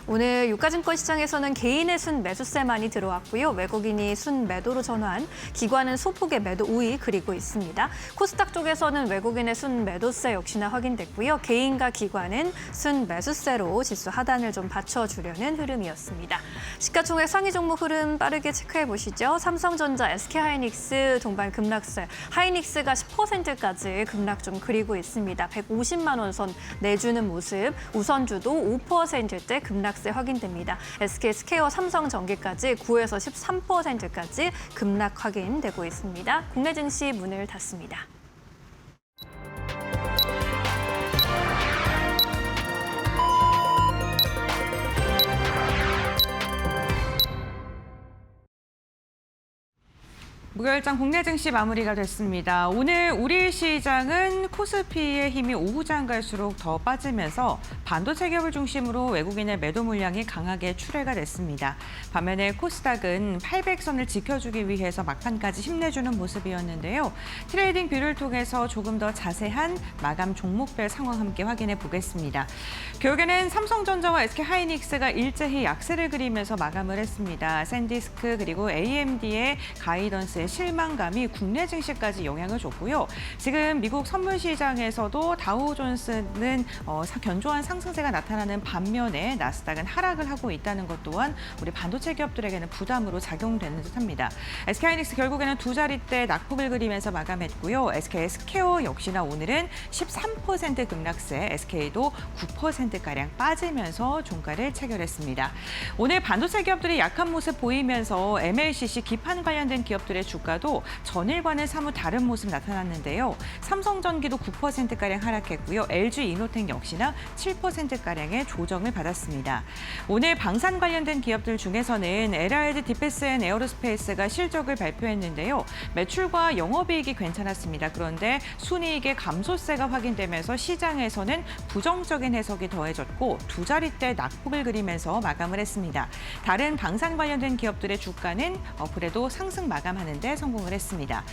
오늘 유가증권 시장에서는 개인의 순매수세만이 들어왔고요. 외국인이 순매도로 전환, 기관은 소폭의 매도 우위 그리고 있습니다. 코스닥 쪽에서는 외국인의 순매도세 역시나 확인됐고요. 개인과 기관은 순매수세로 지수 하단을 좀 받쳐주려는 흐름이었습니다. 시가총액 상위 종목 흐름 빠르게 체크해 보시죠. 삼성전자, SK하이닉스 동반 급락세, 하이닉스가 10%까지 급락 좀 그리고 있습니다. 150만 원 선 내주는 모습, 우선주도 5%대 급락 확인됩니다. SK 스퀘어, 삼성전기까지 9에서 13%까지 급락 확인되고 있습니다. 국내 증시 문을 닫습니다. 목요일장 국내 증시 마무리가 됐습니다. 오늘 우리 시장은 코스피의 힘이 오후장 갈수록 더 빠지면서 반도체 기업을 중심으로 외국인의 매도 물량이 강하게 출회가 됐습니다. 반면에 코스닥은 800선을 지켜주기 위해서 막판까지 힘내주는 모습이었는데요. 트레이딩 뷰를 통해서 조금 더 자세한 마감 종목별 상황 함께 확인해 보겠습니다. 결국에는 삼성전자와 SK하이닉스가 일제히 약세를 그리면서 마감을 했습니다. 샌디스크 그리고 AMD의 가이던스의 실망감이 국내 증시까지 영향을 줬고요. 지금 미국 선물 시장에서도 다우존스는 견조한 상승세가 나타나는 반면에 나스닥은 하락을 하고 있다는 것 또한 우리 반도체 기업들에게는 부담으로 작용되는 듯합니다. SK하이닉스 결국에는 두 자릿대 낙폭을 그리면서 마감했고요. SK 스퀘어 역시나 오늘은 13% 급락세, SK도 9%가량 빠지면서 종가를 체결했습니다. 오늘 반도체 기업들이 약한 모습 보이면서 MLCC 기판 관련된 기업들의 주가도 전일과는 사뭇 다른 모습 나타났는데요. 삼성전기도 9%가량 하락했고요. LG이노텍 역시나 7%가량의 조정을 받았습니다. 오늘 방산 관련된 기업들 중에서는 LRD 디펜스 앤 에어로스페이스가 실적을 발표했는데요. 매출과 영업이익이 괜찮았습니다. 그런데 순이익의 감소세가 확인되면서 시장에서는 부정적인 해석이 더해졌고 두 자릿대 낙폭을 그리면서 마감을 했습니다. 다른 방산 관련된 기업들의 주가는 그래도 상승 마감하는 데 성공을 했습니다.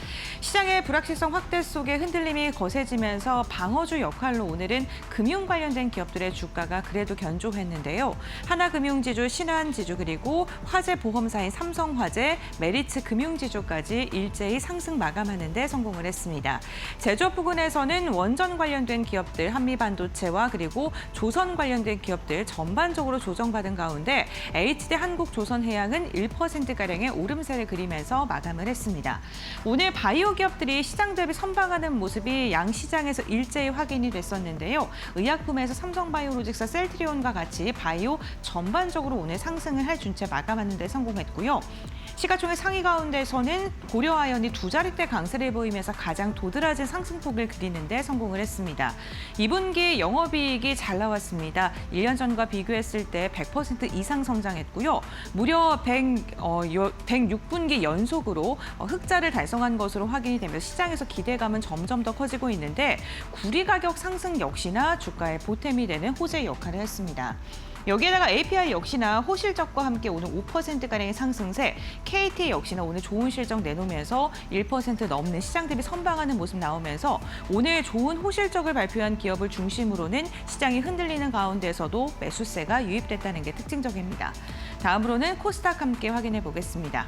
시장의 불확실성 확대 속에 흔들림이 거세지면서 방어주 역할로 오늘은 금융 관련된 기업들의 주가가 그래도 견조했는데요. 하나금융지주, 신한지주 그리고 화재보험사인 삼성화재, 메리츠금융지주까지 일제히 상승 마감하는 데 성공을 했습니다. 제조업 부근에서는 원전 관련된 기업들, 한미반도체와 그리고 조선 관련된 기업들 전반적으로 조정받은 가운데 HD 한국조선해양은 1%가량의 오름세를 그리면서 마감을 했습니다. 오늘 바이오 기업들이 시장 대비 선방하는 모습이 양시장에서 일제히 확인이 됐었는데요. 의약품에서 삼성바이오로직스, 셀트리온과 같이 바이오 전반적으로 오늘 상승을 할 준채 마감하는 데 성공했고요. 시가총액 상위 가운데서는 고려아연이 두 자릿대 강세를 보이면서 가장 도드라진 상승폭을 그리는 데 성공을 했습니다. 2분기 영업이익이 잘 나왔습니다. 1년 전과 비교했을 때 100% 이상 성장했고요. 무려 106분기 연속으로 흑자를 달성한 것으로 확인이 되면서 시장에서 기대감은 점점 더 커지고 있는데 구리 가격 상승 역시나 주가의 보탬이 되는 호재 역할을 했습니다. 여기에다가 API 역시나 호실적과 함께 오늘 5%가량의 상승세, KT 역시나 오늘 좋은 실적 내놓으면서 1% 넘는 시장 대비 선방하는 모습 나오면서 오늘 좋은 호실적을 발표한 기업을 중심으로는 시장이 흔들리는 가운데서도 매수세가 유입됐다는 게 특징적입니다. 다음으로는 코스닥 함께 확인해 보겠습니다.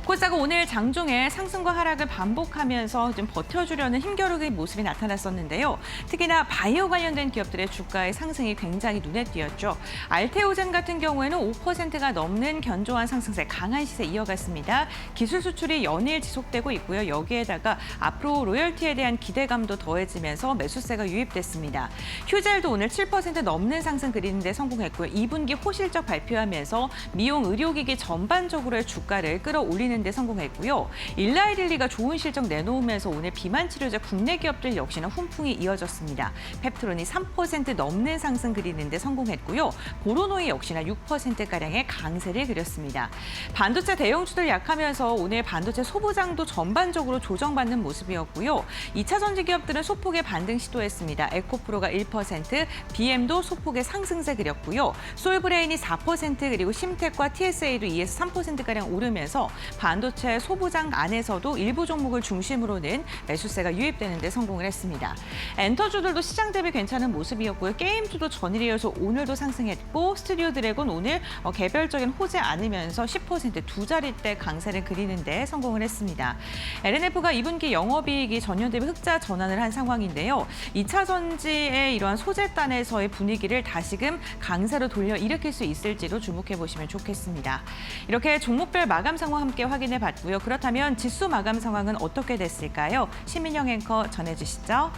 코스닥은 오늘 장중에 상승과 하락을 반복하면서 좀 버텨주려는 힘겨루기 모습이 나타났었는데요. 특히나 바이오 관련된 기업들의 주가의 상승이 굉장히 눈에 띄었죠. 알테오젠 같은 경우에는 5%가 넘는 견조한 상승세, 강한 시세 이어갔습니다. 기술 수출이 연일 지속되고 있고요. 여기에다가 앞으로 로열티에 대한 기대감도 더해지면서 매수세가 유입됐습니다. 휴젤도 오늘 7% 넘는 상승 그리는 데 성공했고요. 2분기 호실적 발표하면서 미용 의료기기 전반적으로의 주가를 끌어올리는 데 성공했고요. 일라이릴리가 좋은 실적 내놓으면서 오늘 비만 치료제 국내 기업들 역시나 훈풍이 이어졌습니다. 펩트론이 3% 넘는 상승 그리는 데 성공했고요. 보로노이 역시나 6%가량의 강세를 그렸습니다. 반도체 대형주들 약하면서 오늘 반도체 소부장도 전반적으로 조정받는 모습이었고요. 2차 전지 기업들은 소폭의 반등 시도했습니다. 에코프로가 1%, BM도 소폭의 상승세 그렸고요. 솔브레인이 4% 그리고 심텍과 TSA도 2에서 3%가량 오르면서 반도체 소부장 안에서도 일부 종목을 중심으로는 매수세가 유입되는 데 성공을 했습니다. 엔터주들도 시장 대비 괜찮은 모습이었고요. 게임주도 전일에 이어서 오늘도 상승했고 스튜디오 드래곤 오늘 개별적인 호재 않으면서 10% 두 자릿대 강세를 그리는 데 성공을 했습니다. LNF가 2분기 영업이익이 전년 대비 흑자 전환을 한 상황인데요. 2차 전지의 이러한 소재단에서의 분위기를 다시금 강세로 돌려 일으킬 수 있을지도 주목해 보시면 좋겠습니다. 이렇게 종목별 마감 상황 함께 확인해 봤고요. 그렇다면 지수 마감 상황은 어떻게 됐을까요? 신민영 앵커 전해주시죠.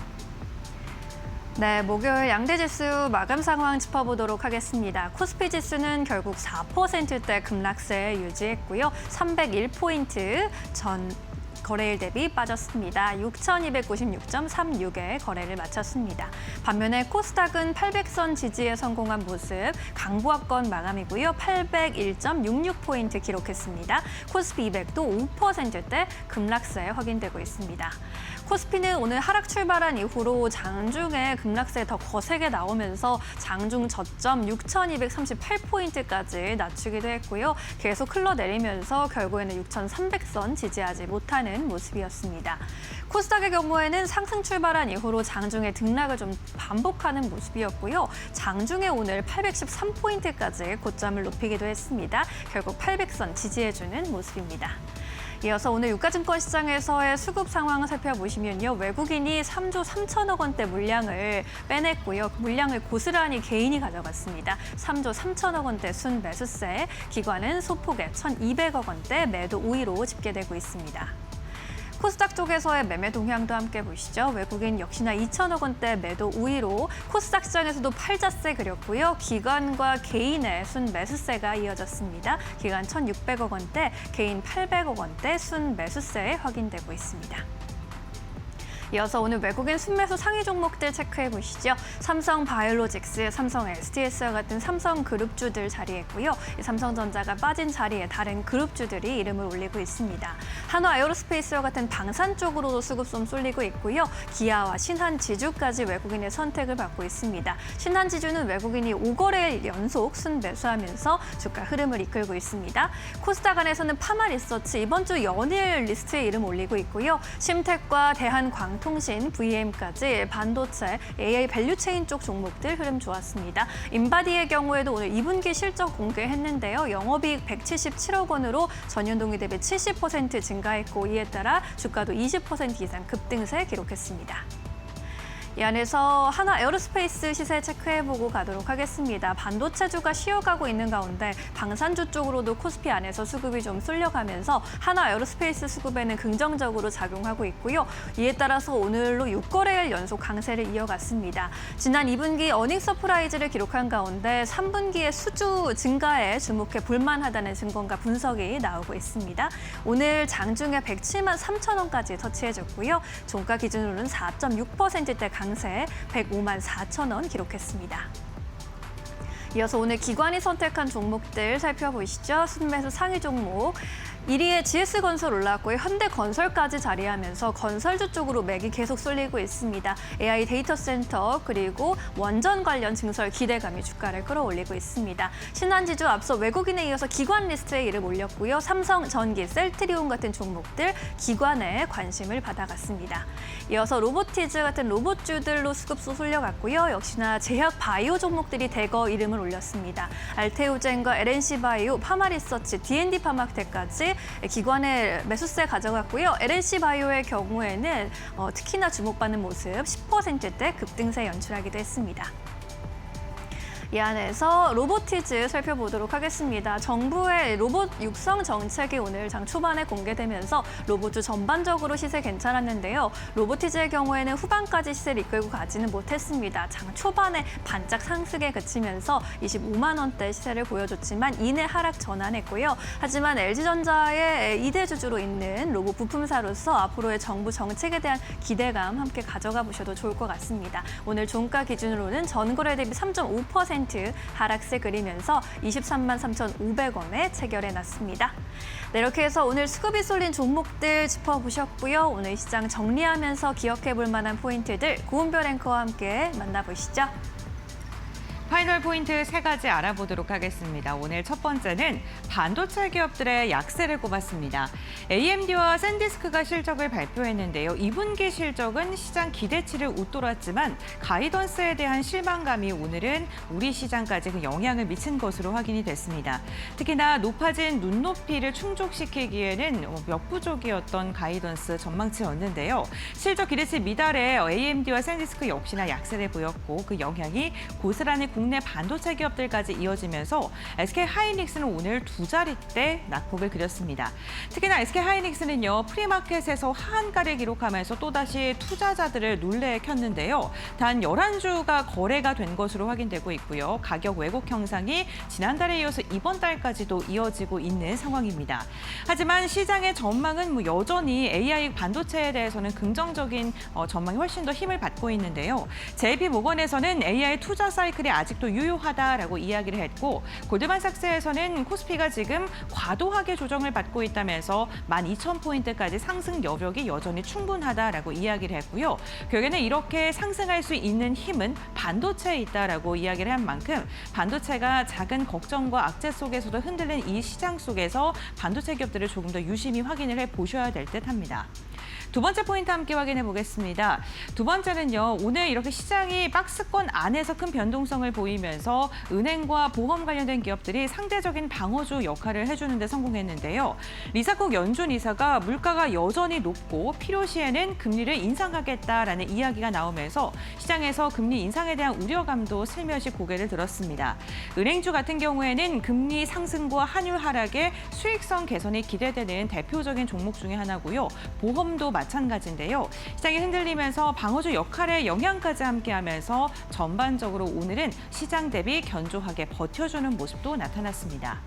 네, 목요일 양대지수 마감 상황 짚어보도록 하겠습니다. 코스피 지수는 결국 4%대 급락세 유지했고요. 301포인트 전 거래일 대비 빠졌습니다. 6,296.36에 거래를 마쳤습니다. 반면에 코스닥은 800선 지지에 성공한 모습, 강보합권 마감이고요. 801.66포인트 기록했습니다. 코스피 200도 5%대 급락세 확인되고 있습니다. 코스피는 오늘 하락 출발한 이후로 장중에 급락세 더 거세게 나오면서 장중 저점 6,238포인트까지 낮추기도 했고요. 계속 흘러내리면서 결국에는 6,300선 지지하지 못하는 모습이었습니다. 코스닥의 경우에는 상승 출발한 이후로 장중에 등락을 좀 반복하는 모습이었고요. 장중에 오늘 813포인트까지 고점을 높이기도 했습니다. 결국 800선 지지해주는 모습입니다. 이어서 오늘 유가증권 시장에서의 수급 상황을 살펴보시면요. 외국인이 3조 3천억 원대 물량을 빼냈고요. 물량을 고스란히 개인이 가져갔습니다. 3조 3천억 원대 순 매수세, 기관은 소폭의 1,200억 원대 매도 우위로 집계되고 있습니다. 코스닥 쪽에서의 매매 동향도 함께 보시죠. 외국인 역시나 2천억 원대 매도 우위로 코스닥 시장에서도 팔자세 그렸고요. 기관과 개인의 순 매수세가 이어졌습니다. 기관 1,600억 원대, 개인 800억 원대 순 매수세 확인되고 있습니다. 이어서 오늘 외국인 순매수 상위 종목들 체크해 보시죠. 삼성 바이오로직스, 삼성 STS와 같은 삼성 그룹주들 자리했고요. 삼성전자가 빠진 자리에 다른 그룹주들이 이름을 올리고 있습니다. 한화 에어로스페이스와 같은 방산 쪽으로도 수급 좀 쏠리고 있고요. 기아와 신한지주까지 외국인의 선택을 받고 있습니다. 신한지주는 외국인이 5거래일 연속 순매수하면서 주가 흐름을 이끌고 있습니다. 코스닥 안에서는 파마리서치 이번 주 연일 리스트에 이름 올리고 있고요. 심텍과 대한광 통신, VM까지 반도체, AI 밸류체인 쪽 종목들 흐름 좋았습니다. 인바디의 경우에도 오늘 2분기 실적 공개했는데요. 영업이익 177억 원으로 전년 동기 대비 70% 증가했고 이에 따라 주가도 20% 이상 급등세 기록했습니다. 이 안에서 한화 에어로스페이스 시세 체크해보고 가도록 하겠습니다. 반도체주가 쉬어가고 있는 가운데 방산주 쪽으로도 코스피 안에서 수급이 좀 쏠려가면서 한화 에어로스페이스 수급에는 긍정적으로 작용하고 있고요. 이에 따라서 오늘로 6거래일 연속 강세를 이어갔습니다. 지난 2분기 어닝 서프라이즈를 기록한 가운데 3분기의 수주 증가에 주목해 볼만하다는 증거가 분석이 나오고 있습니다. 오늘 장중에 107만 3천 원까지 터치해줬고요. 종가 기준으로는 4.6%대 강세 105만 4천 원 기록했습니다. 이어서 오늘 기관이 선택한 종목들 살펴보시죠. 순매수 상위 종목. 1위에 GS건설 올라왔고요. 현대건설까지 자리하면서 건설주 쪽으로 맥이 계속 쏠리고 있습니다. AI 데이터 센터 그리고 원전 관련 증설 기대감이 주가를 끌어올리고 있습니다. 신한지주 앞서 외국인에 이어서 기관 리스트에 이름 올렸고요. 삼성전기, 셀트리온 같은 종목들 기관에 관심을 받아갔습니다. 이어서 로보티즈 같은 로봇주들로 수급수 쏠려갔고요. 역시나 제약 바이오 종목들이 대거 이름을 올렸습니다. 알테오젠과 LNC바이오, 파마리서치, D&D 파마텍까지 기관의 매수세 가져갔고요. LNC바이오의 경우에는 특히나 주목받는 모습 10%대 급등세 연출하기도 했습니다. 이 안에서 로보티즈 살펴보도록 하겠습니다. 정부의 로봇 육성 정책이 오늘 장 초반에 공개되면서 로봇주 전반적으로 시세 괜찮았는데요. 로보티즈의 경우에는 후반까지 시세를 이끌고 가지는 못했습니다. 장 초반에 반짝 상승에 그치면서 25만 원대 시세를 보여줬지만 이내 하락 전환했고요. 하지만 LG전자의 2대 주주로 있는 로봇 부품사로서 앞으로의 정부 정책에 대한 기대감 함께 가져가 보셔도 좋을 것 같습니다. 오늘 종가 기준으로는 전거래 대비 3.5% 하락세 그리면서 23만 3,500원에 체결해놨습니다. 네, 이렇게 해서 오늘 수급이 쏠린 종목들 짚어보셨고요. 오늘 시장 정리하면서 기억해볼 만한 포인트들 고은별 앵커와 함께 만나보시죠. 파이널 포인트 3가지 알아보도록 하겠습니다. 오늘 첫 번째는 반도체 기업들의 약세를 꼽았습니다. AMD와 샌디스크가 실적을 발표했는데요. 2분기 실적은 시장 기대치를 웃돌았지만 가이던스에 대한 실망감이 오늘은 우리 시장까지 그 영향을 미친 것으로 확인이 됐습니다. 특히나 높아진 눈높이를 충족시키기에는 역부족이었던 가이던스 전망치였는데요. 실적 기대치 미달에 AMD와 샌디스크 역시나 약세를 보였고 그 영향이 고스란히 국내 반도체 기업들까지 이어지면서 SK하이닉스는 오늘 2자릿대 낙폭을 그렸습니다. 특히나 SK하이닉스는요. 프리마켓에서 하한가를 기록하면서 또다시 투자자들을 놀래켜 켰는데요. 단 11주가 거래가 된 것으로 확인되고 있고요. 가격 왜곡 형상이 지난달에 이어서 이번 달까지도 이어지고 있는 상황입니다. 하지만 시장의 전망은 여전히 AI 반도체에 대해서는 긍정적인 전망이 훨씬 더 힘을 받고 있는데요. JP모건에서는 AI 투자 사이클이 아직도 유효하다라고 이야기를 했고 골드만삭스에서는 코스피가 지금 과도하게 조정을 받고 있다면서 12,000포인트까지 상승 여력이 여전히 충분하다라고 이야기를 했고요. 결국에는 이렇게 상승할 수 있는 힘은 반도체에 있다라고 이야기를 한 만큼 반도체가 작은 걱정과 악재 속에서도 흔들린 이 시장 속에서 반도체 기업들을 조금 더 유심히 확인을 해보셔야 될 듯합니다. 두 번째 포인트 함께 확인해 보겠습니다. 두 번째는요. 오늘 이렇게 시장이 박스권 안에서 큰 변동성을 보이면서 은행과 보험 관련된 기업들이 상대적인 방어주 역할을 해주는 데 성공했는데요. 리사콕 연준 이사가 물가가 여전히 높고 필요시에는 금리를 인상하겠다라는 이야기가 나오면서 시장에서 금리 인상에 대한 우려감도 슬며시 고개를 들었습니다. 은행주 같은 경우에는 금리 상승과 환율 하락에 수익성 개선이 기대되는 대표적인 종목 중에 하나고요. 보험도 마찬가지인데요. 시장이 흔들리면서 방어주 역할의 영향까지 함께하면서 전반적으로 오늘은 시장 대비 견조하게 버텨주는 모습도 나타났습니다.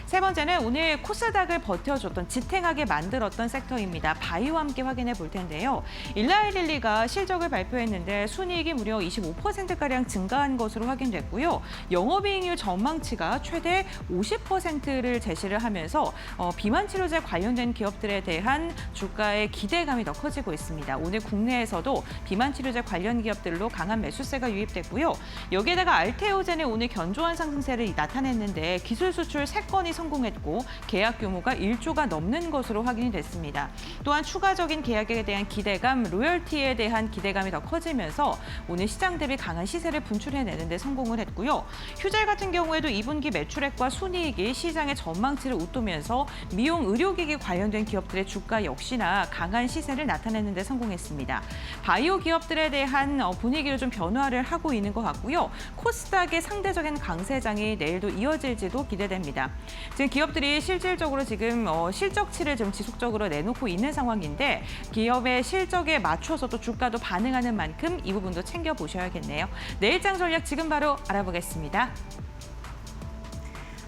세 번째는 오늘 코스닥을 버텨줬던 지탱하게 만들었던 섹터입니다. 바이오와 함께 확인해 볼 텐데요. 일라이릴리가 실적을 발표했는데 순이익이 무려 25%가량 증가한 것으로 확인됐고요. 영업이익률 전망치가 최대 50%를 제시를 하면서 비만 치료제 관련된 기업들에 대한 주가의 기대감이 더 커지고 있습니다. 오늘 국내에서도 비만 치료제 관련 기업들로 강한 매수세가 유입됐고요. 여기에다가 알테오젠이 오늘 견조한 상승세를 나타냈는데 기술 수출 3건이 성공했고 계약 규모가 1조가 넘는 것으로 확인이 됐습니다. 또한 추가적인 계약에 대한 기대감, 로열티에 대한 기대감이 더 커지면서 오늘 시장 대비 강한 시세를 분출해내는 데 성공을 했고요. 휴젤 같은 경우에도 2분기 매출액과 순이익이 시장의 전망치를 웃도면서 미용 의료기기 관련된 기업들의 주가 역시나 강한 시세를 나타내는 데 성공했습니다. 바이오 기업들에 대한 분위기를 좀 변화를 하고 있는 것 같고요. 코스닥의 상대적인 강세장이 내일도 이어질지도 기대됩니다. 지금 기업들이 실질적으로 지금 실적치를 좀 지속적으로 내놓고 있는 상황인데 기업의 실적에 맞춰서 또 주가도 반응하는 만큼 이 부분도 챙겨보셔야겠네요. 내일장 전략 지금 바로 알아보겠습니다.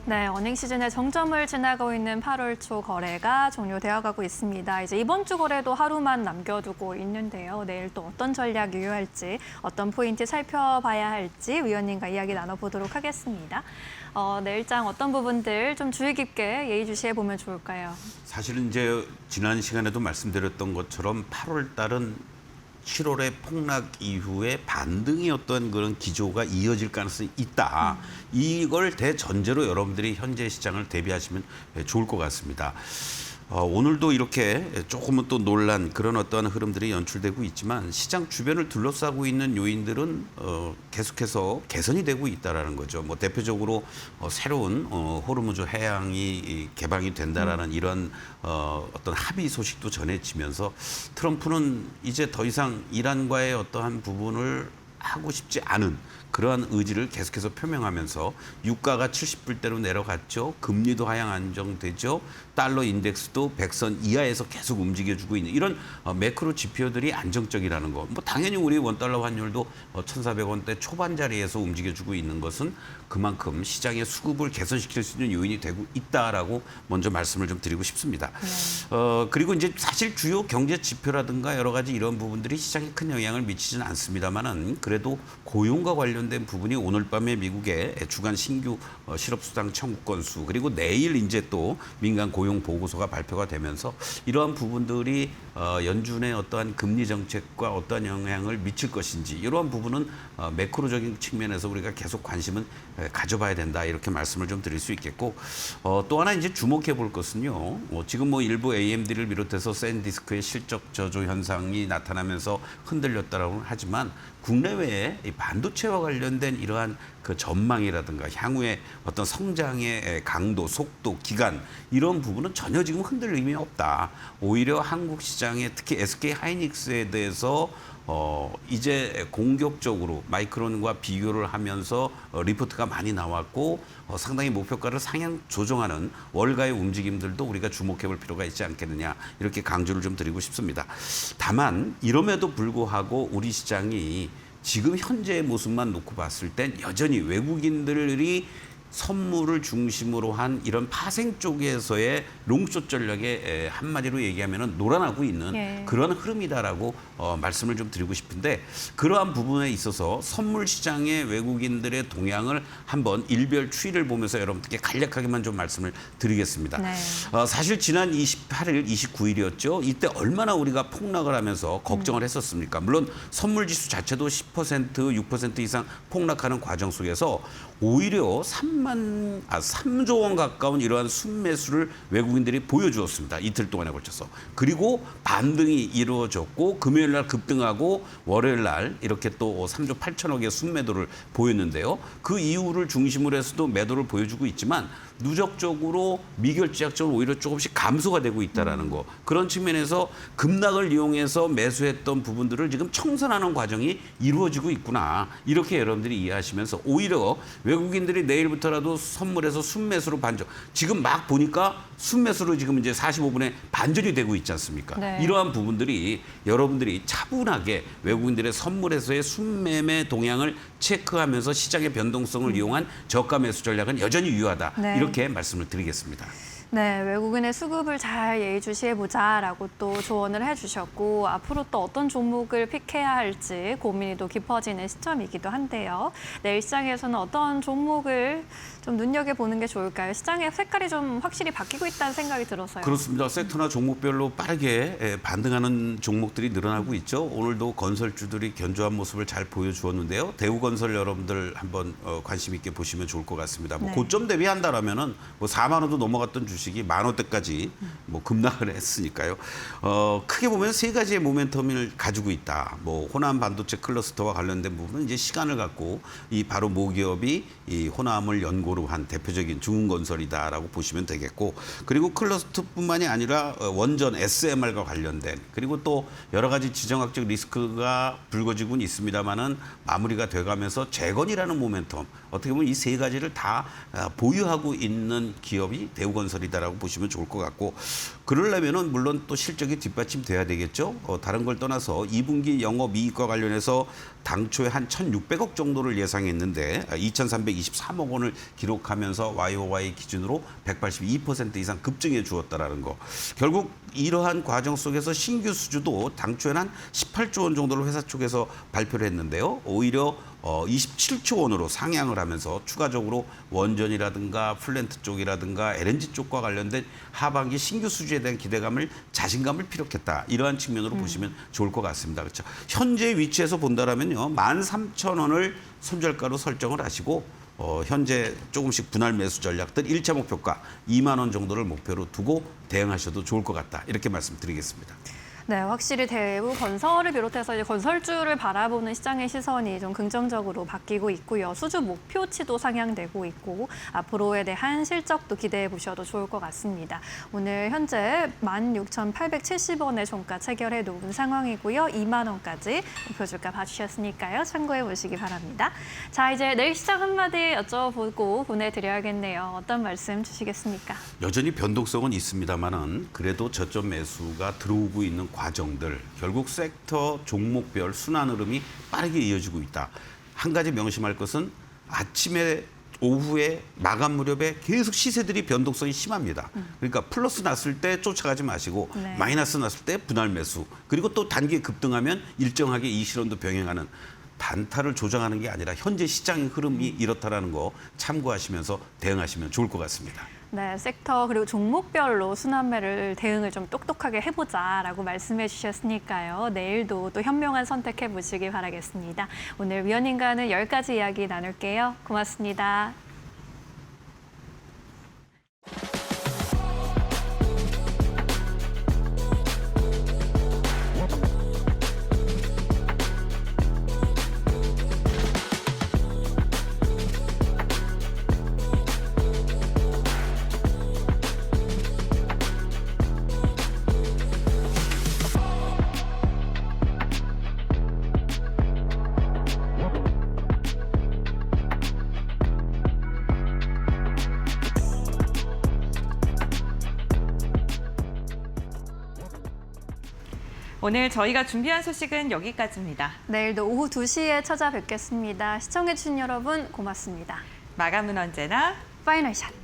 네, 어닝 시즌의 정점을 지나고 있는 8월 초 거래가 종료되어가고 있습니다. 이제 이번 주 거래도 하루만 남겨두고 있는데요. 내일 또 어떤 전략 유효할지, 어떤 포인트 살펴봐야 할지 위원님과 이야기 나눠보도록 하겠습니다. 내일장 어떤 부분들 좀 주의 깊게 예의주시해 보면 좋을까요? 사실은 이제 지난 시간에도 말씀드렸던 것처럼 8월 달은 7월의 폭락 이후에 반등의 어떤 그런 기조가 이어질 가능성이 있다. 이걸 대전제로 여러분들이 현재 시장을 대비하시면 좋을 것 같습니다. 오늘도 이렇게 조금은 또 논란 그런 어떠한 흐름들이 연출되고 있지만 시장 주변을 둘러싸고 있는 요인들은 계속해서 개선이 되고 있다라는 거죠. 뭐 대표적으로 새로운 호르무즈 해양이 개방이 된다라는 이런 어떤 합의 소식도 전해지면서 트럼프는 이제 더 이상 이란과의 어떠한 부분을 하고 싶지 않은 그러한 의지를 계속해서 표명하면서 유가가 70불대로 내려갔죠. 금리도 하향 안정되죠. 달러 인덱스도 100선 이하에서 계속 움직여주고 있는 이런 매크로 지표들이 안정적이라는 거. 뭐 당연히 우리 원달러 환율도 1,400원대 초반 자리에서 움직여주고 있는 것은 그만큼 시장의 수급을 개선시킬 수 있는 요인이 되고 있다라고 먼저 말씀을 좀 드리고 싶습니다. 그리고 이제 사실 주요 경제 지표라든가 여러 가지 이런 부분들이 시장에 큰 영향을 미치지는 않습니다만은 그래도 고용과 관련된 부분이 오늘 밤에 미국의 주간 신규 실업수당 청구 건수 그리고 내일 이제 또 민간 고용 보고서가 발표가 되면서 이러한 부분들이 연준의 어떠한 금리 정책과 어떠한 영향을 미칠 것인지 이러한 부분은 매크로적인 측면에서 우리가 계속 관심은 가져봐야 된다 이렇게 말씀을 좀 드릴 수 있겠고 또 하나 이제 주목해 볼 것은요. 지금 뭐 일부 AMD를 비롯해서 샌디스크의 실적 저조 현상이 나타나면서 흔들렸다라고 하지만 국내외에 이 반도체와 관련된 이러한 그 전망이라든가 향후의 어떤 성장의 강도, 속도, 기간 이런 부분은 전혀 지금 흔들림이 없다. 오히려 한국 시장에 특히 SK 하이닉스에 대해서 이제 공격적으로 마이크론과 비교를 하면서 리포트가 많이 나왔고 상당히 목표가를 상향 조정하는 월가의 움직임들도 우리가 주목해 볼 필요가 있지 않겠느냐 이렇게 강조를 좀 드리고 싶습니다. 다만 이럼에도 불구하고 우리 시장이 지금 현재의 모습만 놓고 봤을 땐 여전히 외국인들이 선물을 중심으로 한 이런 파생 쪽에서의 롱숏 전략에 한마디로 얘기하면 놀아나고 있는 그런 흐름이다라고 말씀을 좀 드리고 싶은데 그러한 부분에 있어서 선물 시장의 외국인들의 동향을 한번 일별 추이를 보면서 여러분들께 간략하게만 좀 말씀을 드리겠습니다. 네. 사실 지난 28일, 29일이었죠. 이때 얼마나 우리가 폭락을 하면서 걱정을 했었습니까? 물론 선물 지수 자체도 10%, 6% 이상 폭락하는 과정 속에서 오히려 3 3조 원 가까운 이러한 순매수를 외국인들이 보여주었습니다. 이틀 동안에 걸쳐서. 그리고 반등이 이루어졌고 금요일 날 급등하고 월요일 날 이렇게 또 3조 8천억의 순매도를 보였는데요. 그 이유를 중심으로 해서도 매도를 보여주고 있지만 누적적으로 미결제 약정은 오히려 조금씩 감소가 되고 있다는 거. 그런 측면에서 급락을 이용해서 매수했던 부분들을 지금 청산하는 과정이 이루어지고 있구나. 이렇게 여러분들이 이해하시면서 오히려 외국인들이 내일부터라도 선물해서 순매수로 반전. 지금 막 보니까 순매수로 지금 이제 45분에 반전이 되고 있지 않습니까? 네. 이러한 부분들이 여러분들이 차분하게 외국인들의 선물에서의 순매매 동향을 체크하면서 시장의 변동성을 이용한 저가 매수 전략은 여전히 유효하다. 네. 이렇게 말씀을 드리겠습니다. 네, 외국인의 수급을 잘 예의주시해보자라고 또 조언을 해주셨고 앞으로 또 어떤 종목을 픽해야 할지 고민이 또 깊어지는 시점이기도 한데요. 내일 시장에서는 어떤 종목을 좀 눈여겨보는 게 좋을까요? 시장의 색깔이 좀 확실히 바뀌고 있다는 생각이 들어서요. 그렇습니다. 섹터나 종목별로 빠르게 반등하는 종목들이 늘어나고 있죠. 오늘도 건설주들이 견조한 모습을 잘 보여주었는데요. 대우건설 여러분들 한번 관심 있게 보시면 좋을 것 같습니다. 뭐 네. 고점 대비한다라면은 뭐 4만 원도 넘어갔던 주식이 10,000원대까지 뭐 급락을 했으니까요. 크게 보면 세 가지의 모멘텀을 가지고 있다. 뭐 호남 반도체 클러스터와 관련된 부분은 이제 시간을 갖고 이 바로 모기업이 이 호남을 연고로 한 대표적인 중흥건설이다라고 보시면 되겠고, 그리고 클러스터뿐만이 아니라 원전 SMR과 관련된, 그리고 또 여러 가지 지정학적 리스크가 불거지고는 있습니다만은 마무리가 돼가면서 재건이라는 모멘텀, 어떻게 보면 이 세 가지를 다 보유하고 있는 기업이 대우건설이다라고 보시면 좋을 것 같고, 그러려면은 물론 또 실적이 뒷받침돼야 되겠죠. 다른 걸 떠나서 2분기 영업이익과 관련해서 당초에 한 1,600억 정도를 예상했는데 2,323억 원을 기록하면서 YOY 기준으로 182% 이상 급증해 주었다라는 거. 결국 이러한 과정 속에서 신규 수주도 당초에는 한 18조 원 정도를 회사 쪽에서 발표를 했는데요. 오히려 27조 원으로 상향을 하면서 추가적으로 원전이라든가 플랜트 쪽이라든가 LNG 쪽과 관련된 하반기 신규 수주에 대한 기대감을, 자신감을 피력했다. 이러한 측면으로 보시면 좋을 것 같습니다. 그렇죠. 현재 위치에서 본다라면요. 13,000원을 손절가로 설정을 하시고 현재 조금씩 분할 매수 전략들 1차 목표가 2만 원 정도를 목표로 두고 대응하셔도 좋을 것 같다. 이렇게 말씀드리겠습니다. 네, 확실히 대우건설을 비롯해서 이제 건설주를 바라보는 시장의 시선이 좀 긍정적으로 바뀌고 있고요. 수주 목표치도 상향되고 있고 앞으로에 대한 실적도 기대해 보셔도 좋을 것 같습니다. 오늘 현재 16,870원의 종가 체결해 놓은 상황이고요. 2만 원까지 목표 주가 봐주셨으니까요. 참고해 보시기 바랍니다. 자, 이제 내일 시장 한마디 여쭤보고 보내드려야겠네요. 어떤 말씀 주시겠습니까? 여전히 변동성은 있습니다만은 그래도 저점 매수가 들어오고 있는 과정들, 결국 섹터 종목별 순환 흐름이 빠르게 이어지고 있다. 한 가지 명심할 것은 아침에 오후에 마감 무렵에 계속 시세들이 변동성이 심합니다. 그러니까 플러스 났을 때 쫓아가지 마시고 네. 마이너스 났을 때 분할 매수, 그리고 또 단기에 급등하면 일정하게 이 실현도 병행하는, 단타를 조정하는 게 아니라 현재 시장의 흐름이 이렇다라는 거 참고하시면서 대응하시면 좋을 것 같습니다. 네, 섹터 그리고 종목별로 순환매를 대응을 좀 똑똑하게 해보자라고 말씀해 주셨으니까요. 내일도 또 현명한 선택해 보시기 바라겠습니다. 오늘 위원님과는 10가지 이야기 나눌게요. 고맙습니다. 오늘 저희가 준비한 소식은 여기까지입니다. 내일도 오후 2시에 찾아뵙겠습니다. 시청해주신 여러분 고맙습니다. 마감은 언제나 파이널 샷.